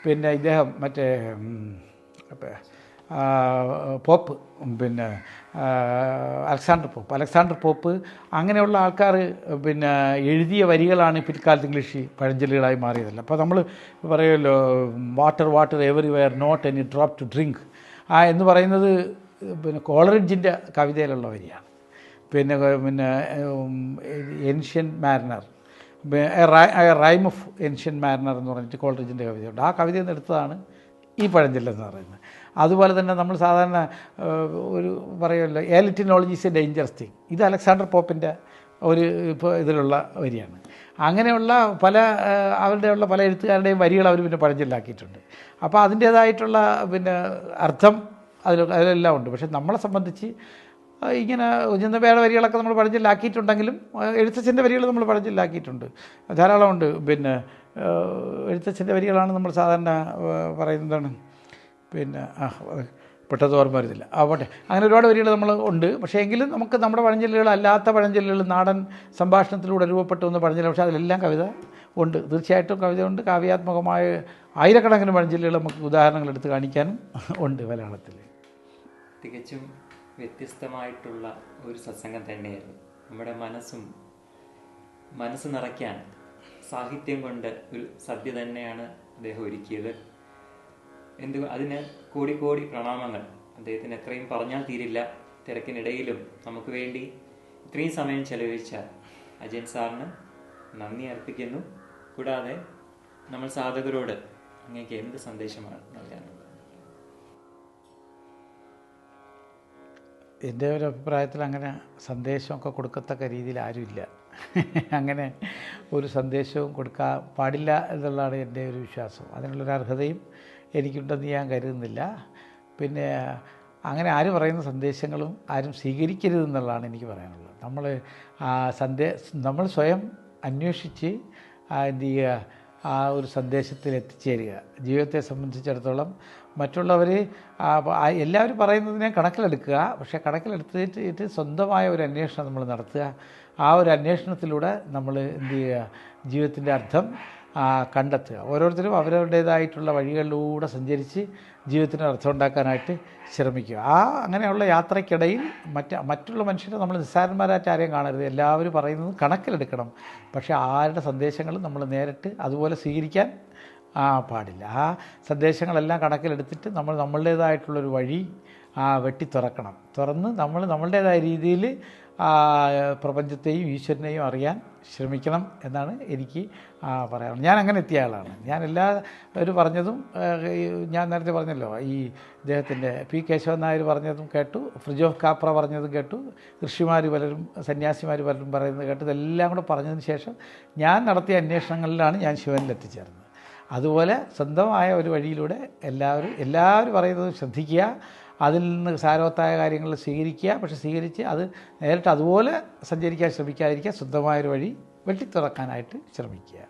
പിന്നെ ഇദ്ദേഹം മറ്റേ പോപ്പ്, പിന്നെ അലക്സാണ്ടർ പോപ്പ് അങ്ങനെയുള്ള ആൾക്കാർ പിന്നെ എഴുതിയ വരികളാണ് പിൽക്കാലത്ത് ഇംഗ്ലീഷ് പഴഞ്ചൊല്ലുകളായി മാറിയതല്ല. അപ്പോൾ നമ്മൾ പറയുമല്ലോ water everywhere not any drop to drink എന്ന് പറയുന്നത് പിന്നെ കോളറിഡ്ജിൻ്റെ കവിതയിലുള്ള വരിയാണ്. പിന്നെ ancient mariner, rime of ancient mariner എന്ന് പറഞ്ഞിട്ട് കോളറിഡ്ജിൻ്റെ കവിതയുണ്ട്. ആ കവിതയിൽ നിന്ന് എടുത്തതാണ് ഈ പഴഞ്ചൊല്ലെന്ന് പറയുന്നത്. അതുപോലെ തന്നെ നമ്മൾ സാധാരണ ഒരു പറയുമല്ലോ A little knowledge is A dangerous thing, ഇത് അലക്സാണ്ടർ പോപ്പിൻ്റെ ഒരു ഇതിലുള്ള വരിയാണ്. അങ്ങനെയുള്ള അവരുടെയുള്ള പല എഴുത്തുകാരുടെയും വരികൾ അവർ പിന്നെ പഴഞ്ചൊല്ലാക്കിയിട്ടുണ്ട്. അപ്പോൾ അതിൻ്റേതായിട്ടുള്ള പിന്നെ അർത്ഥം അതിലെല്ലാം ഉണ്ട്. പക്ഷെ നമ്മളെ സംബന്ധിച്ച് ഇങ്ങനെ കുഞ്ഞൻ നമ്പ്യാരുടെ വരികളൊക്കെ നമ്മൾ പഴഞ്ചൊല്ലാക്കിയിട്ടുണ്ടെങ്കിലും എഴുത്തച്ഛൻ്റെ വരികൾ നമ്മൾ പഴഞ്ചൊല്ലാക്കിയിട്ടുണ്ട് ധാരാളമുണ്ട്. പിന്നെ എഴുത്തച്ഛൻ്റെ വരികളാണ് നമ്മൾ സാധാരണ പറയുന്നതാണ്. പിന്നെ പെട്ടെന്ന് ഓർമ്മ വരുന്നില്ല. പോട്ടെ, അങ്ങനെ ഒരുപാട് വരികൾ നമ്മൾ ഉണ്ട്. പക്ഷേ എങ്കിലും നമുക്ക് നമ്മുടെ പഴഞ്ചൊല്ലുകൾ അല്ലാത്ത പഴഞ്ചൊല്ലുകൾ നാടൻ സംഭാഷണത്തിലൂടെ രൂപപ്പെട്ടു വന്ന പഴഞ്ചൊല്ലുകൾ, പക്ഷേ അതിലെല്ലാം കവിത ഉണ്ട്. തീർച്ചയായിട്ടും കവിത ഉണ്ട്. കാവ്യാത്മകമായ ആയിരക്കണക്കിന് പഴഞ്ചൊല്ലുകൾ നമുക്ക് ഉദാഹരണങ്ങൾ എടുത്ത് കാണിക്കാനും ഉണ്ട് മലയാളത്തിൽ. തികച്ചും വ്യത്യസ്തമായിട്ടുള്ള ഒരു സത്സംഗം തന്നെയായിരുന്നു. നമ്മുടെ മനസ്സ് നിറയ്ക്കാൻ സാഹിത്യം കൊണ്ട് ഒരു സദ്യ തന്നെയാണ് അദ്ദേഹം ഒരുക്കിയത്. അതിന് കോടി കോടി പ്രണാമങ്ങൾ. അദ്ദേഹത്തിന് എത്രയും പറഞ്ഞാൽ തീരില്ല. തിരക്കിനിടയിലും നമുക്ക് വേണ്ടി ഇത്രയും സമയം ചെലവഴിച്ച അജയൻ സാറിന് നന്ദി അർപ്പിക്കുന്നു. കൂടാതെ നമ്മൾ സാധകരോട് അങ്ങേക്ക് എന്ത് സന്ദേശമാണ് നൽകാനുള്ളത്? എൻ്റെ ഒരു അഭിപ്രായത്തിൽ അങ്ങനെ സന്ദേശമൊക്കെ കൊടുക്കത്തക്ക രീതിയിൽ ആരുമില്ല. അങ്ങനെ ഒരു സന്ദേശവും കൊടുക്കാൻ പാടില്ല എന്നുള്ളതാണ് എൻ്റെ ഒരു വിശ്വാസം. അതിനുള്ളൊരു അർഹതയും എനിക്കുണ്ടെന്ന് ഞാൻ കരുതുന്നില്ല. പിന്നെ അങ്ങനെ ആര് പറയുന്ന സന്ദേശങ്ങളും ആരും സ്വീകരിക്കരുതെന്നുള്ളതാണ് എനിക്ക് പറയാനുള്ളത്. നമ്മൾ സ്വയം അന്വേഷിച്ച് എന്ത് ചെയ്യുക, ആ ഒരു സന്ദേശത്തിൽ എത്തിച്ചേരുക. ജീവിതത്തെ സംബന്ധിച്ചിടത്തോളം മറ്റുള്ളവർ എല്ലാവരും പറയുന്നതിനെ കണക്കിലെടുക്കുക. പക്ഷേ കണക്കിലെടുത്തിട്ട് സ്വന്തമായ ഒരു അന്വേഷണം നമ്മൾ നടത്തുക. ആ ഒരു അന്വേഷണത്തിലൂടെ നമ്മൾ എന്ത് ചെയ്യുക, ജീവിതത്തിൻ്റെ അർത്ഥം കണ്ടെത്തുക. ഓരോരുത്തരും അവരവരുടേതായിട്ടുള്ള വഴികളിലൂടെ സഞ്ചരിച്ച് ജീവിതത്തിന് അർത്ഥം ഉണ്ടാക്കാനായിട്ട് ശ്രമിക്കുക. അങ്ങനെയുള്ള യാത്രയ്ക്കിടയിൽ മറ്റുള്ള മനുഷ്യരെ നമ്മൾ നിസ്സാരന്മാരായിട്ട് ആരെയും കാണരുത്. എല്ലാവരും പറയുന്നത് കണക്കിലെടുക്കണം. പക്ഷേ ആരുടെ സന്ദേശങ്ങളും നമ്മൾ നേരിട്ട് അതുപോലെ സ്വീകരിക്കാൻ പാടില്ല. ആ സന്ദേശങ്ങളെല്ലാം കണക്കിലെടുത്തിട്ട് നമ്മൾ നമ്മളുടേതായിട്ടുള്ളൊരു വഴി വെട്ടിത്തുറക്കണം. തുറന്ന് നമ്മളുടേതായ രീതിയിൽ പ്രപഞ്ചത്തെയും ഈശ്വരനെയും അറിയാൻ ശ്രമിക്കണം എന്നാണ് എനിക്ക് പറയാനുള്ളത്. ഞാൻ അങ്ങനെ എത്തിയ ആളാണ്. ഞാൻ എല്ലാവരും പറഞ്ഞതും, ഞാൻ നേരത്തെ പറഞ്ഞല്ലോ, ഈ ഇദ്ദേഹത്തിൻ്റെ പി കേശവൻ നായർ പറഞ്ഞതും കേട്ടു, ഫ്രിജോഫ് കാപ്ര പറഞ്ഞതും കേട്ടു, ഋഷിമാർ പലരും സന്യാസിമാർ പലരും പറയുന്നത് കേട്ടു. ഇതെല്ലാം കൂടെ പറഞ്ഞതിന് ശേഷം ഞാൻ നടത്തിയ അന്വേഷണങ്ങളിലാണ് ഞാൻ ശിവനിൽ എത്തിച്ചേർന്നത്. അതുപോലെ സ്വന്തമായ ഒരു വഴിയിലൂടെ എല്ലാവരും പറയുന്നത് ശ്രദ്ധിക്കുക, അതിൽ നിന്ന് സാരവത്തായ കാര്യങ്ങൾ സ്വീകരിക്കുക. പക്ഷെ സ്വീകരിച്ച് അത് നേരിട്ട് അതുപോലെ സഞ്ചരിക്കാൻ ശ്രമിക്കാതിരിക്കുക. സ്വന്തമായൊരു വഴി വെട്ടിത്തുറക്കാനായിട്ട് ശ്രമിക്കുക.